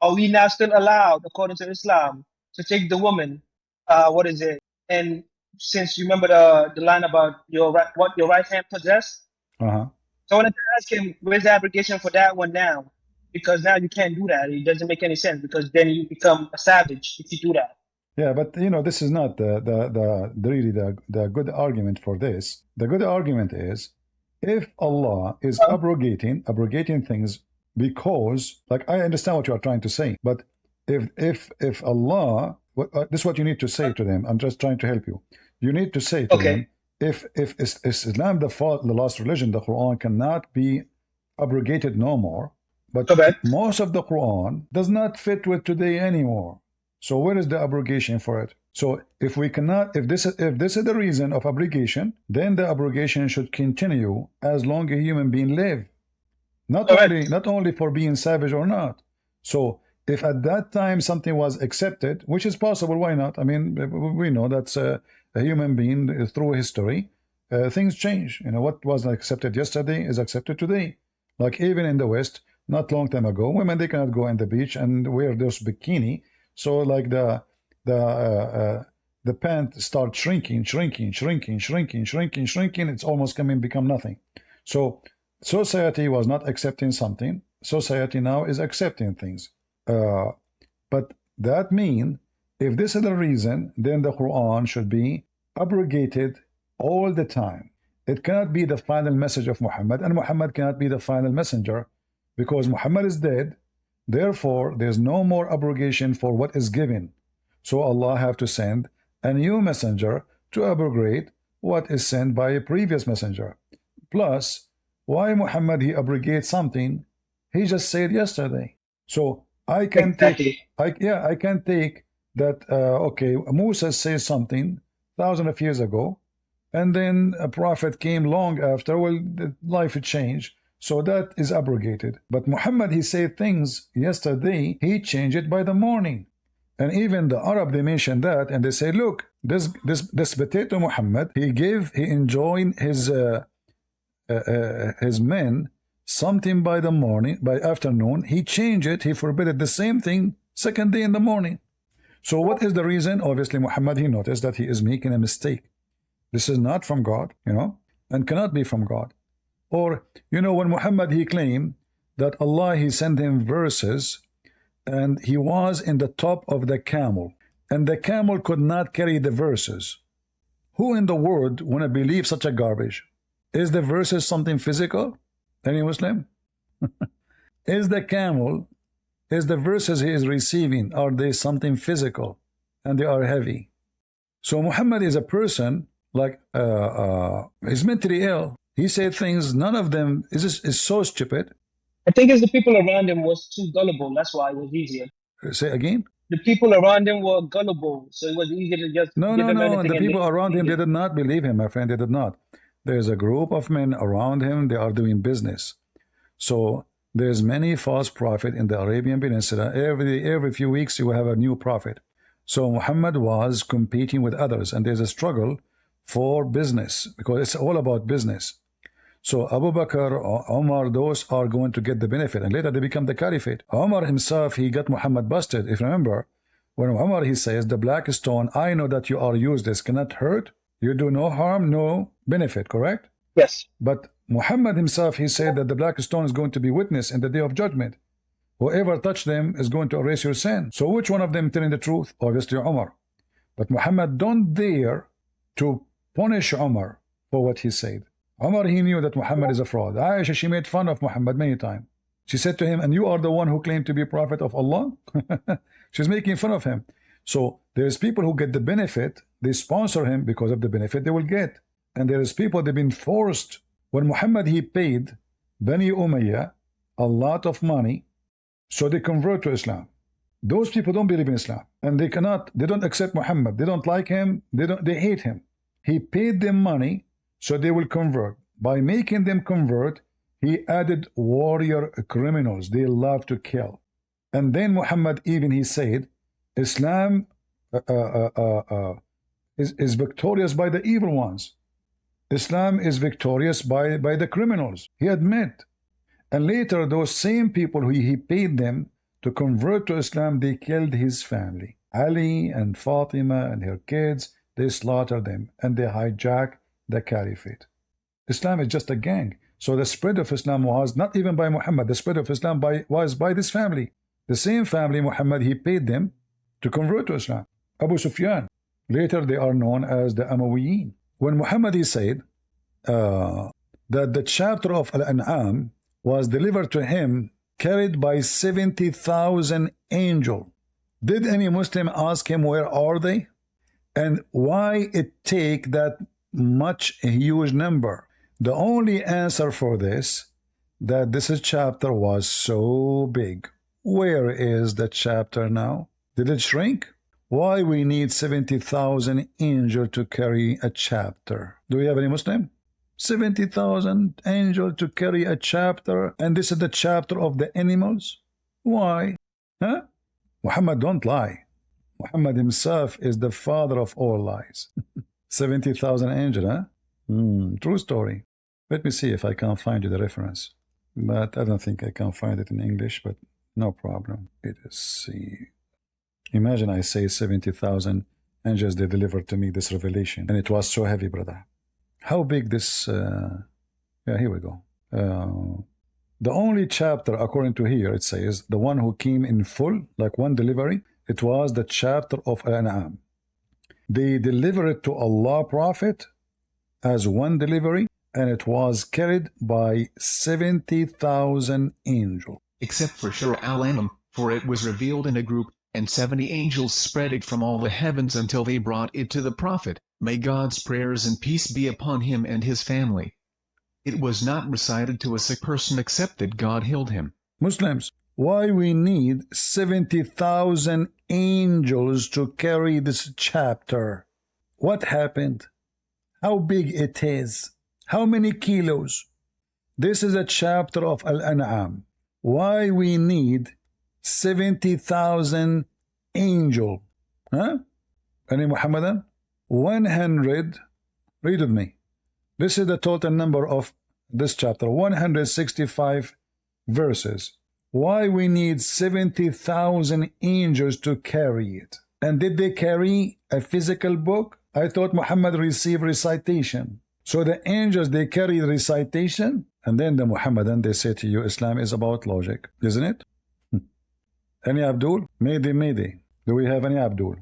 are we now still allowed, according to Islam, to take the woman? And since you remember the line about what your right hand possess, so I wanted to ask him, where's the abrogation for that one now? Because now you can't do that. It doesn't make any sense because then you become a savage if you do that. Yeah, but you know, this is not really the good argument for this. The good argument is if Allah is abrogating things because, like, I understand what you are trying to say, but if Allah, this is what you need to say to them. I'm just trying to help you. You need to say to them, if Islam the last religion, the Quran cannot be abrogated no more. But most of the Quran does not fit with today anymore. So where is the abrogation for it? So if we cannot, if this is the reason of abrogation, then the abrogation should continue as long as a human being live. Not only for being savage or not. So if at that time something was accepted, which is possible, why not? I mean, we know that's a human being through history. Things change. You know, what was accepted yesterday is accepted today. Like even in the West, not long time ago, women, they cannot go on the beach and wear those bikini. So like the pant starts shrinking. It's almost become nothing. So society was not accepting something. Society now is accepting things. But that means if this is the reason, then the Quran should be abrogated all the time. It cannot be the final message of Muhammad, and Muhammad cannot be the final messenger because Muhammad is dead. Therefore, there's no more abrogation for what is given. So Allah have to send a new messenger to abrogate what is sent by a previous messenger. Plus, why Muhammad he abrogates something he just said yesterday? So I can take that okay, Musa says something thousands of years ago, and then a prophet came long after. Well, the life changed. So that is abrogated. But Muhammad, he said things yesterday, he changed it by the morning. And even the Arab, they mentioned that, and they say, look, this potato Muhammad, he enjoined his men something by the morning, by afternoon, he changed it, he forbade the same thing second day in the morning. So what is the reason? Obviously, Muhammad, he noticed that he is making a mistake. This is not from God, you know, and cannot be from God. Or, you know, when Muhammad, he claimed that Allah, he sent him verses and he was in the top of the camel and the camel could not carry the verses. Who in the world want to believe such a garbage? Is the verses something physical? Any Muslim? Is the camel, is the verses he is receiving, are they something physical and they are heavy? So Muhammad is a person like he's mentally ill. He said things, none of them is so stupid. I think it's the people around him was too gullible. That's why it was easier. Say again? the people around him were gullible, so it was easy to just No, give no, them no. anything The and people around him, believe they it. did not believe him, my friend. They did not. There's a group of men around him. They are doing business. So there's many false prophet in the Arabian Peninsula. Every few weeks you will have a new prophet. So Muhammad was competing with others, and there's a struggle for business because it's all about business. So Abu Bakr or Omar, those are going to get the benefit, and later they become the caliphate. Omar himself, he got Muhammad busted. If you remember, when Omar, he says, the black stone, I know that you are useless, cannot hurt, you do no harm, no benefit, correct? Yes. But Muhammad himself, he said that the black stone is going to be witness in the day of judgment. Whoever touched them is going to erase your sin. So which one of them telling the truth? Obviously Omar. But Muhammad don't dare to punish Omar for what he said. Omar, he knew that Muhammad is a fraud. Aisha, she made fun of Muhammad many times. She said to him, and you are the one who claimed to be prophet of Allah? She's making fun of him. So there's people who get the benefit, they sponsor him because of the benefit they will get. And there's people, they've been forced. When Muhammad, he paid Bani Umayyah a lot of money, so they convert to Islam. Those people don't believe in Islam, and they don't accept Muhammad. They don't like him, they hate him. He paid them money so they will convert. By making them convert, he added warrior criminals. They love to kill. And then Muhammad, even he said, Islam is victorious by the evil ones. Islam is victorious by the criminals. He admit. And later, those same people who he paid them to convert to Islam, they killed his family. Ali and Fatima and her kids, they slaughtered them and they hijacked the caliphate. Islam is just a gang. So the spread of Islam was not even by Muhammad. The spread of Islam was by this family. The same family, Muhammad, he paid them to convert to Islam. Abu Sufyan. Later, they are known as the Umayyin. When Muhammad, he said that the chapter of Al-An'am was delivered to him carried by 70,000 angels. Did any Muslim ask him where are they? And why it take that much huge number? The only answer for this, that this chapter was so big. Where is the chapter now? Did it shrink? Why we need 70,000 angels to carry a chapter? Do we have any Muslim? 70,000 angels to carry a chapter, and this is the chapter of the animals? Why? Huh? Muhammad don't lie. Muhammad himself is the father of all lies. 70,000 angels, huh? True story. Let me see if I can find you the reference. But I don't think I can find it in English, but no problem. Let's see. Imagine I say 70,000 angels, they delivered to me this revelation, and it was so heavy, brother. How big this... yeah, here we go. The only chapter, according to here, it says, the one who came in full, like one delivery, it was the chapter of Al-An'am. They delivered it to Allah Prophet as one delivery, and it was carried by 70,000 angels. Except for Surah Al-An'am, for it was revealed in a group, and 70 angels spread it from all the heavens until they brought it to the Prophet. May God's prayers and peace be upon him and his family. It was not recited to a sick person except that God healed him. Muslims, why we need 70,000 angels to carry this chapter? What happened? How big it is? How many kilos? This is a chapter of Al-An'am. Why we need 70,000 angels? Huh? Any Muhammadan? 100, read with me. This is the total number of this chapter, 165 verses. Why we need 70,000 angels to carry it? And did they carry a physical book? I thought Muhammad received recitation. So the angels, they carry recitation, and then the Muhammadan, they say to you, Islam is about logic, isn't it? Any Abdul? Mayday. Do we have any Abdul?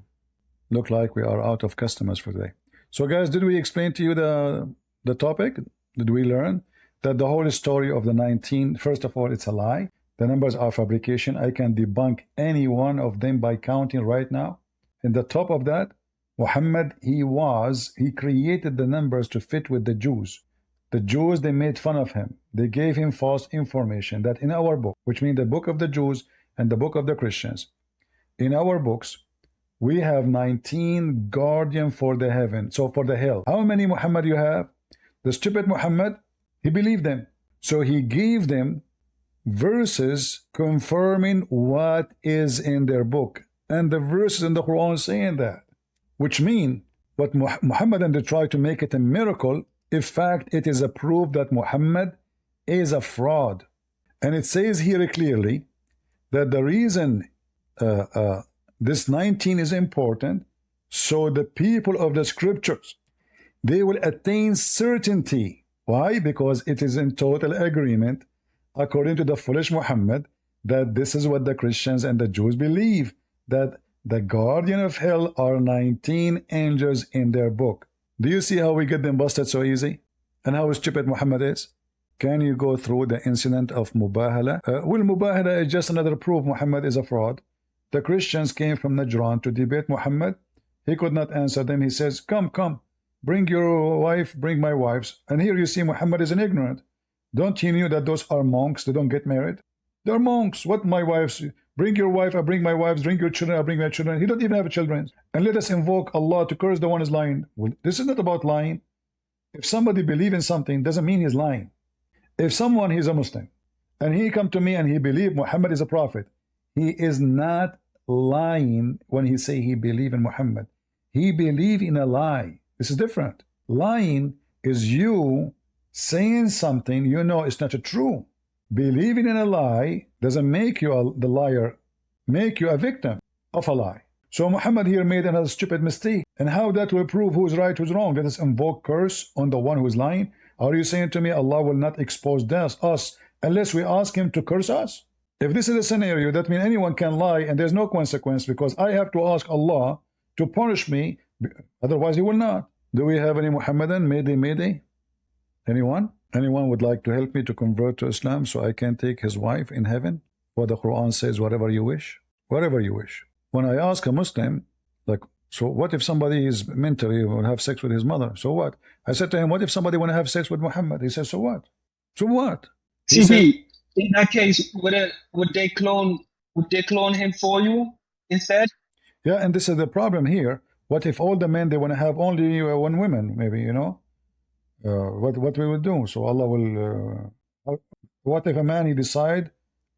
Look like we are out of customers for today. So guys, did we explain to you the topic? Did we learn that the whole story of the 19, first of all, it's a lie. The numbers are fabrication. I can debunk any one of them by counting right now. And the top of that, Muhammad, he created the numbers to fit with the Jews. The Jews, they made fun of him. They gave him false information that in our book, which means the book of the Jews and the book of the Christians, in our books, we have 19 guardian for the heaven, so for the hell. How many Muhammad you have? The stupid Muhammad, he believed them. So he gave them verses confirming what is in their book. And the verses in the Quran saying that. Which mean, what Muhammad and they try to make it a miracle, in fact, it is a proof that Muhammad is a fraud. And it says here clearly that the reason this 19 is important, so the people of the scriptures, they will attain certainty. Why? Because it is in total agreement, according to the foolish Muhammad, that this is what the Christians and the Jews believe, that the guardian of hell are 19 angels in their book. Do you see how we get them busted so easy? And how stupid Muhammad is? Can you go through the incident of Mubahala? Well, Mubahala is just another proof Muhammad is a fraud. The Christians came from Najran to debate Muhammad. He could not answer them. He says, come, bring your wife, bring my wives. And here you see Muhammad is an ignorant. Don't you know that those are monks? They don't get married. They're monks. What my wives? Bring your wife, I bring my wives. Bring your children, I bring my children. He don't even have children. And let us invoke Allah to curse the one who's lying. Well, this is not about lying. If somebody believes in something, doesn't mean he's lying. If someone, he's a Muslim, and he come to me and he believe Muhammad is a prophet, he is not lying when he say he believe in Muhammad. He believe in a lie. This is different. Lying is you saying something you know it's not true. Believing in a lie doesn't make you the liar, make you a victim of a lie. So Muhammad here made another stupid mistake. And how that will prove who's right, who's wrong? Let us invoke curse on the one who's lying. Are you saying to me Allah will not expose us unless we ask him to curse us? If this is a scenario, that means anyone can lie and there's no consequence, because I have to ask Allah to punish me, otherwise he will not. Do we have any Muhammadan? Mayday? Anyone? Anyone would like to help me to convert to Islam so I can take his wife in heaven? What the Quran says, whatever you wish. Whatever you wish. When I ask a Muslim, like, so what if somebody is mentally will have sex with his mother? So what? I said to him, what if somebody want to have sex with Muhammad? He says, so what? So what? He said, in that case, would they clone him for you instead? yeah, and this is the problem here. What if all the men they want to have only one woman? Maybe, you know, what we would do? So Allah will. What if a man he decide,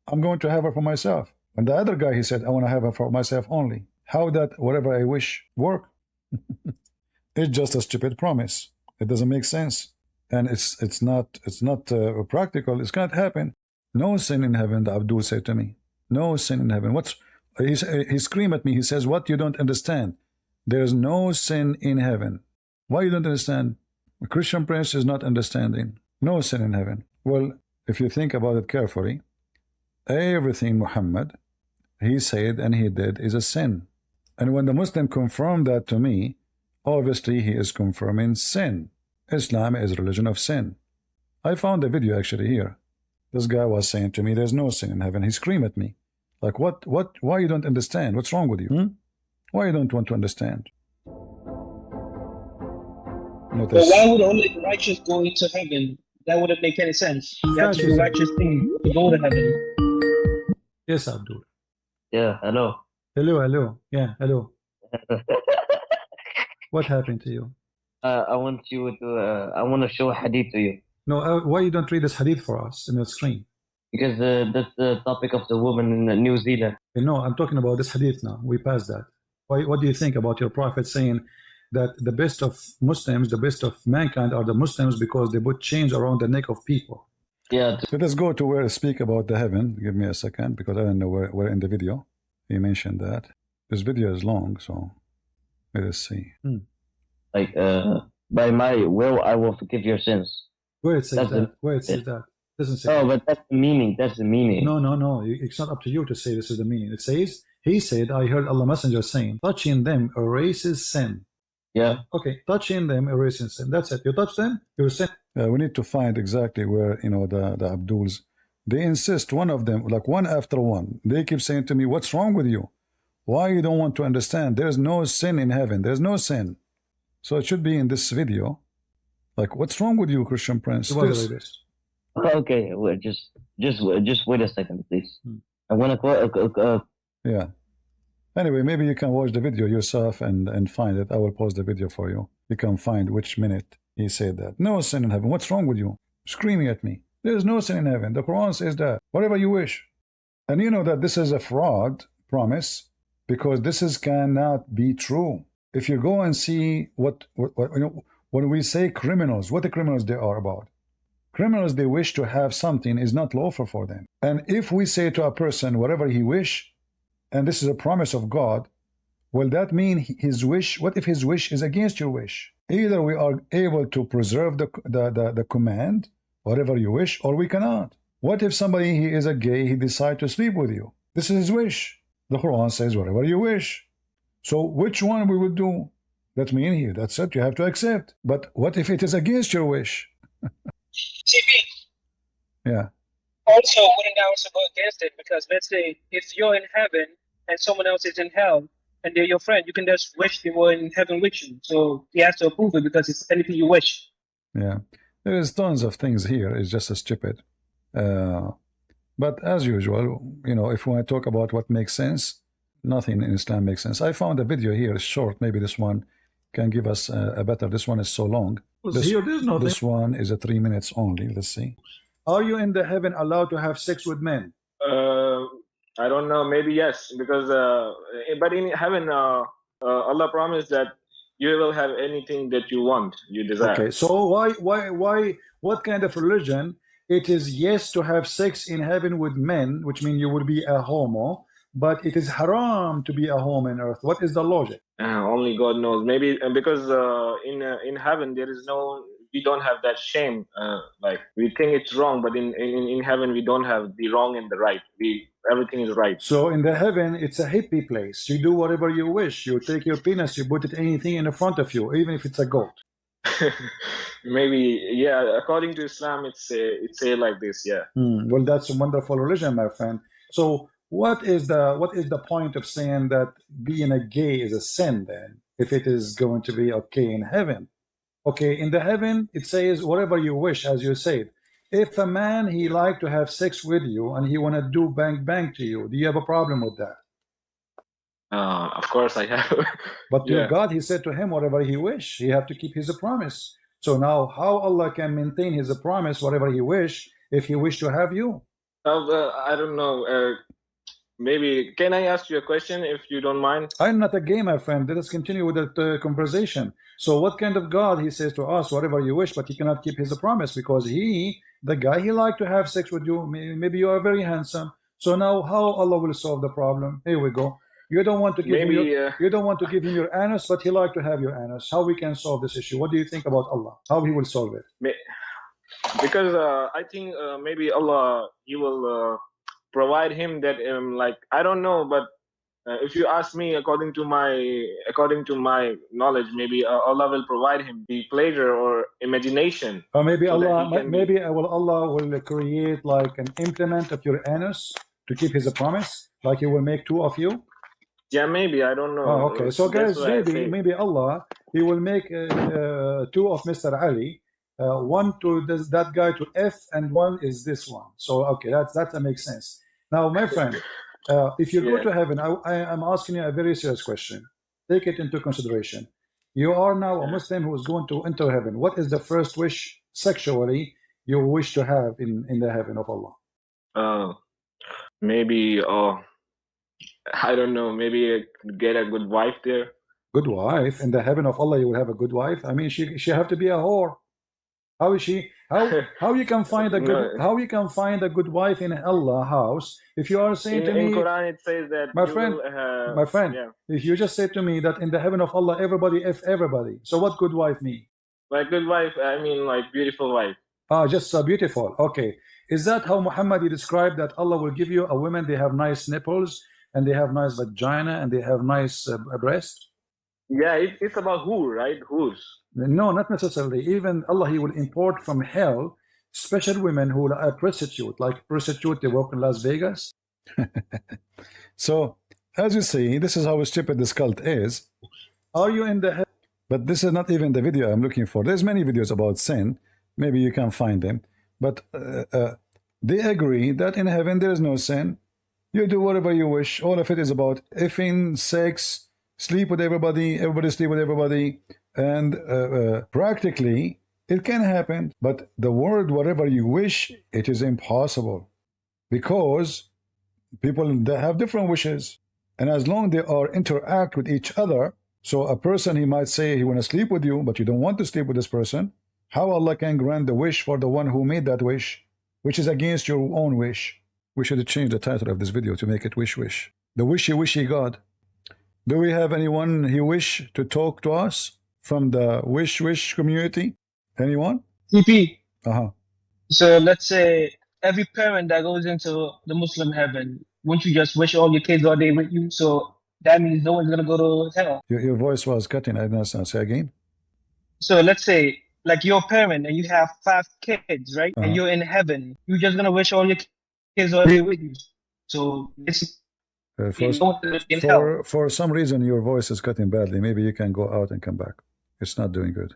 I'm going to have her for myself, and the other guy he said, I want to have her for myself only. How that whatever I wish work? It's just a stupid promise. It doesn't make sense, and it's not practical. It can't happen. No sin in heaven, the Abdul said to me. No sin in heaven. He screamed at me. He says, what you don't understand? There's no sin in heaven. Why you don't understand? A Christian prince is not understanding. No sin in heaven. Well, if you think about it carefully, everything Muhammad, he said and he did is a sin. And when the Muslim confirmed that to me, obviously he is confirming sin. Islam is a religion of sin. I found a video actually here. This guy was saying to me, there's no sin in heaven. He screamed at me. Like, why you don't understand? What's wrong with you? Why you don't want to understand? But why would only the righteous go into heaven? That wouldn't make any sense. You have to do righteous things to go to heaven. Yes, Abdul. Yeah, hello. Hello. Yeah, hello. What happened to you? I want to show a hadith to you. No, why you don't read this hadith for us in the screen? Because that's the topic of the woman in New Zealand. No, I'm talking about this hadith now. We passed that. What do you think about your prophet saying that the best of Muslims, the best of mankind are the Muslims because they put chains around the neck of people? Yeah. Let us go to where I speak about the heaven. Give me a second, because I don't know where in the video he mentioned that. This video is long, so let us see. Like, by my will, I will forgive your sins. Where it says that? Where it says that? Doesn't say. Oh, but that's the meaning. That's the meaning. No. It's not up to you to say this is the meaning. It says, he said, I heard Allah Messenger saying, touching them erases sin. Yeah. Okay, touching them erases sin. That's it. You touch them, you sin. We need to find exactly where, you know, the Abduls, they insist, one of them, like one after one, they keep saying to me, what's wrong with you? Why you don't want to understand? There's no sin in heaven. There's no sin. So it should be in this video. Like, what's wrong with you, Christian Prince? Okay, well, just wait a second, please. I want to quote. Yeah. Anyway, maybe you can watch the video yourself and find it. I will post the video for you. You can find which minute he said that. No sin in heaven. What's wrong with you? Screaming at me. There's no sin in heaven. The Quran says that. Whatever you wish. And you know that this is a fraud promise because cannot be true. If you go and see what you know, when we say criminals, what the criminals they are about. Criminals, they wish to have something is not lawful for them. And if we say to a person whatever he wish, and this is a promise of God, will that mean his wish? What if his wish is against your wish? Either we are able to preserve the command, whatever you wish, or we cannot. What if somebody, he is a gay, he decides to sleep with you? This is his wish. The Quran says whatever you wish. So which one we would do? That means here, that's it, you have to accept. But what if it is against your wish? CP. Yeah. Also, wouldn't I also go against it? Because let's say if you're in heaven and someone else is in hell and they're your friend, you can just wish they were in heaven with you. So he has to approve it because it's anything you wish. Yeah. There is tons of things here. It's just a stupid. But as usual, you know, if we want to talk about what makes sense, nothing in Islam makes sense. I found a video here, it's short. Maybe this one can give us a better. This one is so long. This one is 3 minutes only. Let's see. Are you in the heaven allowed to have sex with men? I don't know. Maybe yes, because but in heaven, Allah promised that you will have anything that you want, you desire. Okay, so why? What kind of religion? It is yes to have sex in heaven with men, which means you will be a homo, but it is haram to be a homo on earth. What is the logic? Only God knows. Maybe because in heaven there is no, we don't have that shame. Like we think it's wrong, but in heaven we don't have the wrong and the right. Everything is right. So in the heaven, it's a hippie place. You do whatever you wish. You take your penis, you put it anything in front of you, even if it's a goat. Maybe, yeah. According to Islam, it's say like this, yeah. Well, that's a wonderful religion, my friend. So what is the point of saying that being a gay is a sin then, if it is going to be okay in heaven? Okay, in the heaven, it says whatever you wish, as you said. If a man, he like to have sex with you and he want to do bang bang to you, do you have a problem with that? Of course I have. But to God, he said to him whatever he wish. He have to keep his promise. So now how Allah can maintain his promise, whatever he wish, if he wish to have you? I don't know. Maybe, can I ask you a question if you don't mind? I'm not a gay, my friend. Let us continue with the conversation. So what kind of God, he says to us, whatever you wish, but he cannot keep his promise because he like to have sex with you. Maybe you are very handsome. So now how Allah will solve the problem? Here we go. You don't want to give you don't want to give him your anus, but he like to have your anus. How we can solve this issue? What do you think about Allah? How he will solve it? Because I think maybe Allah, he will provide him that like, I don't know, but if you ask me, according to my knowledge, maybe Allah will provide him the pleasure or imagination. Or maybe Allah will create like an implement of your anus to keep his promise, like he will make two of you. Yeah, maybe, I don't know. Oh, okay, so guys, maybe Allah, he will make two of Mr. Ali, one to that guy to F, and one is this one. So okay, that makes sense. Now, my friend, if you go to heaven, I am asking you a very serious question. Take it into consideration. You are now a Muslim who is going to enter heaven. What is the first wish sexually you wish to have in the heaven of Allah? Maybe, I don't know, maybe get a good wife there. Good wife? In the heaven of Allah, you will have a good wife? I mean, she have to be a whore. How is she? How you can find a good how you can find a good wife in Allah house if you are saying to me in Quran it says that my friend, if you just say to me that in the heaven of Allah everybody F everybody, so what good wife mean? Like good wife, I mean like beautiful wife. Just beautiful. Okay, is that how Muhammad described that Allah will give you a woman? They have nice nipples and they have nice vagina and they have nice breast. Yeah, it's about who, right? Who's? No, not necessarily. Even Allah, he will import from hell special women who are prostitute, like prostitute, they work in Las Vegas. So, as you see, this is how stupid this cult is. Are you in the heaven? But this is not even the video I'm looking for. There's many videos about sin. Maybe you can find them. But they agree that in heaven there is no sin. You do whatever you wish. All of it is about effing, sex, sleep with everybody, everybody sleep with everybody, and practically it can happen. But the word whatever you wish, it is impossible, because people they have different wishes, and as long they are interact with each other. So a person, he might say he want to sleep with you, but you don't want to sleep with this person. How Allah can grant the wish for the one who made that wish, which is against your own wish? We should change the title of this video to make it wish wish. The wishy wishy God. Do we have anyone he wish to talk to us from the wish wish community? Anyone? TP. Uh-huh. So let's say every parent that goes into the Muslim heaven, won't you just wish all your kids all day with you? So that means no one's gonna go to hell. Your voice was cutting. I didn't understand. Say again. So let's say like you're a parent and you have 5 kids, right? And Uh-huh. you're in heaven. You're just gonna wish all your kids all day with you. So it's For some reason your voice is cutting badly. Maybe you can go out and come back. It's not doing good.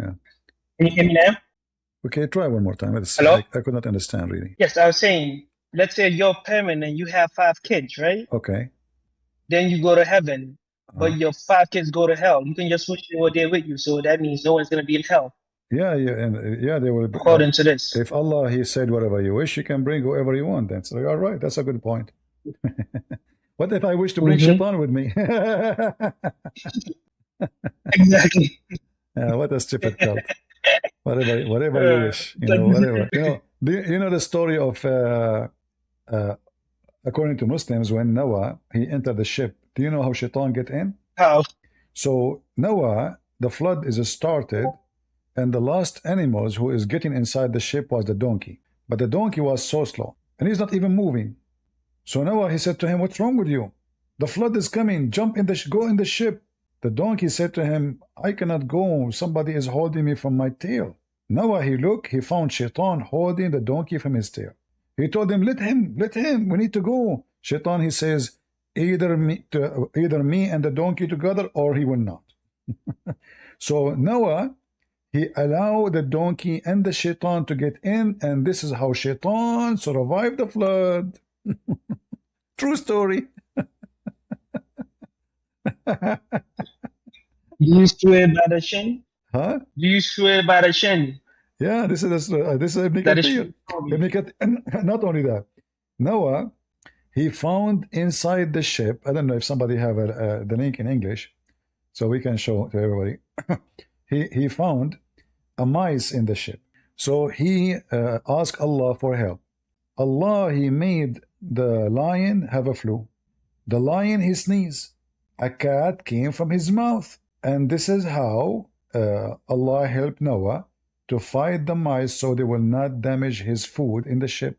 Yeah. Can you hear me now? Okay, try one more time. Hello? I could not understand really. Yes, I was saying, let's say you're a parent and you have 5 kids, right? Okay. Then you go to heaven, but your 5 kids go to hell. You can just wish they were there with you, so that means no one's gonna be in hell. Yeah, and yeah, they will be. According to this. If Allah, He said whatever you wish, you can bring whoever you want. Then so you're right. That's a good point. What if I wish to bring Shaitan with me? Exactly. What a stupid cult. Whatever you wish, whatever. You know the story of according to Muslims, when Noah he entered the ship. Do you know how Shaitan get in? How? So Noah, the flood is started, and the last animals who is getting inside the ship was the donkey. But the donkey was so slow, and he's not even moving. So Noah, he said to him, "What's wrong with you? The flood is coming. Jump in go in the ship." The donkey said to him, "I cannot go. Somebody is holding me from my tail." Noah, he found Shaitan holding the donkey from his tail. He told him, let him. We need to go." Shaitan, he says, either me and the donkey together, or he will not. So Noah, he allowed the donkey and the Shaitan to get in, and this is how Shaitan survived the flood. True story. Do you swear by the Shin? Huh? Do you swear by the Shin? Yeah, this is Ibn Kathir. Not only that, Noah, he found inside the ship. I don't know if somebody have the link in English, so we can show to everybody. he found a mice in the ship, so he asked Allah for help. Allah, he made the lion have a flu. The lion, he sneezed. A cat came from his mouth, and this is how Allah helped Noah to fight the mice so they will not damage his food in the ship.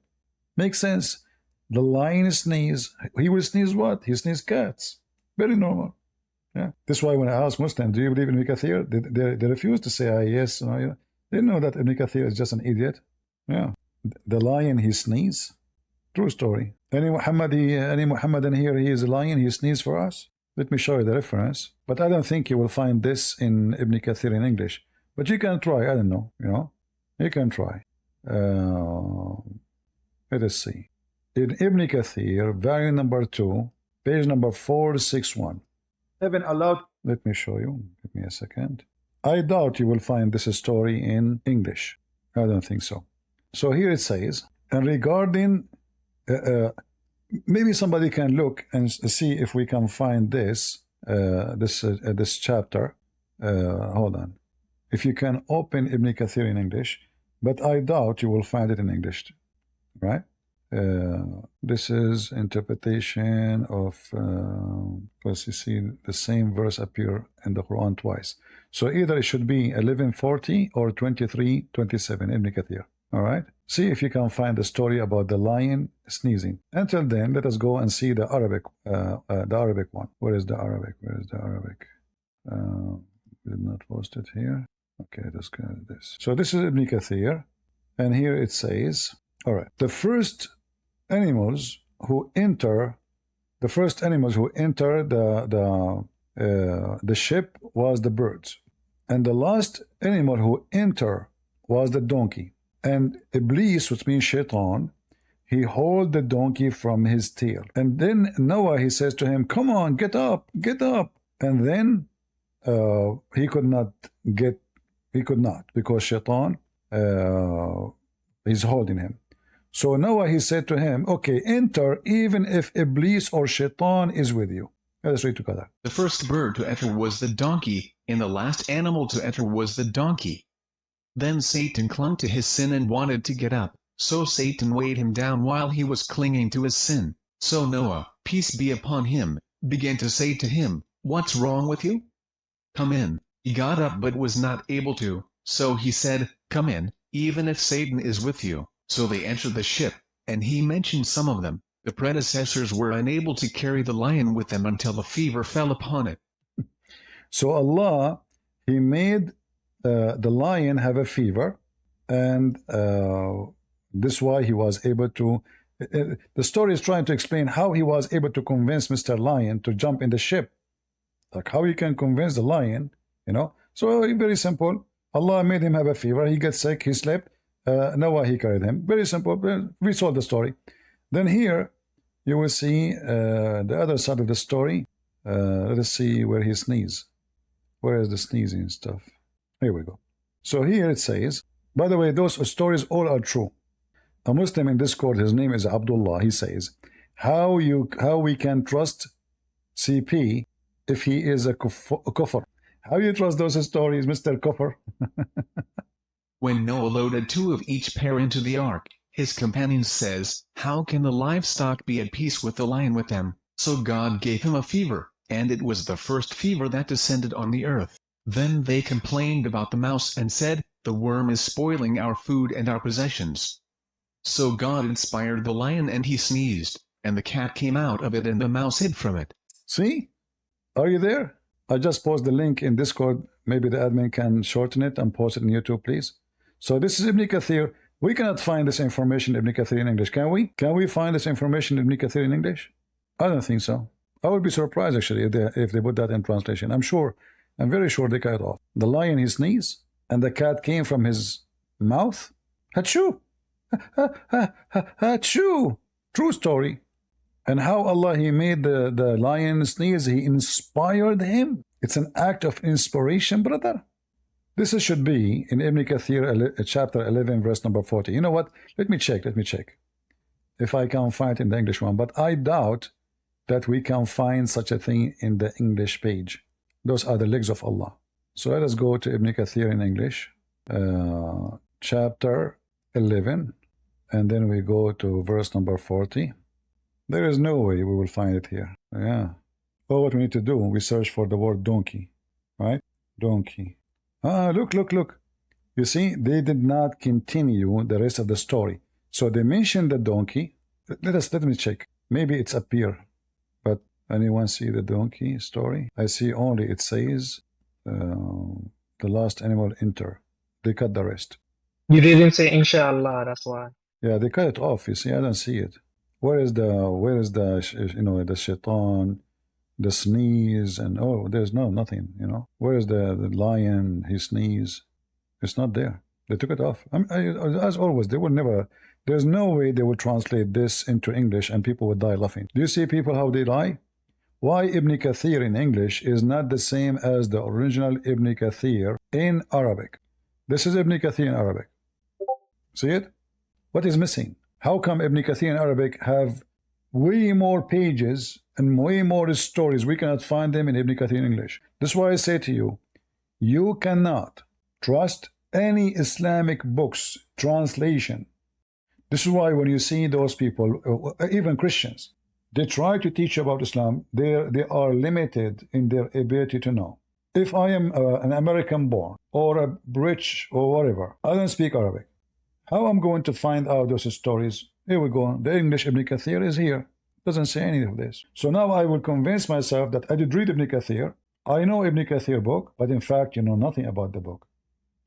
Makes sense. The lion sneeze. He will sneeze what? He sneeze cats. Very normal. Yeah. That's why when I ask Muslims, do you believe in Ibn Kathir? They refuse to say yes. They know that Ibn Kathir is just an idiot. Yeah. The lion, he sneeze. True story. Any Muhammadan here, he is a lion, he sneezed for us. Let me show you the reference. But I don't think you will find this in Ibn Kathir in English. But you can try. I don't know. You can try. Let us see. In Ibn Kathir, volume number 2, page number 461. Heaven allowed. Let me show you. Give me a second. I doubt you will find this story in English. I don't think so. So here it says, and regarding, maybe somebody can look and see if we can find this, this chapter. Hold on. If you can open Ibn Kathir in English, but I doubt you will find it in English, right? This is interpretation of, because you see the same verse appear in the Quran twice. So either it should be 1140 or 2327, Ibn Kathir. All right. See if you can find the story about the lion sneezing. Until then, let us go and see the Arabic one. Where is the Arabic? Did not post it here. Okay, let's go to this. So this is Ibn Kathir, and here it says, all right, the first animals who enter the ship was the birds, and the last animal who enter was the donkey. And Iblis, which means Shaitan, he hold the donkey from his tail. And then Noah, he says to him, come on, get up, get up. And then he could not because Shaitan is holding him. So Noah, he said to him, okay, enter even if Iblis or Shaitan is with you. Let us read together. The first bird to enter was the donkey, and the last animal to enter was the donkey. Then Satan clung to his sin and wanted to get up, so Satan weighed him down while he was clinging to his sin. So Noah, peace be upon him, began to say to him, what's wrong with you? Come in. He got up but was not able to, so he said, come in, even if Satan is with you. So they entered the ship, and he mentioned some of them. The predecessors were unable to carry the lion with them until the fever fell upon it. So Allah, he made the lion have a fever, and this is why he was able to, the story is trying to explain how he was able to convince Mr. Lion to jump in the ship. Like how you can convince the lion, you know. So very simple. Allah made him have a fever, he gets sick, he slept, Noah, he carried him. Very simple. We saw the story. Then here you will see the other side of the story. Let us see where he sneezes. Where is the sneezing stuff? Here we go. So here it says, by the way, those stories all are true. A Muslim in Discord, his name is Abdullah, he says, how we can trust CP if he is a kufr? How you trust those stories, Mr. Kufr? When Noah loaded 2 of each pair into the ark, his companion says, how can the livestock be at peace with the lion with them? So God gave him a fever, and it was the first fever that descended on the earth. Then they complained about the mouse and said, the worm is spoiling our food and our possessions. So God inspired the lion and he sneezed, and the cat came out of it and the mouse hid from it. See? Are you there? I just post the link in Discord. Maybe the admin can shorten it and post it in YouTube, please. So this is Ibn Kathir. We cannot find this information in Ibn Kathir in English, can we? Can we find this information in Ibn Kathir in English? I don't think so. I would be surprised actually if they put that in translation. I'm very sure they cut it off. The lion, he sneezed, and the cat came from his mouth. Achoo! Achoo! True story. And how Allah, he made the lion sneeze, he inspired him. It's an act of inspiration, brother. This should be in Ibn Kathir, chapter 11, verse number 40. You know what? Let me check. If I can find it in the English one. But I doubt that we can find such a thing in the English page. Those are the legs of Allah. So let us go to Ibn Kathir in English, chapter 11, and then we go to verse number 40. There is no way we will find it here. Yeah. Well, what we need to do, we search for the word donkey, right? Donkey. Look. You see, they did not continue the rest of the story. So they mentioned the donkey. Let me check. Maybe it's up here. But anyone see the donkey story? I see only it says the last animal enter. They cut the rest. You didn't say inshallah, that's why. Yeah, they cut it off. You see, I don't see it. Where is the shaitan, the sneeze, and there's nothing, Where is the lion, he sneeze? It's not there. They took it off. As always, they will never, there's no way they will translate this into English and people would die laughing. Do you see people how they die? Why Ibn Kathir in English is not the same as the original Ibn Kathir in Arabic? This is Ibn Kathir in Arabic. See it? What is missing? How come Ibn Kathir in Arabic have way more pages and way more stories? We cannot find them in Ibn Kathir in English. This is why I say to you, you cannot trust any Islamic books translation. This is why when you see those people, even Christians, they try to teach about Islam, they are limited in their ability to know. If I am an American born or a British or whatever, I don't speak Arabic. How I'm going to find out those stories? Here we go. The English Ibn Kathir is here. Doesn't say any of this. So now I will convince myself that I did read Ibn Kathir. I know Ibn Kathir book, but in fact you know nothing about the book.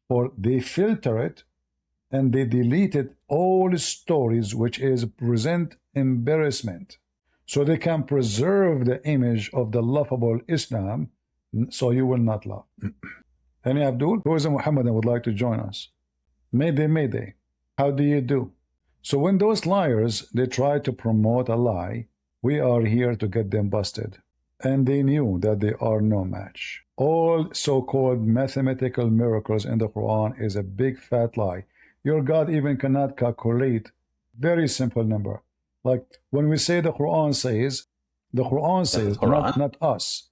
Or they filter it and they deleted all stories which is present embarrassment. So they can preserve the image of the laughable Islam so you will not laugh. Any Abdul? Who is a Muhammad and would like to join us? Mayday. How do you do? So when those liars, they try to promote a lie, we are here to get them busted. And they knew that they are no match. All so-called mathematical miracles in the Quran is a big fat lie. Your God even cannot calculate very simple number. Like when we say the Quran says, not us,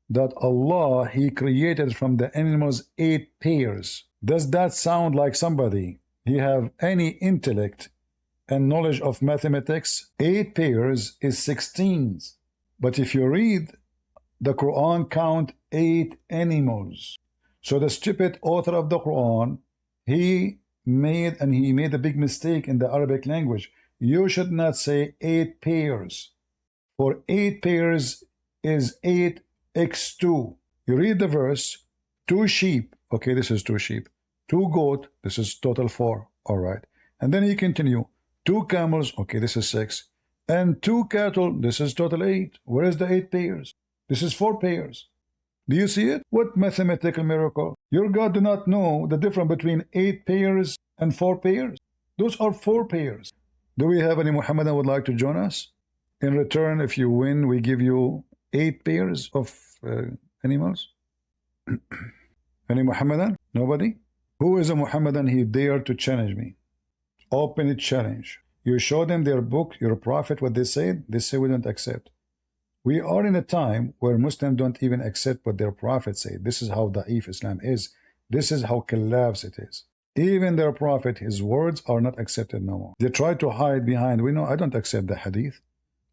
that Allah, He created from the animals 8 pairs. Does that sound like somebody he have any intellect and knowledge of mathematics? 8 pairs is 16. But if you read the Quran, count 8 animals. So the stupid author of the Quran, he made a big mistake in the Arabic language. You should not say 8 pairs. For 8 pairs is 8x2. You read the verse, 2 sheep. Okay, this is 2 sheep. 2 goat, this is total 4. All right. And then you continue. 2 camels, okay, this is 6. And 2 cattle, this is total 8. Where is the 8 pairs? This is 4 pairs. Do you see it? What mathematical miracle? Your God do not know the difference between 8 pairs and 4 pairs. Those are 4 pairs. Do we have any Muhammadan would like to join us? In return, if you win, we give you 8 pairs of animals. Any Muhammadan? Nobody? Who is a Muhammadan? He dared to challenge me. Open it challenge. You show them their book, your prophet, what they say we don't accept. We are in a time where Muslims don't even accept what their prophet said. This is how da'if Islam is. This is how collapsed it is. Even their prophet, his words are not accepted no more. They try to hide behind, we know I don't accept the hadith.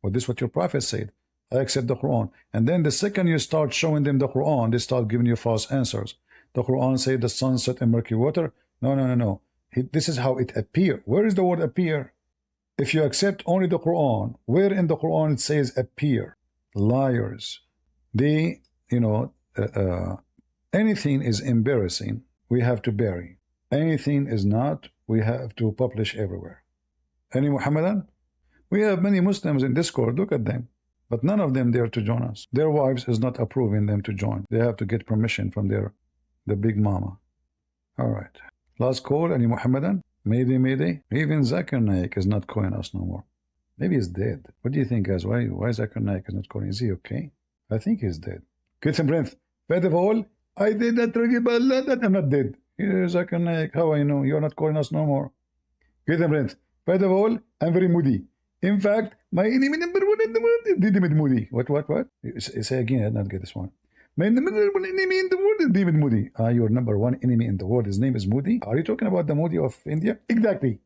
Well, this is what your prophet said. I accept the Quran. And then the second you start showing them the Quran, they start giving you false answers. The Quran said the sun set in murky water. No. This is how it appear. Where is the word appear? If you accept only the Quran, where in the Quran it says appear? Liars. They, anything is embarrassing, we have to bury. Anything is not, we have to publish everywhere. Any Muhammadan? We have many Muslims in Discord, look at them. But none of them dare to join us. Their wives is not approving them to join. They have to get permission from the big mama. All right. Last call, any Muhammadan? Mayday. Even Zakir Naik is not calling us no more. Maybe he's dead. What do you think, guys? Why Zakir Naik is not calling? Is he okay? I think he's dead. Kids and friends, first of all, I did not forgive Allah that I'm not dead. Zakir Naik, how I know? You're not calling us no more. Kids and friends, first of all, I'm very moody. In fact, my enemy number 1 in the world is David Moody. What? Say again, I did not get this one. My number 1 enemy in the world is David Moody. Your number 1 enemy in the world, his name is Moody? Are you talking about the Moody of India? Exactly.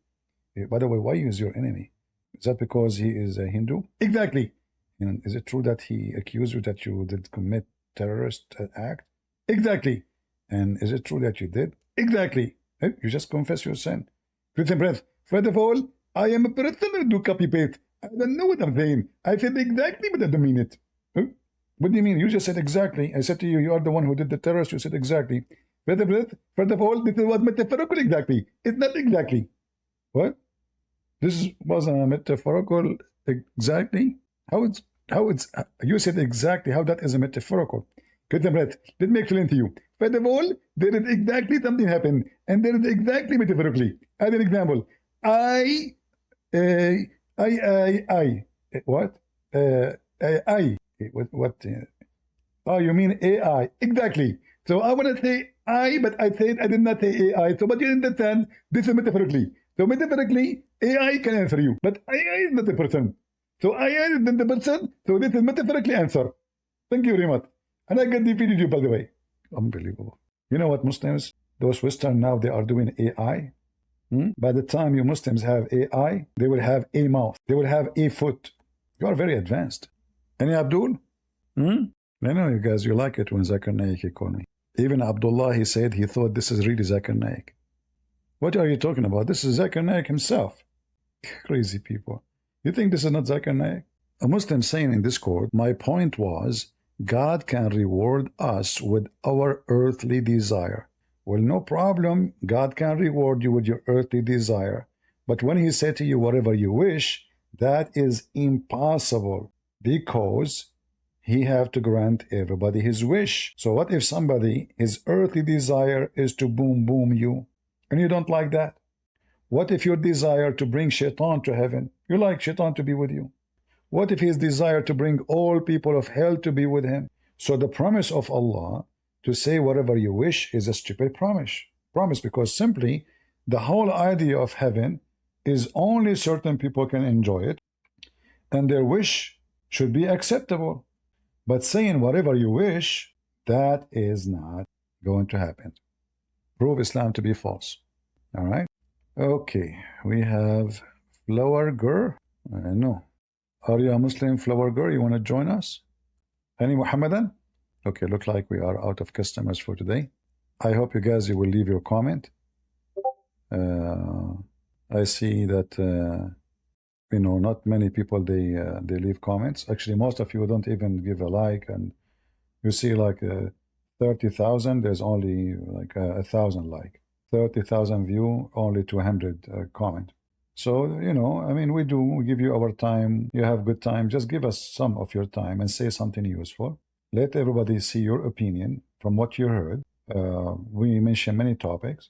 By the way, why is your enemy? Is that because he is a Hindu? Exactly. And is it true that he accused you that you did commit terrorist act? Exactly. And is it true that you did? Exactly. You just confess your sin. Christian breath. First of all, I am a person who do copy paste. I don't know what I'm saying. I said exactly, but I don't mean it. What do you mean? You just said exactly. I said to you, you are the one who did the terrorist. You said exactly. First of all, this was metaphorical exactly. It's not exactly. What? This was a metaphorical exactly? How it's you said exactly how that is a metaphorical. Good breath. Let me explain to you. First of all, there is exactly something happened, and there is exactly metaphorically. As an example, I. What? What? Oh, you mean AI? Exactly. So I want to say I, but I said I did not say AI. So, but you understand, this is metaphorically. So metaphorically, AI can answer you, but AI is not the person. So AI is not the person. So this is metaphorically answer. Thank you very much. And I get defeated you, by the way. Unbelievable. You know what, Muslims? Those Western now, they are doing AI. By the time you Muslims have AI, they will have a mouth. They will have a foot. You are very advanced. Any Abdul? I know you guys, you like it when Zakir Naik called me. Even Abdullah, he said he thought this is really Zakir Naik. What are you talking about? This is Zakir Naik himself. Crazy people. You think this is not Zakir Naik? A Muslim saying in Discord, my point was, God can reward us with our earthly desire. Well, no problem. God can reward you with your earthly desire. But when he said to you, whatever you wish, that is impossible because he have to grant everybody his wish. So what if somebody, his earthly desire is to boom you, and you don't like that? What if your desire to bring shaitan to heaven? You like shaitan to be with you. What if his desire to bring all people of hell to be with him? So the promise of Allah to say whatever you wish is a stupid promise. Because simply the whole idea of heaven is only certain people can enjoy it, and their wish should be acceptable. But saying whatever you wish, that is not going to happen. Prove Islam to be false. All right. Okay, we have Flower Girl. No. Are you a Muslim, Flower Girl? You want to join us? Any Muhammadan? Okay, look like we are out of customers for today. I hope you guys, you will leave your comment. I see that you know, not many people they leave comments. Actually, most of you don't even give a like, and you see like 30,000. There's only like 1,000 like. 30,000 view, only 200 comment. So, you know, I mean, we give you our time. You have good time. Just give us some of your time and say something useful. Let everybody see your opinion from what you heard. We mentioned many topics.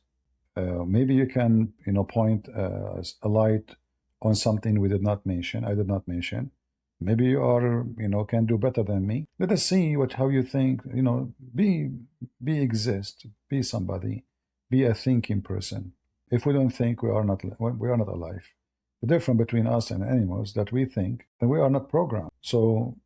Maybe you can, you know, point a light on something we did not mention. I did not mention. Maybe you are, you know, can do better than me. Let us see how you think. You know, exist. Be somebody. Be a thinking person. If we don't think, we are not alive. The difference between us and animals that we think, and we are not programmed. So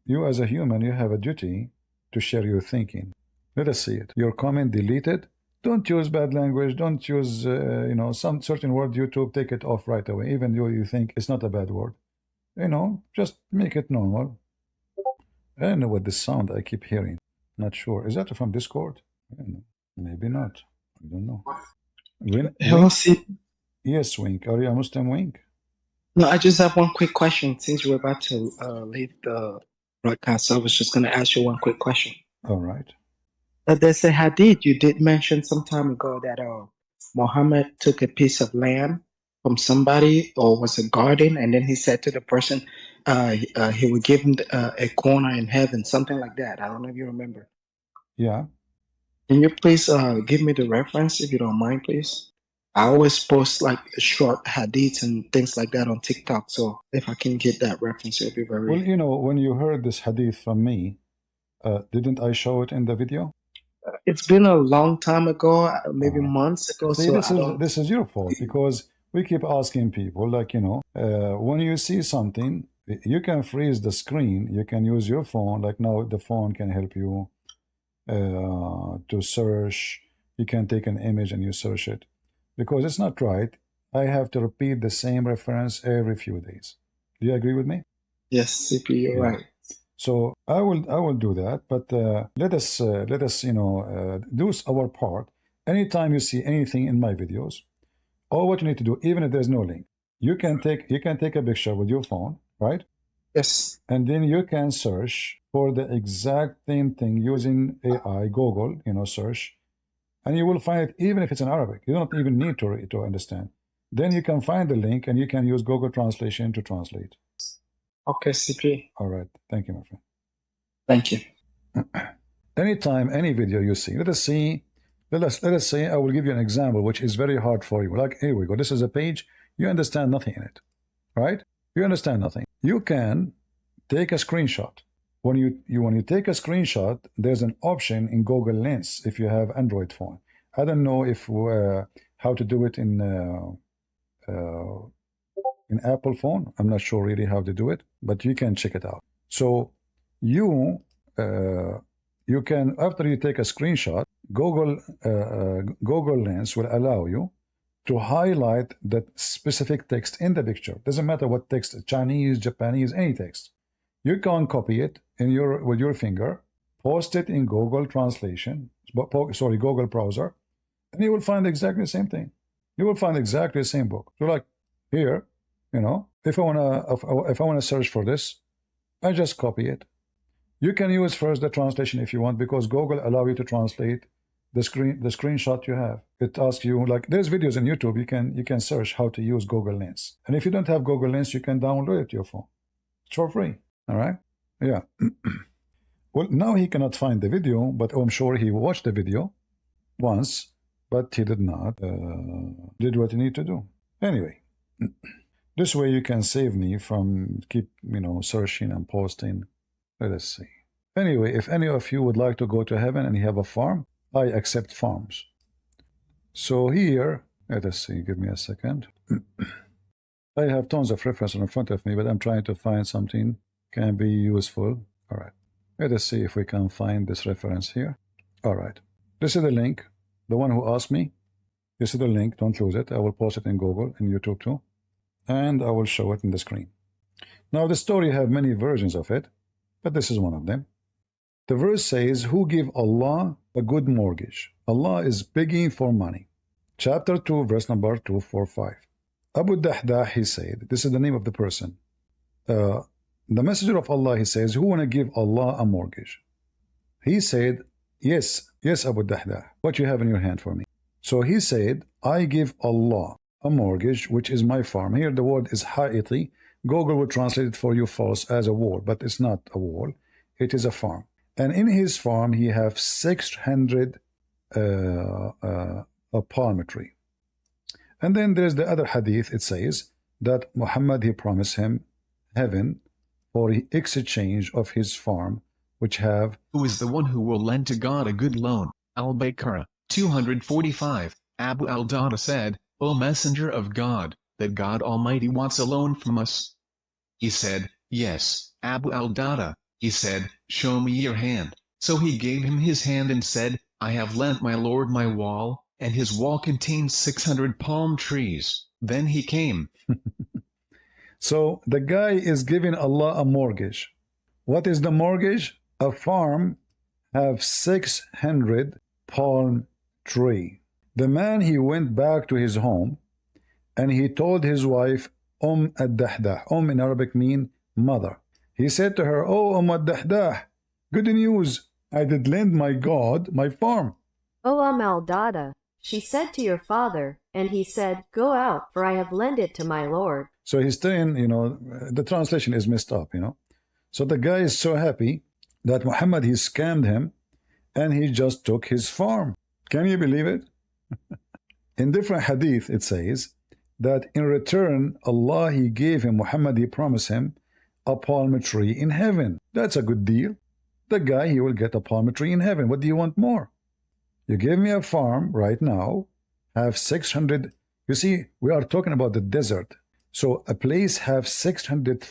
you as a human, you have a duty to share your thinking. Let us see it. Your comment deleted. Don't use bad language. Don't use, you know, some certain word. YouTube, take it off right away. Even though you think it's not a bad word. You know, just make it normal. I don't know what this sound I keep hearing. Not sure. Is that from Discord? Maybe not. I don't know. Hello, see. Yes, Wink. Are you a Muslim, Wink? No, I just have one quick question. Since we're about to leave the broadcast, I was just going to ask you one quick question. All right. There's a hadith you did mention some time ago that Muhammad took a piece of land from somebody, or was a garden, and then he said to the person he would give him a corner in heaven, something like that. I don't know if you remember. Yeah. Can you please give me the reference, if you don't mind, please? I always post like short hadiths and things like that on TikTok, so if I can get that reference, it'll be very... Well, you know, when you heard this hadith from me, didn't I show it in the video? It's been a long time ago, maybe months ago. See, so this is your fault, because we keep asking people, like, you know, when you see something, you can freeze the screen. You can use your phone. Like now, the phone can help you to search. You can take an image and you search it, because it's not right. I have to repeat the same reference every few days. Do you agree with me? Yes, CP, you're right. So I will do that, but let us you know, do our part. Anytime you see anything in my videos, all what you need to do, even if there's no link, you can take a picture with your phone, right? Yes. And then you can search for the exact same thing using AI, Google, you know, search, and you will find it, even if it's in Arabic. You don't even need to understand. Then you can find the link and you can use Google Translation to translate. Okay, CP. All right. Thank you, my friend. Thank you. Anytime, any video you see, let us say, I will give you an example which is very hard for you. Like, here we go. This is a page. You understand nothing in it, right? You understand nothing. You can take a screenshot. When you take a screenshot, there's an option in Google Lens if you have Android phone. I don't know if how to do it in Apple phone. I'm not sure really how to do it, but you can check it out. So you can, after you take a screenshot, Google Lens will allow you to highlight that specific text in the picture. Doesn't matter what text, Chinese, Japanese, any text. You can copy it with your finger, post it in Google Translation, Google browser, and you will find exactly the same thing. You will find exactly the same book. So like here, you know, if I wanna search for this, I just copy it. You can use first the translation if you want, because Google allow you to translate the screenshot you have. It asks you, like, there's videos on YouTube. You can search how to use Google Lens, and if you don't have Google Lens, you can download it to your phone. It's for free. All right. Yeah. Well, now he cannot find the video, but I'm sure he watched the video once, but he did not did what he needed to do. Anyway, this way you can save me from keep searching and posting. Let us see. Anyway, if any of you would like to go to heaven and you have a farm, I accept farms. So here, let us see, give me a second. I have tons of references in front of me, but I'm trying to find something can be useful. All right. Let us see if we can find this reference here. All right. This is the link. The one who asked me. This is the link. Don't lose it. I will post it in Google and YouTube too. And I will show it in the screen. Now, the story have many versions of it, but this is one of them. The verse says, who give Allah a good mortgage? Allah is begging for money. Chapter 2, verse number 245. Abu Dahdah, he said, this is the name of the person. The messenger of Allah, he says, who want to give Allah a mortgage? He said, yes, Abu Dahdah, what you have in your hand for me. So he said, I give Allah a mortgage, which is my farm. Here the word is ha'iti. Google will translate it for you false as a wall, but it's not a wall. It is a farm. And in his farm, he have 600 a palm tree. And then there's the other hadith. It says that Muhammad, he promised him heaven for the exchange of his farm, which have... Who is the one who will lend to God a good loan? Al-Baqarah, 245. Abu al-Dada said, O Messenger of God, that God Almighty wants a loan from us. He said, yes, Abu al-Dada. He said, show me your hand. So he gave him his hand and said, I have lent my Lord my wall, and his wall contained 600 palm trees. Then he came. So the guy is giving Allah a mortgage. What is the mortgage? A farm have 600 palm tree. The man, he went back to his home and he told his wife, ad-Dahdah. In Arabic mean mother. He said to her, oh, ad-Dahdah, good news. I did lend my God my farm. O al-Dada, she said to your father, and he said, go out, for I have lent it to my Lord. So he's saying, the translation is messed up, So the guy is so happy that Muhammad, he scammed him and he just took his farm. Can you believe it? In different hadith, it says that in return, Allah, he gave him, Muhammad, he promised him a palm tree in heaven. That's a good deal. The guy, he will get a palm tree in heaven. What do you want more? You gave me a farm right now, have 600. You see, we are talking about the desert. So a place have 600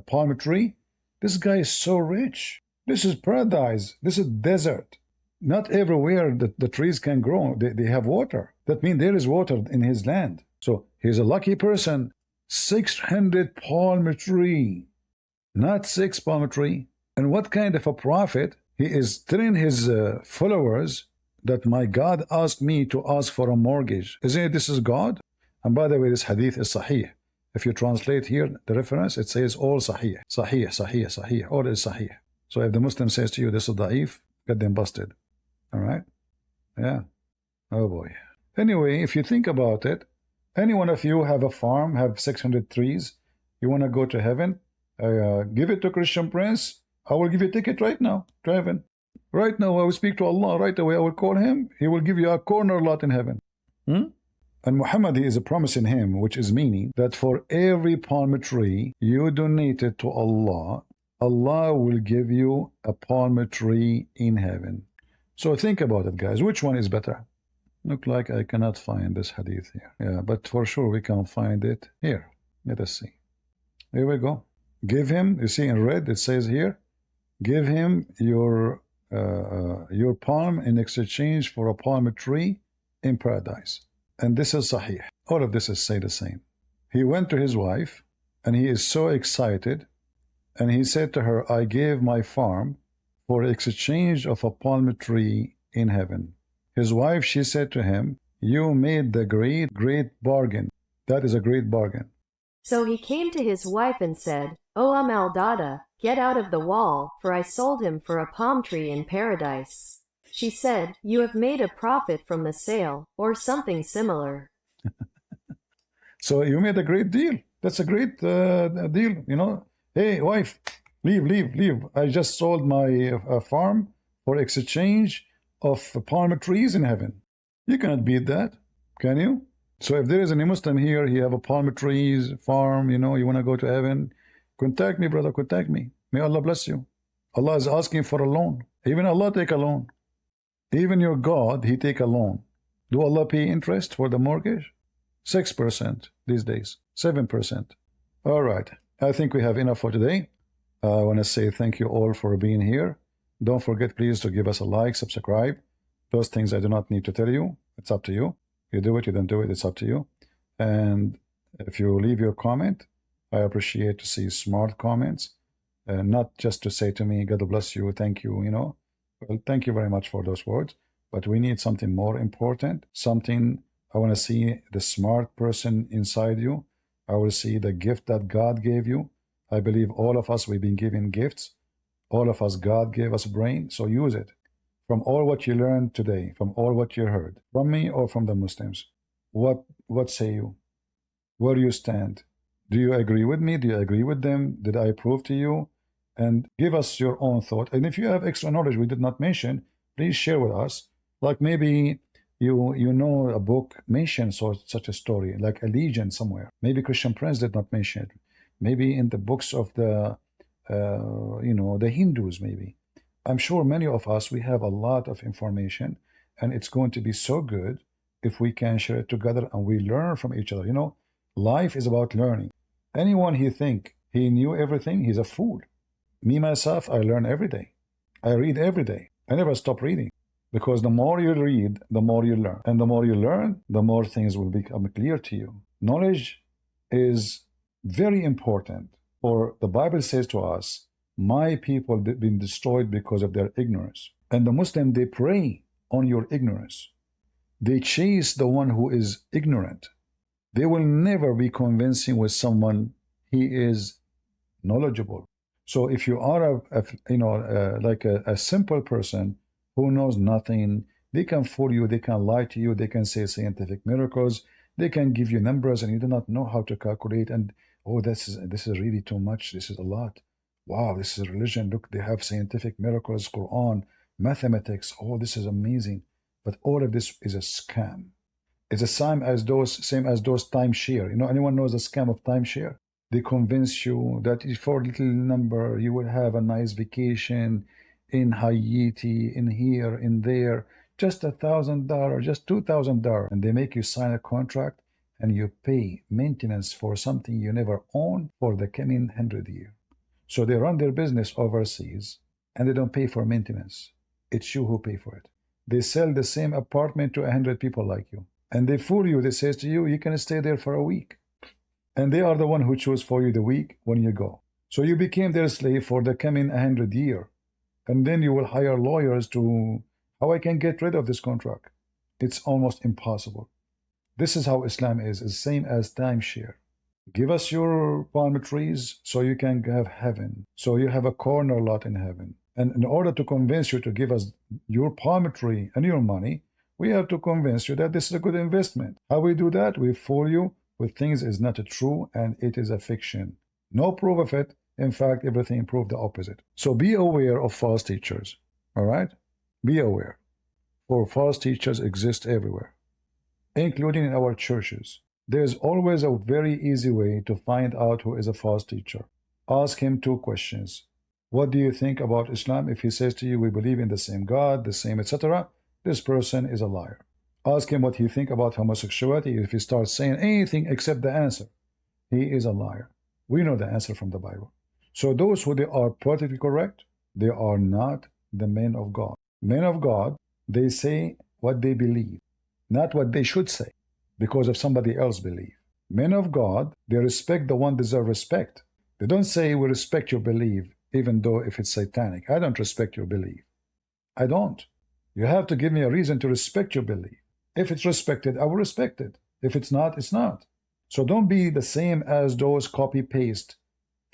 palm tree. This guy is so rich. This is paradise. This is desert. Not everywhere the trees can grow. They have water. That means there is water in his land. So he's a lucky person. 600 palm tree, not 6 palm tree. And what kind of a prophet? He is telling his followers that my God asked me to ask for a mortgage. Isn't it this is God? And by the way, this hadith is sahih. If you translate here the reference, it says all sahih. Sahih, sahih, sahih. All is sahih. So if the Muslim says to you this is da'if, get them busted. All right? Yeah. Oh boy. Anyway, if you think about it, any one of you have a farm, have 600 trees, you want to go to heaven, give it to Christian Prince. I will give you a ticket right now to heaven. Right now, I will speak to Allah. Right away, I will call him. He will give you a corner lot in heaven. And Muhammad, he is promising him, which is meaning that for every palm tree you donated to Allah, Allah will give you a palm tree in heaven. So think about it, guys. Which one is better? Look like I cannot find this hadith here. Yeah, but for sure we can find it here. Let us see. Here we go. Give him, you see in red, it says here, give him your palm in exchange for a palm tree in paradise. And this is sahih. All of this is say the same. He went to his wife and he is so excited and he said to her, I gave my farm for exchange of a palm tree in heaven. His wife, she said to him, you made the great bargain. That is a great bargain. So he came to his wife and said, O al-Dada, get out of the wall, for I sold him for a palm tree in paradise. She said, you have made a profit from the sale, or something similar. So you made a great deal. That's a great deal, Hey, wife, leave. I just sold my farm for exchange of palm trees in heaven. You cannot beat that, can you? So if there is any Muslim here, he have a palm trees farm, you know, you want to go to heaven, contact me, brother, contact me. May Allah bless you. Allah is asking for a loan. Even Allah take a loan. Even your God, he take a loan. Do Allah pay interest for the mortgage? 6% these days, 7%. All right, I think we have enough for today. I want to say thank you all for being here. Don't forget, please, to give us a like, subscribe. Those things I do not need to tell you. It's up to you. You do it, you don't do it, it's up to you. And if you leave your comment, I appreciate to see smart comments, not just to say to me, God bless you, thank you, you know. Well, thank you very much for those words, but we need something more important, something. I want to see the smart person inside you. I will see the gift that God gave you. I believe all of us, we've been given gifts. All of us, God gave us a brain, so use it. From all what you learned today, from all what you heard, from me or from the Muslims, what say you? Where do you stand? Do you agree with me? Do you agree with them? Did I prove to you? And give us your own thought. And if you have extra knowledge we did not mention, please share with us. Like maybe you know a book mentions such a story, like a legend somewhere. Maybe Christian Prince did not mention it. Maybe in the books of the the Hindus, maybe. I'm sure many of us, we have a lot of information, and it's going to be so good if we can share it together and we learn from each other. You know, life is about learning. Anyone he think he knew everything, he's a fool. Me, myself, I learn every day. I read every day. I never stop reading. Because the more you read, the more you learn. And the more you learn, the more things will become clear to you. Knowledge is very important. For the Bible says to us, my people have been destroyed because of their ignorance. And the Muslim, they prey on your ignorance. They chase the one who is ignorant. They will never be convincing with someone he is knowledgeable. So if you are a simple person who knows nothing, they can fool you, they can lie to you, they can say scientific miracles, they can give you numbers and you do not know how to calculate, and oh, this is really too much, this is a lot. Wow, this is religion. Look, they have scientific miracles, Quran, mathematics. Oh, this is amazing. But all of this is a scam. It's the same as those timeshare. You know, anyone knows the scam of timeshare? They convince you that for a little number, you will have a nice vacation in Haiti, in here, in there, just $1,000, just $2,000. And they make you sign a contract and you pay maintenance for something you never own for the coming 100 years. So they run their business overseas and they don't pay for maintenance. It's you who pay for it. They sell the same apartment to 100 people like you. And they fool you. They say to you, you can stay there for a week. And they are the one who choose for you the week when you go. So you became their slave for the coming 100 years. And then you will hire lawyers to, how I can get rid of this contract. It's almost impossible. This is how Islam is the same as timeshare. Give us your palm trees so you can have heaven. So you have a corner lot in heaven. And in order to convince you to give us your palm tree and your money, we have to convince you that this is a good investment. How we do that? We fool you with things is not true and it is a fiction. No proof of it. In fact, everything proved the opposite. So be aware of false teachers. All right? Be aware. For false teachers exist everywhere, including in our churches. There's always a very easy way to find out who is a false teacher. Ask him 2 questions. What do you think about Islam? If he says to you, we believe in the same God, the same, etc., this person is a liar. Ask him what he thinks about homosexuality. If he starts saying anything except the answer, he is a liar. We know the answer from the Bible. So those who they are politically correct, they are not the men of God. Men of God, they say what they believe, not what they should say, because of somebody else belief. Men of God, they respect the one deserve respect. They don't say we respect your belief, even though if it's satanic. I don't respect your belief. I don't. You have to give me a reason to respect your belief. If it's respected, I will respect it. If it's not, it's not. So don't be the same as those copy-paste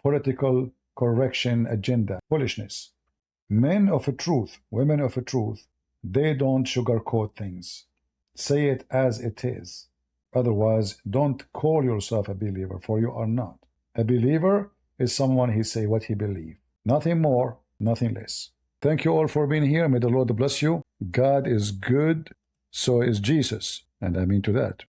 political correction agenda foolishness. Men of a truth, women of a truth, they don't sugarcoat things. Say it as it is. Otherwise, don't call yourself a believer, for you are not. A believer is someone he say what he believes. Nothing more, nothing less. Thank you all for being here. May the Lord bless you. God is good. so is Jesus, and I mean to that.